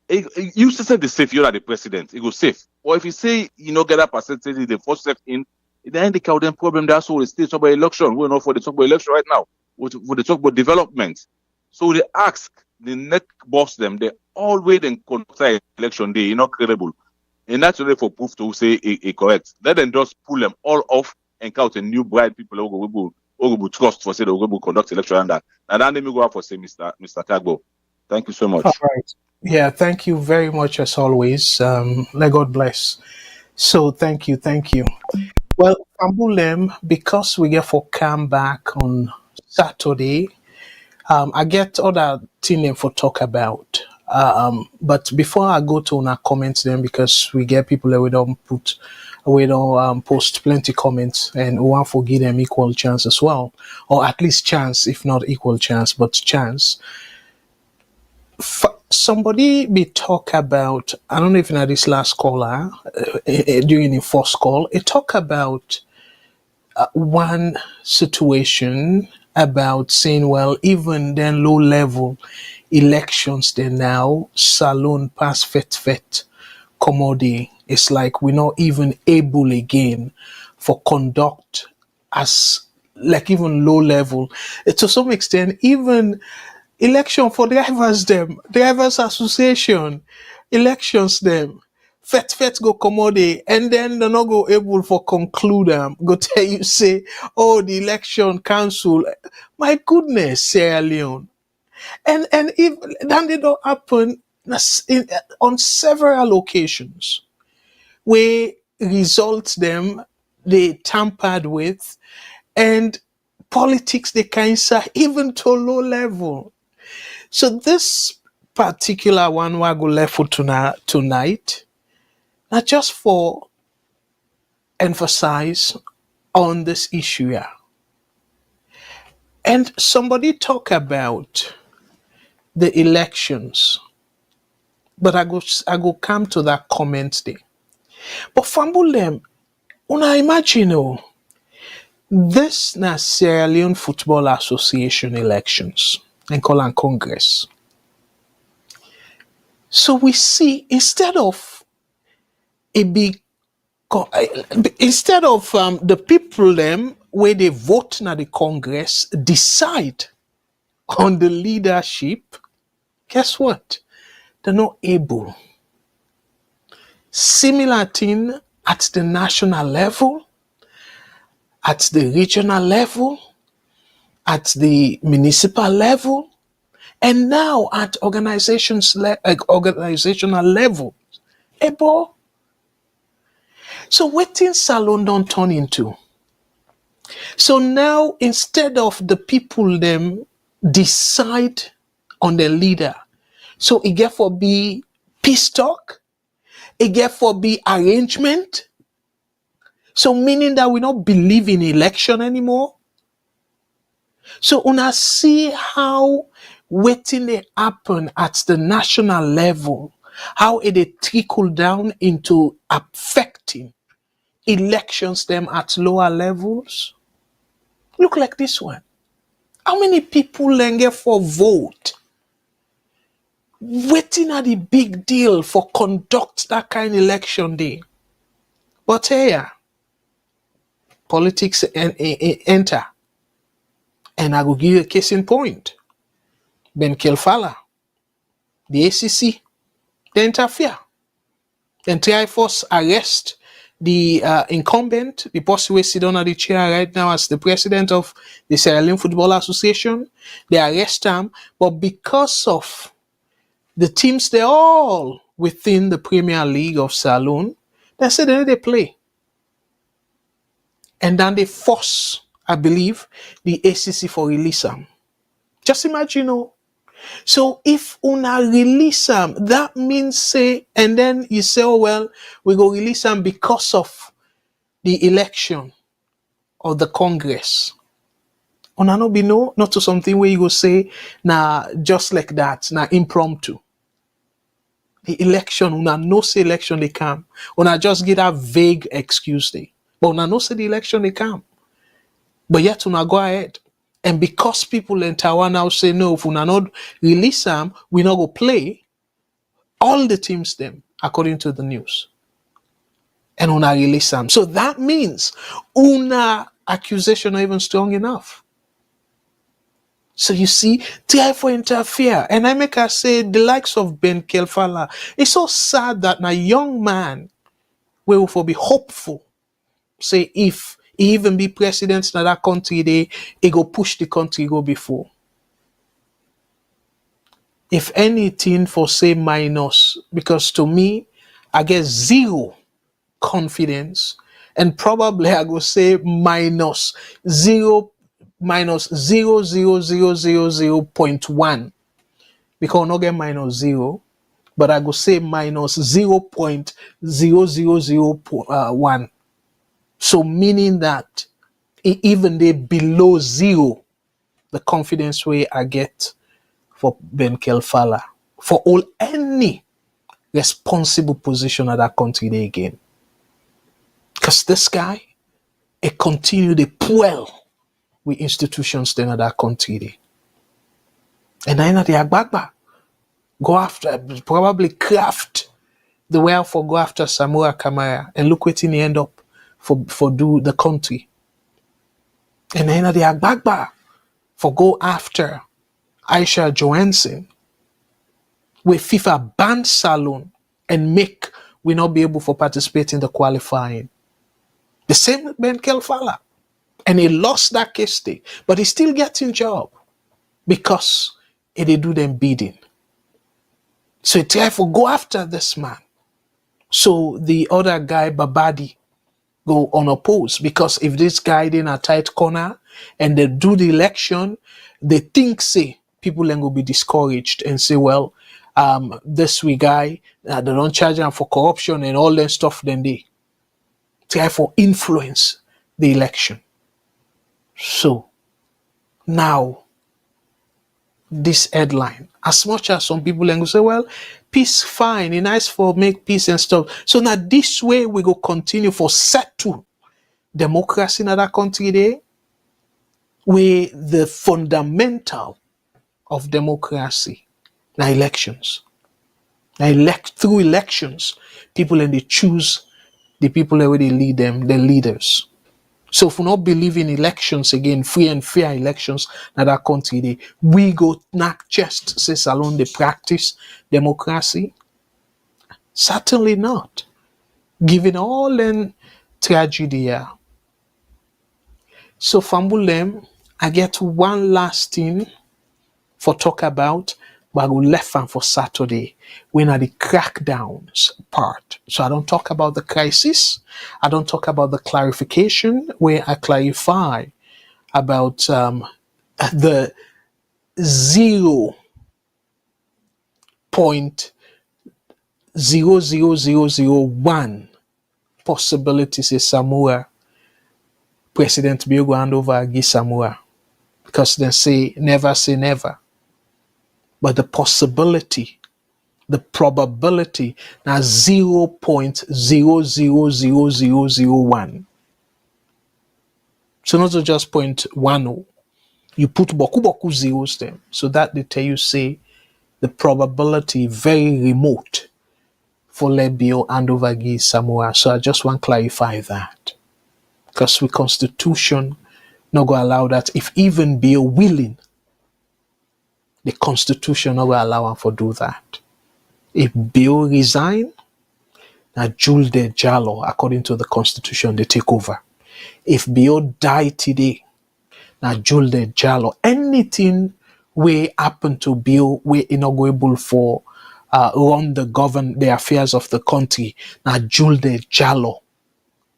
You say the safe, you're the president. It goes safe. Or if you say get that percentage, the first step in, then the count them problem. That's all. It's still talk about election. We're not for the talk about election right now. For the talk about development. So they ask the next boss them. They always then conduct election day. You're not credible, and that's only for proof to say it correct. Let them just pull them all off and count a new bright people who will trust for say they will conduct election and that. And then let me go out for say Mr. Kagbo. Thank you so much. All right. Yeah, thank you very much as always. Let God bless. So thank you. Well, Ambulem, because we get for come back on Saturday, I get other thing for talk about. But before I go to our comments then, because we get people that we don't post plenty comments and we want to give them equal chance as well, or at least chance, if not equal chance, but chance. Somebody be talk about, I don't know if in this last caller during the first call, it talk about one situation about saying, well, even then low level elections, they now saloon pass fet commodity. It's like we're not even able again for conduct as like even low level. To some extent, even election for drivers association, elections them. Fet go commodity and then they're not go able for conclude go tell you say, oh, the election council. My goodness, Sierra Leone. And if then they don't happen on several occasions where results them they tampered with and politics they cancer even to low level. So this particular one we go left for tonight, not just for emphasize on this issue here. And somebody talk about the elections, but I go come to that comment there. But Fambulem, una imagine this na Sierra Leone Football Association elections and call on Congress. So we see instead of a big the people them where they vote na the Congress decide on the leadership, guess what? They're not able. Similar thing at the national level, at the regional level, at the municipal level, and now at organizational level. Ebo. So what things Salon don't turn into? So now instead of the people them decide on the leader, so it get for be peace talk, it get for be arrangement. So meaning that we don't believe in election anymore. So una see how waiting they happen at the national level, how it trickle down into affecting elections them at lower levels. Look like this one. How many people then get for vote? Waiting at the big deal for conduct that kind of election day. But here, politics enter. And I will give you a case in point. Ben Kelfala, the ACC, they interfere. Then try force arrest the incumbent, the person who sit on the chair right now as the president of the Sierra Leone Football Association. They arrest him, but because of the teams, they're all within the Premier League of Saloon, they say they play. And then they force, I believe, the ACC for release them. Just imagine, So if una release them, that means say, and then you say, oh well, we go release them because of the election of the Congress. Una no be no, not to something where you go say, nah, just like that, nah, impromptu. The election, una no say election they come. Una just get that vague excuse they. But una no say the election they come. But yet una go ahead. And because people in Taiwan now say no, if una not release them, we not go play all the teams them, according to the news. And una release them. So that means una accusation not even strong enough. So you see, try for interfere. And I make her say the likes of Ben Kelfala. It's so sad that a young man will for be hopeful. Say if he even be president in that country, he go push the country go before. If anything for say minus, because to me, I get zero confidence, and probably I go say minus 0.1, because I not get minus 0, but I go say minus 0.0001. So meaning that even they below 0, the confidence way I get for Ben Kelfala for all any responsible position at that country they again. Because this guy, it continue to pull with institutions then at that country they. And then at the Agbagba, go after, probably craft the way for go after Samura Kamara, and look what he end up for do the country. And then at the Agbagba, for go after Aisha Johansson, where FIFA banned Salon and make we not be able to participate in the qualifying. The same with Ben Kelfala. And he lost that case day, but he still getting job because he did do them bidding. So he tried to go after this man. So the other guy, Babadi, go unopposed, because if this guy in a tight corner and they do the election, they think say people then will be discouraged and say, well, this we guy, they don't charge him for corruption and all that stuff, then they try for influence the election. So now this headline, as much as some people then go say, well, peace fine, it's nice for make peace and stuff. So now this way we go continue for settle democracy in that country there, where the fundamental of democracy now elections. Now through elections, people and they choose the people that they lead them, the leaders. So if we not believe in elections again, free and fair elections in that country there, we go not just say salon they practice democracy. Certainly not. Given all in tragedy here. So Fambulem, I get one last thing for talk about, but I will left them for Saturday when are the crackdowns part. So I don't talk about the crisis. I don't talk about the clarification where I clarify about the 0.00001 possibilities is Samoa President Bill hand over against Samoa, because they say never. But the possibility, the probability now 0.00001. So not just 0.10. You put boku zeros there. So that they tell you say the probability very remote for Lebio hand over against Samoa. So I just want to clarify that. Because with Constitution not going to allow that. If even be willing, the Constitution not going to allow him for do that. If Bill resign, now Julde Jallo, according to the Constitution, they take over. If Bill die today, now Julde Jallo, anything will happen to Bill, we inaugurable for run the affairs of the country, now Julde Jallo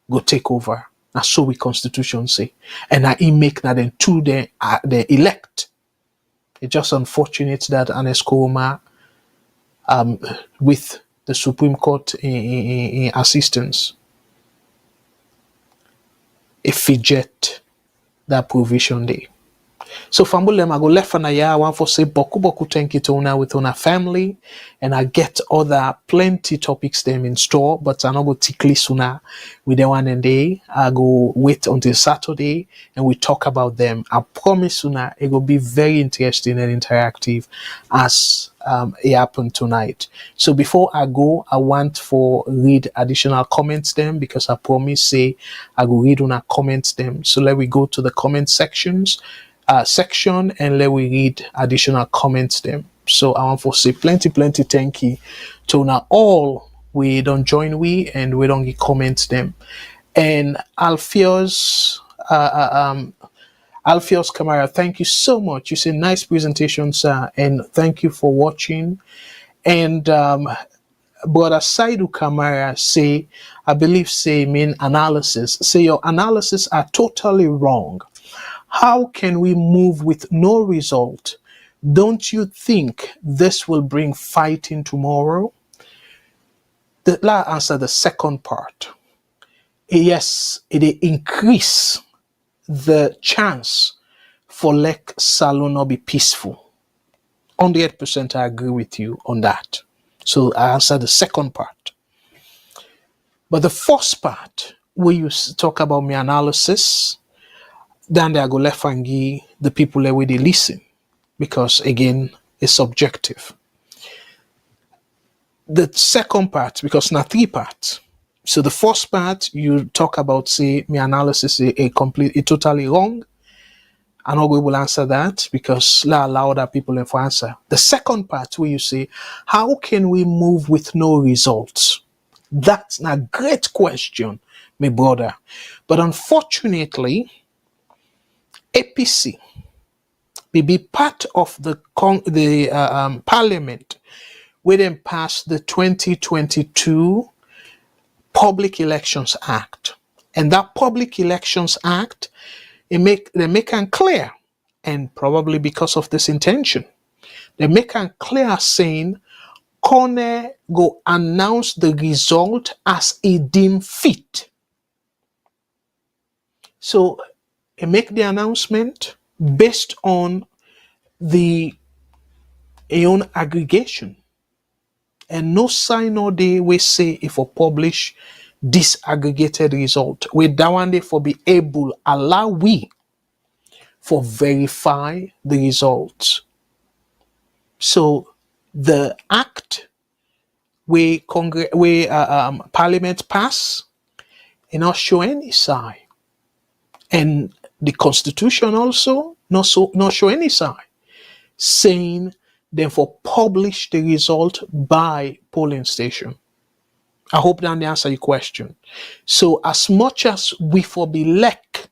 go take over. Now so we Constitution say. And now he make that then two they elect It's just unfortunate that Anes Koroma, with the Supreme Court in assistance, a fidget that provision day. So Fambulem, I go left and I want for say boku thank you to una with una family, and I get other plenty topics them in store, but I not go tickly sooner with the one and day. I go wait until Saturday and we talk about them. I promise sooner it will be very interesting and interactive as it happened tonight. So before I go, I want for read additional comments them, because I promise say I go read on our comments them. So let we go to the comment section and let we read additional comments them. So I want to say plenty thank you to now all we don't join we and we don't get comments them. And Alpheus Kamara, thank you so much. You say nice presentation, sir, and thank you for watching. And Brother Saidu Kamara say, I believe say mean analysis. Say your analysis are totally wrong. How can we move with no result? Don't you think this will bring fighting tomorrow? Let's answer the second part. Yes, it increase the chance for Lake Salon be peaceful. 100% I agree with you on that. So I answer the second part. But the first part, where you talk about my analysis, then they go left and give the people the way they listen, because again it's subjective. The second part, because now 3 parts. So the first part you talk about say my analysis is totally wrong. I'm not going to answer that because I allow other people to answer. The second part where you say, how can we move with no results? That's a great question, my brother. But unfortunately, APC may be part of the parliament where they passed the 2022 Public Elections Act. And that Public Elections Act, they make it clear, and probably because of this intention, they make it clear saying, Kone go announce the result as he deem fit. So they make the announcement based on the own aggregation, and no sign or day we say if we publish disaggregated result, we that one day for be able allow we for verify the results. So the act we Parliament pass, it not show any sign, and the Constitution also not show any sign saying then for publish the result by polling station. I hope that answer your question. So as much as we for be lack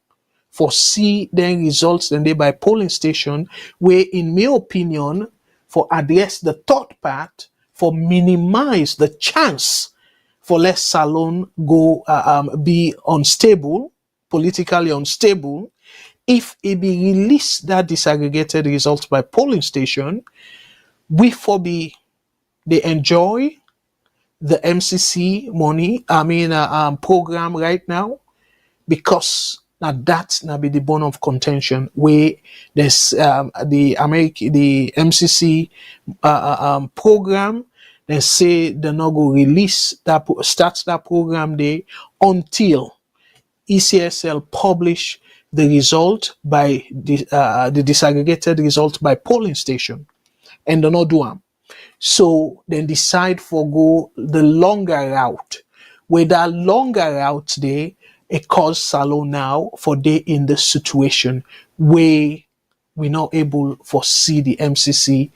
for see the results then they by polling station, where in my opinion for address the third part for minimize the chance for less Salon go be unstable, politically unstable, if it be released that disaggregated results by polling station, we for be they enjoy the MCC money, program right now, because now that's now be the bone of contention where there's the MCC program. They say they're not going to release that, start that program day until ECSL publish the result by the disaggregated result by polling station, and they not do them. So then decide for go the longer route. With that longer route there, it cause Salon now for they in the situation where we're not able to see the MCC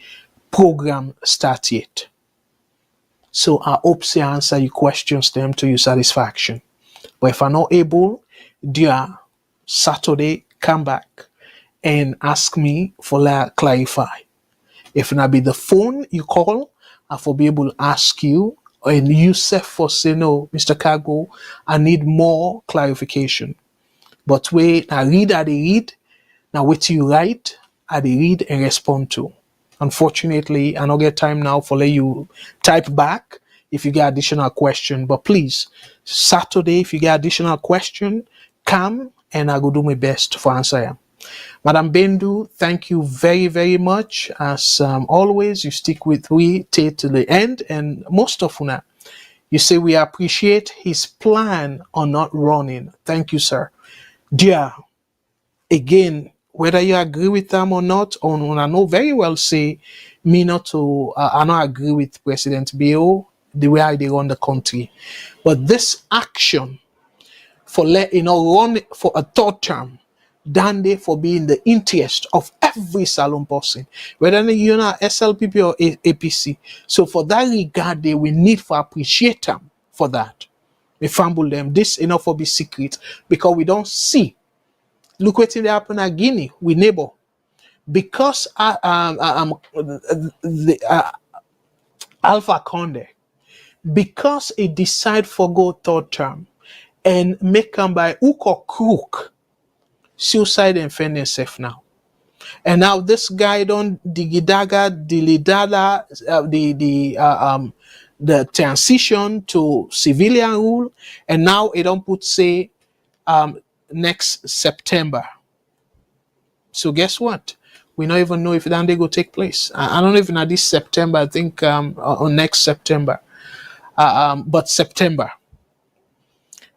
program start yet. So I hope to answer your questions them to your satisfaction. But if I'm not able, dear Saturday, come back and ask me for clarify. If not be the phone you call, I will be able to ask you, and you say for say no, Mr. Cargo, I need more clarification. But wait, I read, now wait till you write, I dey read and respond to. Unfortunately, I don't get time now for let you type back if you get additional question. But please, Saturday, if you get additional question, come and I go do my best for answer you. Madam Bendu, thank you very, very much. As always, you stick with we till the end. And most of una, you say we appreciate his plan on not running. Thank you, sir. Dear, again, whether you agree with them or not, I know very well say me not to, I not agree with President Bio, the way they run the country. But this action for run for a third term, than they for being the interest of every salon person, whether you know SLPP or APC. So for that regard, they will need for appreciate them for that. We fumble them. This enough for be secret because we don't see. Look what they happen at Guinea with neighbor. Because Alpha Conde, because it decide for go third term and make them by hook or crook suicide and fend himself now. And now this guy don't digidaga dilidada the transition to civilian rule, and now it don't put say next September. So guess what? We don't even know if that day go take place. I don't know if not this September. I think or next September, but September.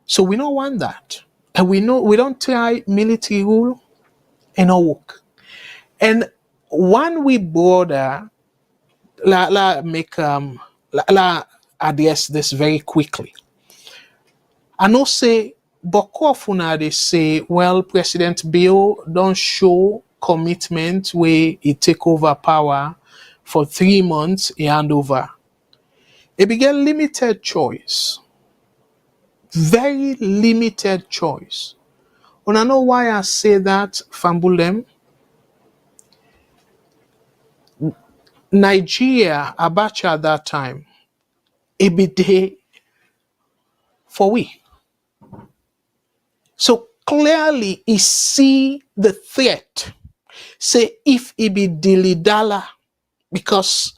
So we don't want that, and we know we don't try military rule and no work. And one we border, la address this very quickly. I know say, but often they say, well, President Bill don't show commitment where he take over power for 3 months, he hand over. It began limited choice. Very limited choice. And I know why I say that, Fambulem. Nigeria, Abacha at that time, it be day for we. So clearly he see the threat. Say if it be dilidala, because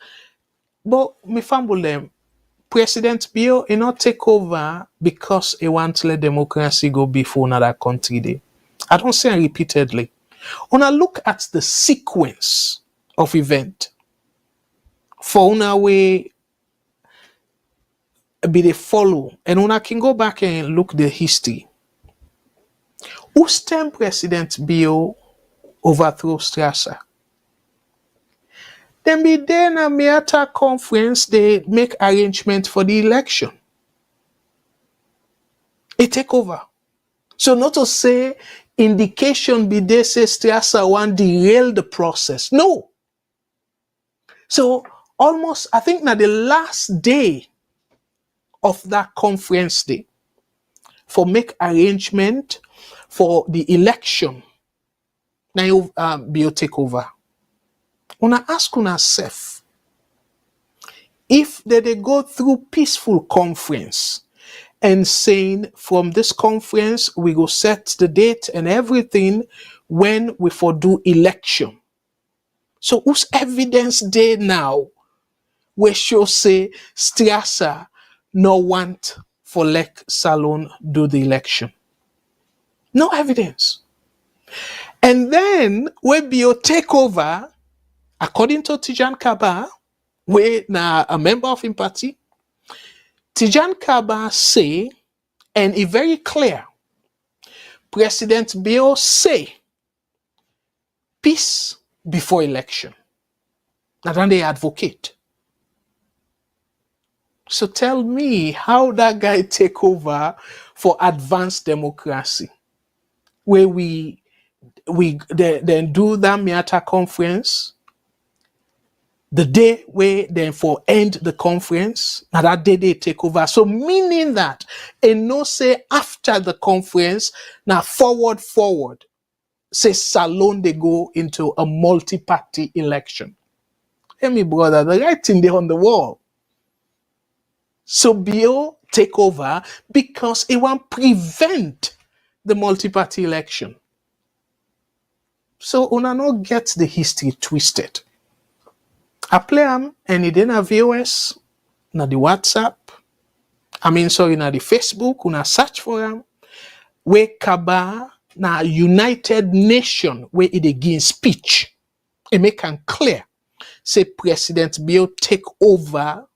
but me fumble them, President Bill he not take over because he want to let democracy go before another country day. I don't say repeatedly. When I look at the sequence of event, for una way be they follow, and when I can go back and look the history. Whose term President Bill overthrow Strasser? Then be then a Miata conference, they make arrangement for the election. It take over. So not to say indication be they say Strasser want derail the process. No. So almost, I think now the last day of that conference day for make arrangement for the election. Now you Bill take over. Una ask una self, if they go through peaceful conference and saying from this conference we go set the date and everything when we for do election. So whose evidence day now we show say Strasser no want for Lek Salon do the election? No evidence. And then when Bio take over, according to Tijan Kaba, we na a member of him party, Tijan Kaba say, and it's very clear, President Bill say, peace before election. And then they advocate. So tell me how that guy take over for advanced democracy, where we then do that Miata conference. The day where then for end the conference, now that day they take over. So meaning that, and no say after the conference, now forward, say Salon they go into a multi-party election. Hey me brother, the right thing there on the wall. So Bill take over because it want prevent the multi-party election. So una no get the history twisted. I play am and it na VOS, na the WhatsApp. Na the Facebook, una search for am. Where Kaba na United Nation where it again speech. It make am clear. Say President Bill take over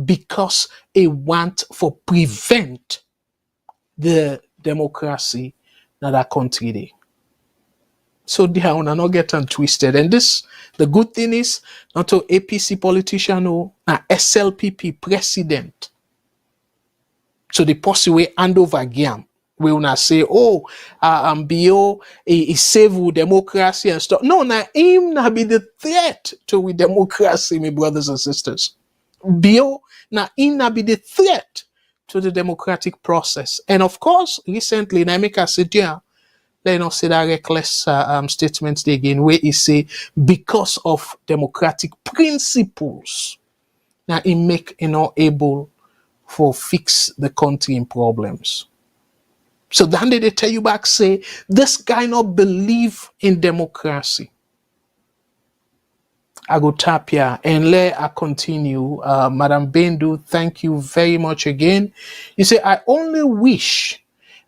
because it want for prevent the democracy na that country dey. So they are not getting twisted. And the good thing is, not a APC politician or a SLPP president. So the person will hand over again. We will not say, BO is save with democracy and stuff. No, now him na be the threat to with democracy, my brothers and sisters. BO now him na be the threat to the democratic process. And of course, recently, Naimeka said, let us say that reckless statement again, where he say because of democratic principles, now he make able for fix the country in problems. So then they tell you back say this guy not believe in democracy. I go tap here and let I continue. Madam Bendu, thank you very much again. You say I only wish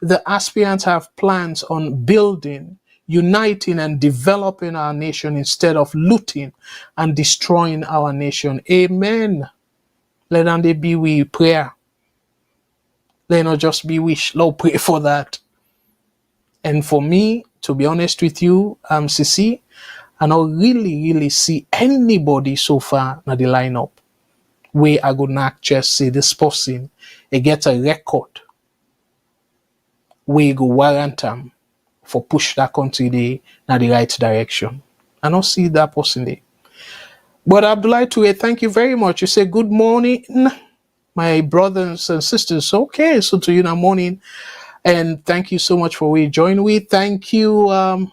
the aspirants have plans on building, uniting, and developing our nation instead of looting and destroying our nation. Amen. Let them be with prayer. Let not just be wish. Lord, pray for that. And for me, to be honest with you, Sisi, I don't really see anybody so far in the lineup where I go not just say this person, they get a record we go warrant them for push that country in the right direction. I don't see that person there. But Abdullah Toure, thank you very much. You say good morning, my brothers and sisters. Okay, so to you in the morning. And thank you so much for we join with. Thank you,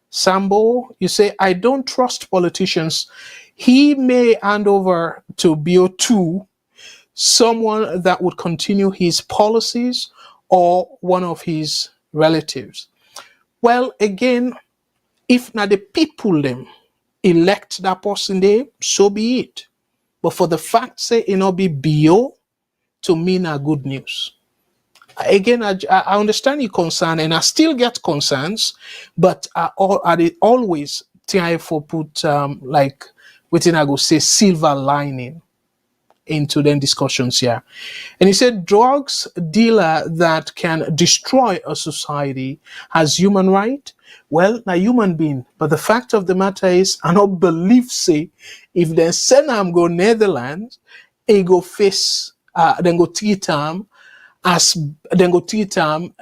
Sambo. You say, I don't trust politicians. He may hand over to BO2 someone that would continue his policies or one of his relatives. Well, again, if not the people them elect that person there, so be it. But for the fact say it not be BO, to me na good news. Again, I understand your concern and I still get concerns, but I always try for put like within I go say silver lining into the discussions here. And he said drugs dealer that can destroy a society has human right. Well, na human being. But the fact of the matter is, I don't believe say if they send him go Netherlands, he go face then go treat him as then go treat him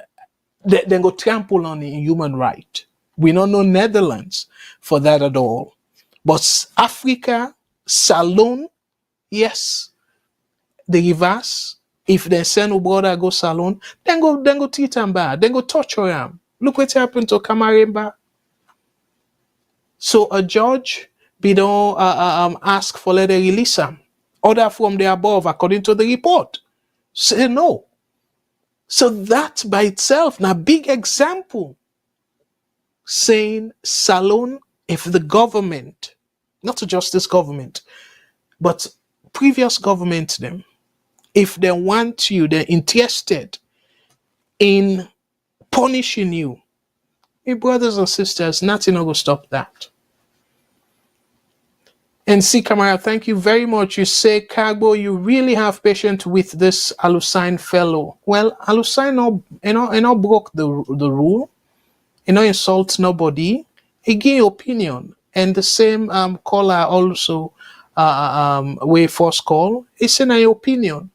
then go trample on the human right. We don't know Netherlands for that at all. But Africa, Salon, yes. The reverse, if they send a brother go salon, then go treat him bad, then go torture him. Look what happened to Kamara. So a judge be don't ask for let they release him. Order from the above according to the report. Say no. So that by itself, now big example saying salon, if the government, not just this government, but previous government them, if they want you, they're interested in punishing you. My brothers and sisters, nothing will stop that. And see, Kamara, thank you very much. You say, Kagbo, you really have patience with this Alusain fellow. Well, Alusain no broke the rule. No insult nobody. He gave opinion. And the same caller also, way first call, it's an opinion.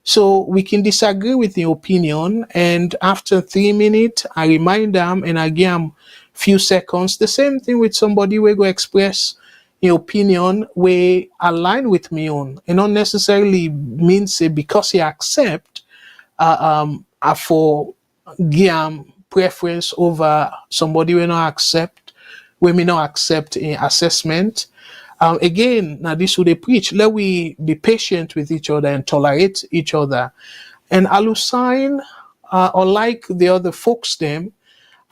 So we can disagree with the opinion, and after 3 minutes, I remind them and I give them few seconds. The same thing with somebody who go express an opinion where align with me on, and not necessarily means because he accept for give them preference over somebody who not accept, we may not accept an assessment. Again, now this would they preach. Let we be patient with each other and tolerate each other. And Alusain, unlike the other folks, them,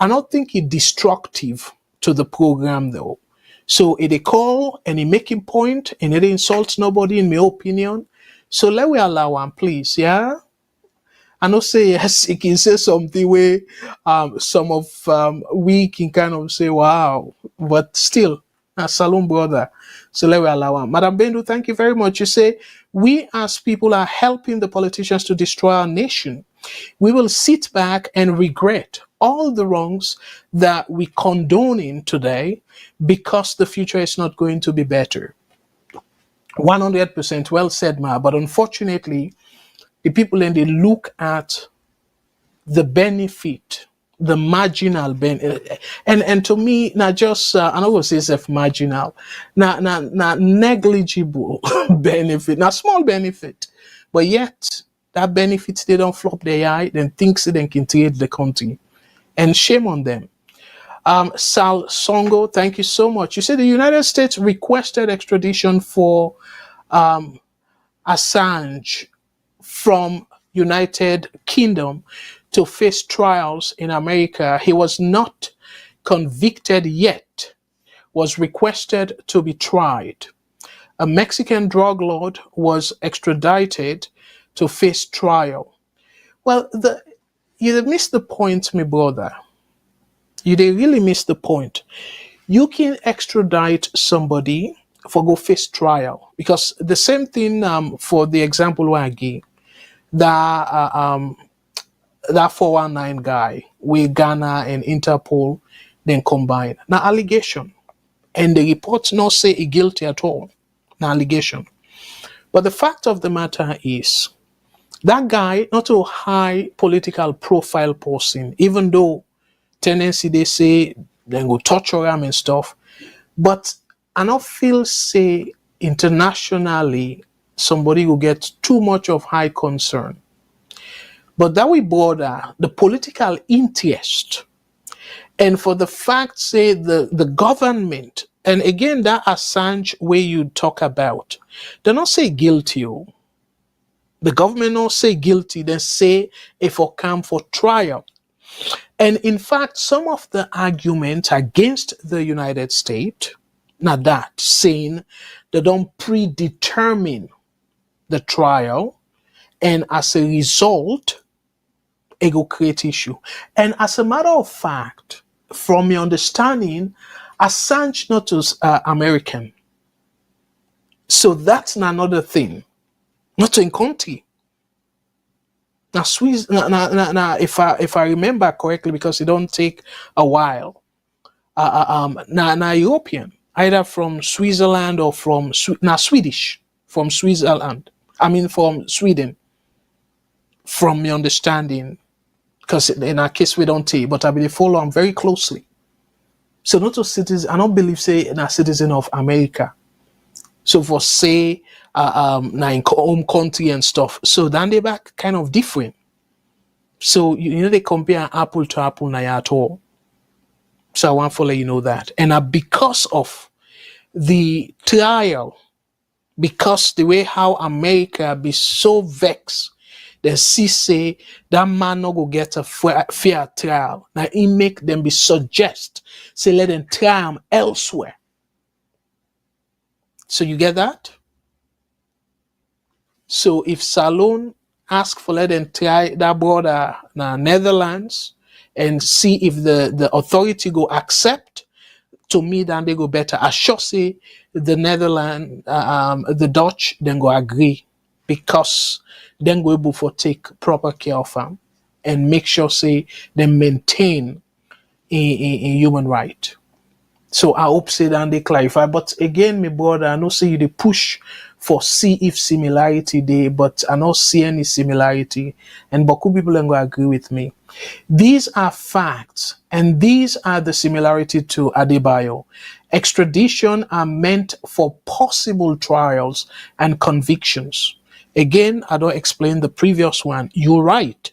I don't think it's destructive to the program though. So it a call and he making point and it insults nobody in my opinion. So let we allow him, please, yeah? I know say yes, he can say something where some of we can kind of say wow, but still a Salon brother. So let me allow him. Madam Bendu, thank you very much. You say we as people are helping the politicians to destroy our nation. We will sit back and regret all the wrongs that we condoning today because the future is not going to be better. 100% well said, Ma. But unfortunately, the people then they look at the benefit, the marginal benefit, and to me, not just I don't want to say self marginal, not negligible benefit, not small benefit, but yet that benefit they don't flop their eye, then thinks they can create the country, and shame on them. Sal Songo, thank you so much. You said the United States requested extradition for Assange from United Kingdom to face trials in America. He was not convicted yet, was requested to be tried. A Mexican drug lord was extradited to face trial. Well, you missed the point, my brother. You did really miss the point. You can extradite somebody for go face trial because the same thing for the example where I gave that 419 guy with Ghana and Interpol then combine. Now allegation. And the reports not say he guilty at all. Now allegation. But the fact of the matter is that guy not a high political profile person, even though tendency they say then go torture him and stuff. But I don't feel say internationally somebody will get too much of high concern. But that we border the political interest. And for the fact, say, the government, and again, that Assange way you talk about, they don't say guilty. Oh. The government don't say guilty, they say if or come for trial. And in fact, some of the arguments against the United States, not that, saying they don't predetermine the trial, and as a result, it will create issue. And as a matter of fact, from your understanding, Assange not is American. So that's another thing. Not in country. Now, Swiss, if I remember correctly, because it don't take a while, now European, either from Switzerland or from Swedish, from Switzerland. I mean from Sweden. From your understanding, because in our case we don't take, but I believe follow them very closely. So not a citizen, I don't believe say a citizen of America. So for say in home country and stuff. So then they back kind of different. So you know they compare apple to apple now at all. So I want to let you know that. And because of the trial, because the way how America be so vexed, they see say that man no go get a fair trial. Now he make them be suggest, say let them try him elsewhere. So you get that? So if Salon ask for let them try that brother now Netherlands and see if the authority go accept, to me then they go better. I sure say the Netherlands, the Dutch then go agree because then go able for take proper care of them and make sure say they maintain a human right. So I hope say that they clarify. But again, my brother, I know say you they push for see if similarity there, but I don't see any similarity. And Boku people are going to agree with me. These are facts, and these are the similarity to Adebayo. Extradition are meant for possible trials and convictions. Again, I don't explain the previous one. You're right.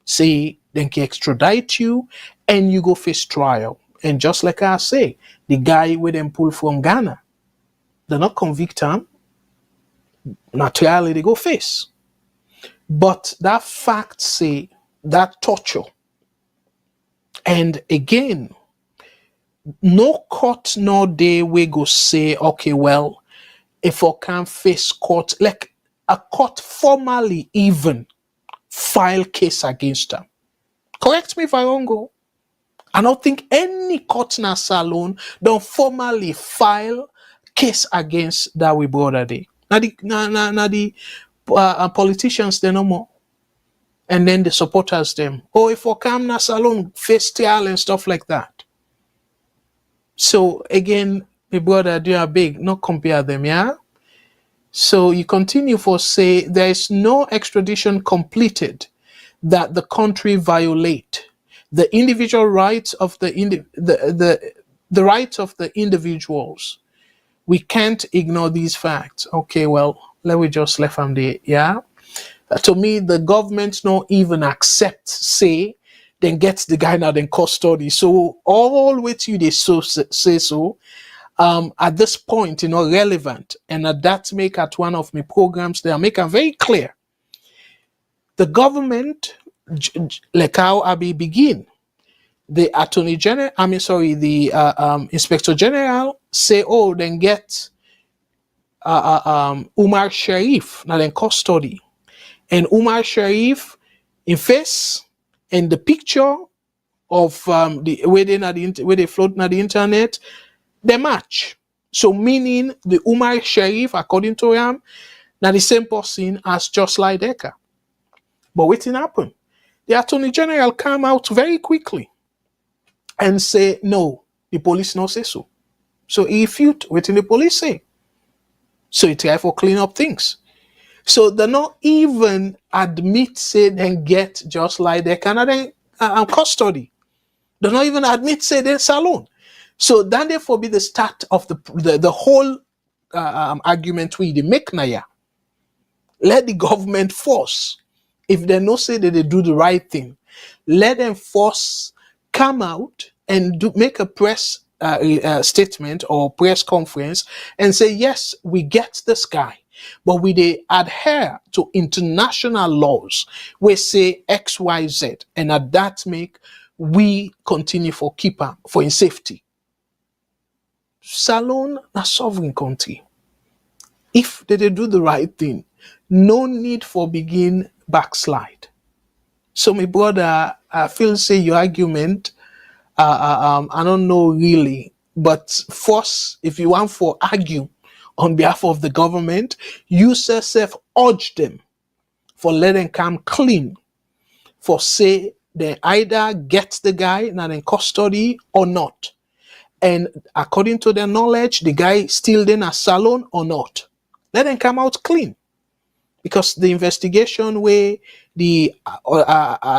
Say, they can extradite you and you go face trial. And just like I say, the guy with them pull from Ghana, they're not convict him. Naturally, they go face. But that fact say that torture. And again, no court no day we go say, okay, well, if I can face court, like a court formally even file case against them. Correct me if I wrong go. I don't think any court na salon don't formally file case against that we brother day. Now the politicians they no more. And then the supporters them. Oh, if I come na salon face trial and stuff like that. So again, my brother, they are big, not compare them, yeah? So you continue for say there is no extradition completed that the country violate the individual rights of the rights of the individuals. We can't ignore these facts. Okay, well, let me just left them there, yeah? To me, the government not even accept, say, then get the guy now in custody. So all with you they so say so. At this point, relevant. And at that make at one of my programs, they are making very clear. The government, like how I begin, the Attorney General, the Inspector General say, oh, then get Umar Sharif now in custody. And Umar Sharif in face and the picture of the where they float on the internet, they match. So meaning the Umar Sharif, according to him, now the same person as Just Like Decker. But what didn't happen? The Attorney General came out very quickly and say, no, the police not say so. So he refute what the police say. So he try for clean up things. So they not even admit say then get Just Like Decker and custody. They not even admit say they salon. So then therefore be the start of the whole argument we make now. Let the government force. If they no say that they do the right thing, let them force come out and make a press statement or press conference and say, yes, we get this guy, but we they adhere to international laws. We say X, Y, Z, and at that make we continue for keeper for in safety. Salon a sovereign country. If they do the right thing, no need for begin backslide. So my brother, I feel say your argument, I don't know really, but first, if you want for argue on behalf of the government, you yourself urge them for let them come clean, for say they either get the guy now in custody or not. And according to their knowledge, the guy still in a salon or not. Let them come out clean. Because the investigation where the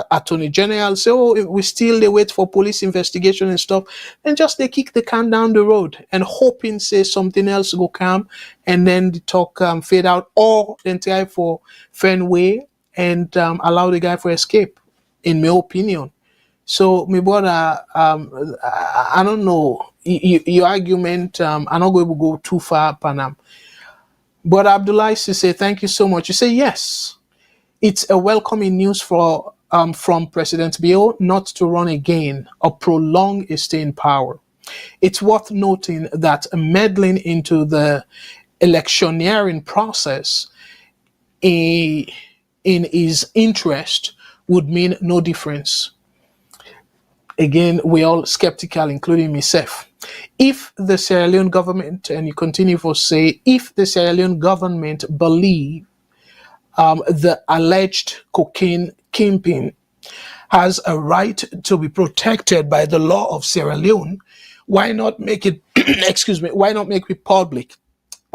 Attorney General say, oh, we still they wait for police investigation and stuff, and just they kick the can down the road and hoping say something else go come and then the talk fade out, or then try for Fenway and allow the guy for escape, in my opinion. So, my brother, I don't know your argument. I'm not going to go too far, Panam. But Abdullah say, thank you so much. You say yes. It's a welcoming news for from President Bill not to run again or prolong his stay in power. It's worth noting that meddling into the electioneering process in his interest would mean no difference. Again, we're all skeptical, including myself. If the Sierra Leone government, and you continue to say, if the Sierra Leone government believe the alleged cocaine kingpin has a right to be protected by the law of Sierra Leone, why not make it, excuse me, why not make it public?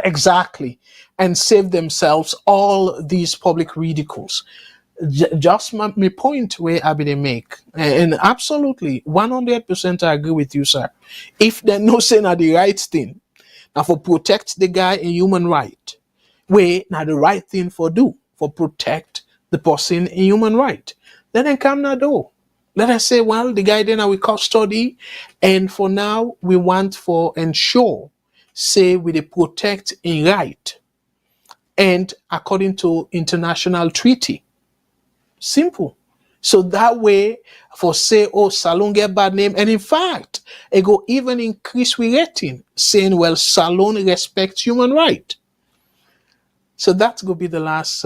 Exactly. And save themselves all these public ridicules. Just my point where I be they make, and absolutely 100% I agree with you, sir. If they no say na the right thing, now for protect the guy in human right, where now the right thing for do for protect the person in human right, let them come now do. Let us say, well, the guy then we custody, and for now we want for ensure, say we they protect in right, and according to international treaty. Simple. So that way, for say, oh, salon get bad name, and in fact, it go even increase we rating, saying, well, salon respects human right. So that's gonna be the last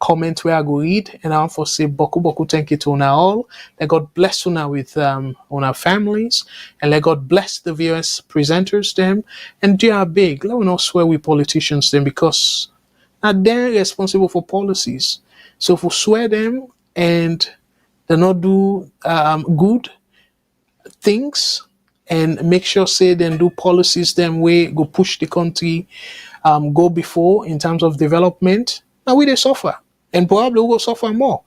comment where I go read, and I want to say boku boku thank you to una all. Let God bless una with una families, and let God bless the VOS presenters them, and they are big. Let me not swear we politicians them, because now they're responsible for policies. So if we swear them and they not do good things, and make sure say then do policies them way go push the country go before in terms of development, now we they suffer, and probably we will suffer more,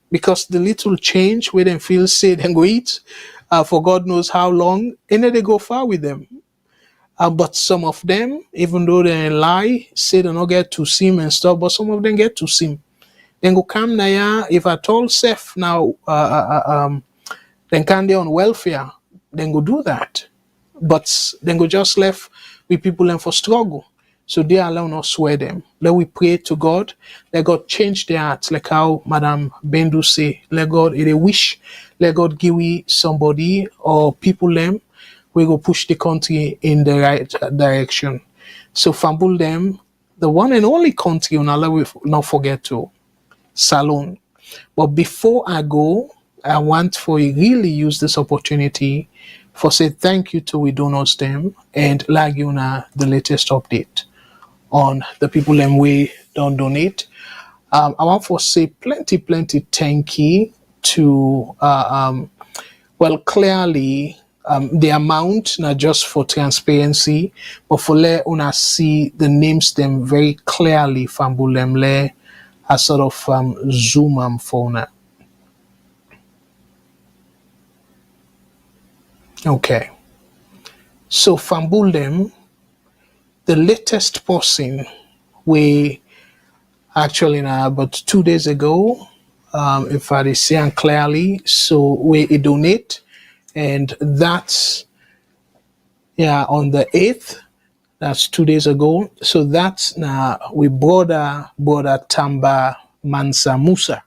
because the little change where them feel say then go eat for God knows how long, and then they go far with them. But some of them, even though they lie, say they not get to sim and stuff, but some of them get to sim. Then go come now, if at all safe now, then can they on welfare, then go do that. But then go just left with people and for struggle. So they allow not swear them. Let we pray to God. Let God change their hearts, like how Madam Bendu say. Let God, if they wish, let God give we somebody or people them, we go push the country in the right direction. So fumble them, the one and only country, and let we not forget to Salon. But before I go, I want for you really use this opportunity for say thank you to we donors them, and like you know the latest update on the people them we don't donate. I want for say plenty thank you to well, clearly the amount not just for transparency, but for let una see the names them very clearly from Bulemle, a sort of zoom for una. Okay. So Fambulem, the latest person we actually now about 2 days ago, if I see clearly, so we donate, and that's on the 8th, that's 2 days ago. So that's now we brother Tamba Mansa Musa.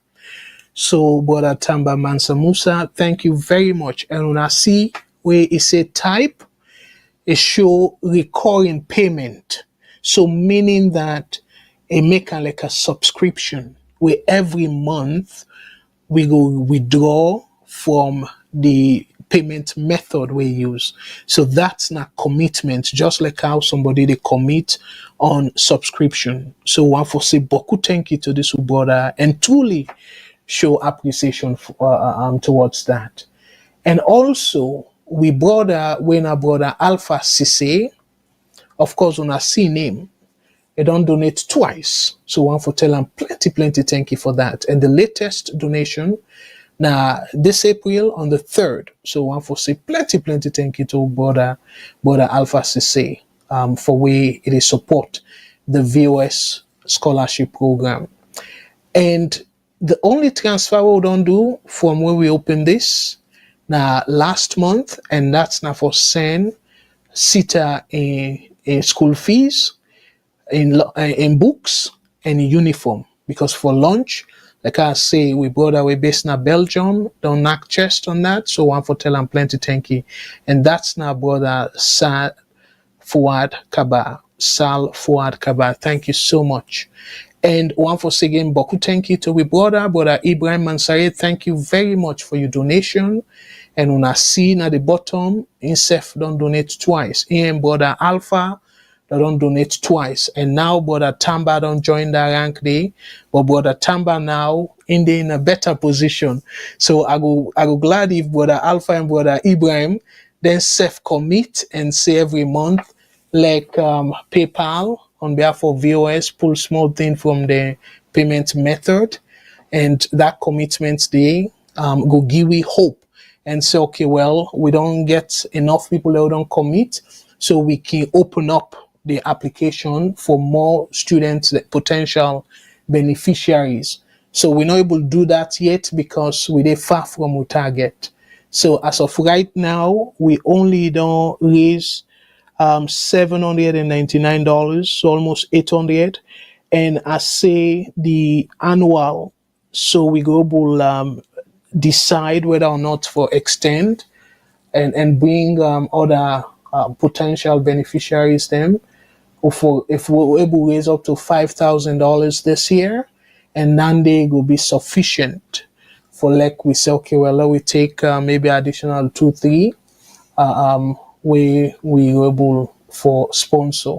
So brother Tamba Mansa Musa, thank you very much. And when I see where it say type, it show recurring payment. So meaning that it make like a subscription where every month we go withdraw from the payment method we use. So that's not commitment, just like how somebody they commit on subscription. So one for say boku thank you to this brother, and truly show appreciation towards that. And also we brother when our brother Alpha Cisse, of course on a C name, they don't donate twice. So one for tell them plenty thank you for that. And the latest donation now this April on the 3rd. So one for say plenty thank you to brother Alpha Cisse for way it is support the VOS scholarship program. And the only transfer we don't do from when we open this now last month, and that's now for send Sita in school fees, in books, and in uniform. Because for lunch, like I say, we brother we based in Belgium, don't knock chest on that. So one for tell them plenty thank you. And that's now brother Sal Fuad Kaba. Thank you so much. And one for saying boku thank you to we brother Ibrahim Mansare. Thank you very much for your donation. And when I see at the bottom, Insef don't donate twice. And brother Alpha, they don't donate twice. And now brother Tamba don't join the rank day. But brother Tamba now in a better position. So I go glad if brother Alpha and brother Ibrahim then self commit and say every month, like PayPal on behalf of VOS, pull small thing from the payment method, and that commitment day go give we hope and say, okay, well, we don't get enough people that don't commit, so we can open up the application for more students, potential beneficiaries. So we're not able to do that yet because we're far from our target. So as of right now, we only don't raise $799, so almost $800. And I say the annual so we go decide whether or not for extend and bring other potential beneficiaries them. Or for if we're able to raise up to $5,000 this year, and Nande will be sufficient for like we say, okay, well, let we take maybe additional 2, 3. We able for sponsor,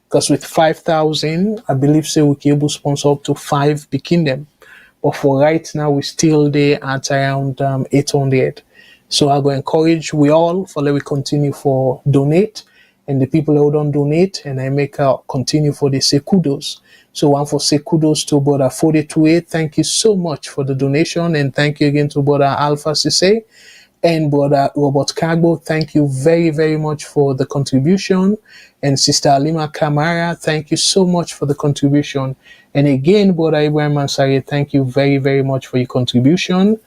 because with 5,000, I believe say we can able sponsor up to 5 begin them. But for right now, we still there at around 800. So I go encourage we all for let we continue for donate, and the people who don't donate, and I make continue for the say kudos. So one for say kudos to Brother 428. Thank you so much for the donation, and thank you again to Brother Alpha Sise and Brother Robert Kagbo. Thank you very, very much for the contribution. And Sister Alima Kamara, thank you so much for the contribution. And again, Brother Ibrahim Ansari, thank you very, very much for your contribution.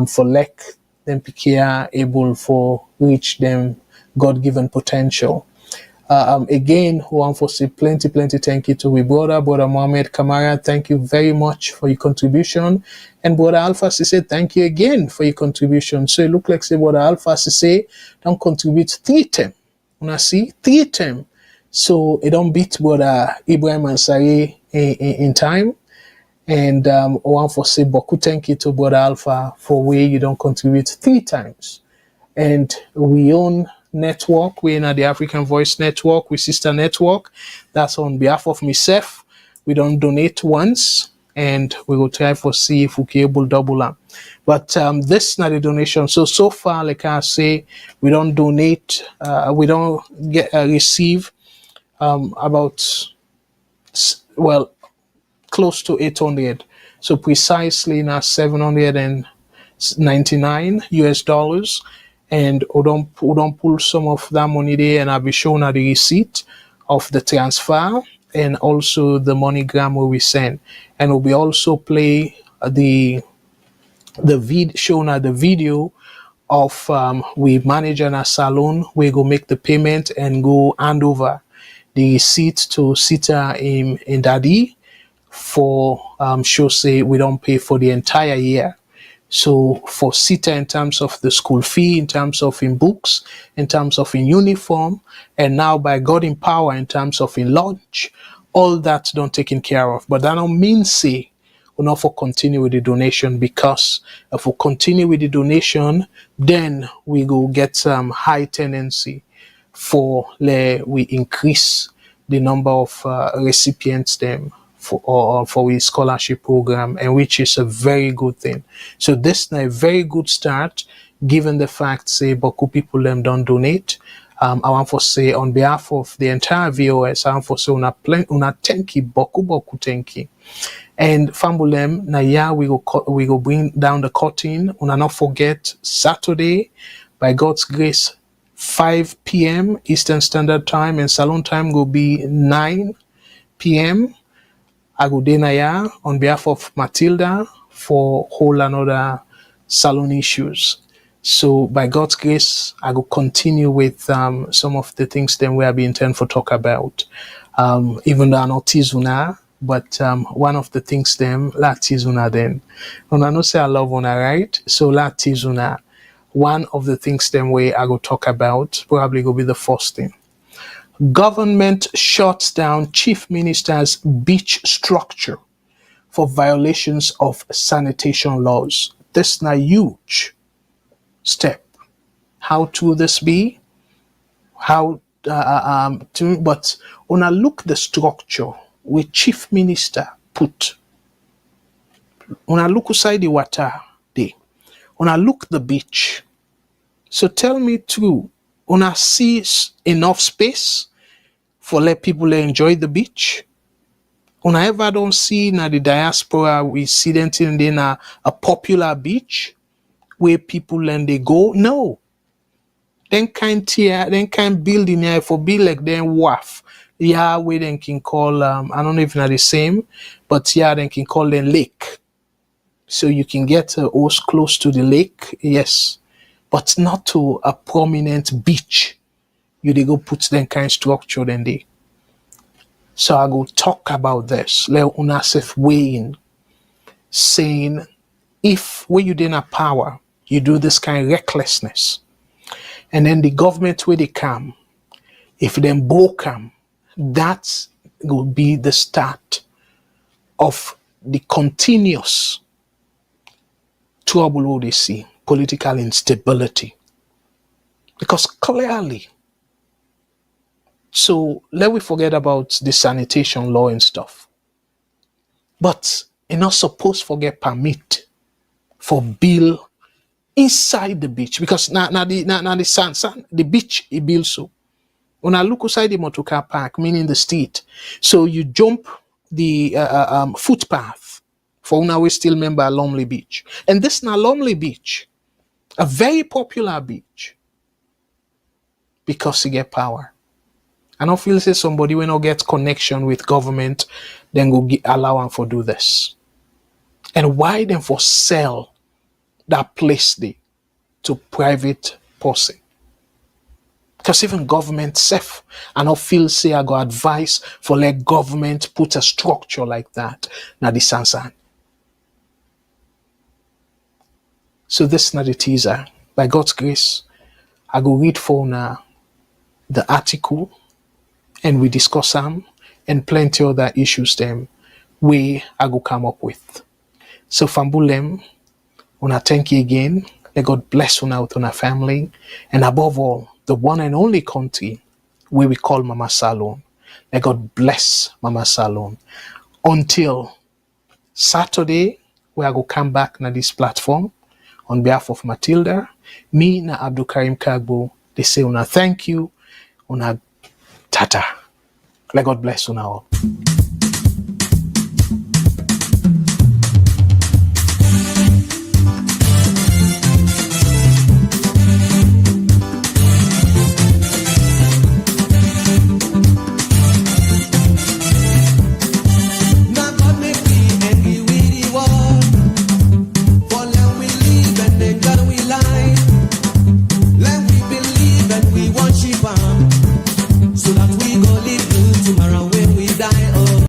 For like them Pikia able for reach them God-given potential. Again, who want to say plenty thank you to we brother Mohammed Kamara. Thank you very much for your contribution. And Brother Alpha say thank you again for your contribution. So it look like say Brother Alpha say don't contribute 3 times. When I see 3 times. So it don't beat Brother Ibrahim Ansari in time. And one for say Boku thank you to Brother Alpha for where you don't contribute 3 times. And we own network. We're in the African Voice Network, with Sister Network. That's on behalf of myself. We don't donate once, and we will try for see if we can able double up. But this is not a donation. So far, like I say, we don't donate. We don't get receive about close to 800. So precisely now $799 US. And we don't pull some of that money there, and I'll be showing the receipt of the transfer and also the MoneyGram we send. And we'll be also play the video of we manage in a salon. We go make the payment and go hand over the receipt to Sita in Daddy for show say we don't pay for the entire year. So for Sita in terms of the school fee, in terms of in books, in terms of in uniform, and now by God in power in terms of in lunch, all that's done taken care of. But that don't mean say we'll not for continue with the donation, because if we continue with the donation, then we go get some high tendency for we increase the number of recipients them for a scholarship program, and which is a very good thing. So this is a very good start, given the fact say Boku people them don't donate. I want to say on behalf of the entire VOS, I want to say una thank you, Boku thank you. And Fambulem na ya we go bring down the curtain. Una not forget Saturday, by God's grace, 5 p.m. Eastern Standard Time, and salon time will be 9 p.m. Agudenaya on behalf of Matilda for whole another salon issues. So by God's grace, I will continue with some of the things then we have been intended for talk about. Even though I'm not Tizuna, but one of the things them la Tizuna then. And I know say I love una, right? So la Tizuna. One of the things then we I will talk about probably will be the first thing. Government shuts down Chief Minister's beach structure for violations of sanitation laws. This is a huge step. How to this be? How but when I look the structure where Chief Minister put, when I look inside the water there, when I look the beach, so tell me true, when I see enough space for let people enjoy the beach. When I ever don't see na the diaspora we see them in a popular beach where people and they go. No. Then kind building here for be like them wharf. Yeah, where they can call I don't know if they're the same, but yeah, they can call them lake. So you can get a house close to the lake, yes, but not to a prominent beach. You they go put them kind structure then they. So I go talk about this. Let unasef weigh in. saying if when you didn't have power, you do this kind of recklessness, and then the government where they come, if them both come, that will be the start of the continuous trouble they see, political instability. Because clearly, so let we forget about the sanitation law and stuff. But you're not supposed to forget permit for bill inside the beach, because now the sand the beach it built so. When I look outside the motorcar park, meaning the street, so you jump the footpath for una we still remember Lumley Beach, and this now Lumley Beach, a very popular beach, because you get power. I don't feel say somebody when not get connection with government, then go allow them for do this. And why then for sell that place there to private person? Because even government safe, I don't feel say I go advice for let government put a structure like that. Now the Sansan. So this is not the teaser. By God's grace, I go read for now the article and we discuss them and plenty other issues them we I go come up with. So Fambulem, una thank you again. May God bless una with una family, and above all, the one and only country where we call Mama Salon. May God bless Mama Salon. Until Saturday, we are going to come back na this platform on behalf of Matilda, me na Abdul Karim Kagbo. They say una thank you, una tata. May God bless una all.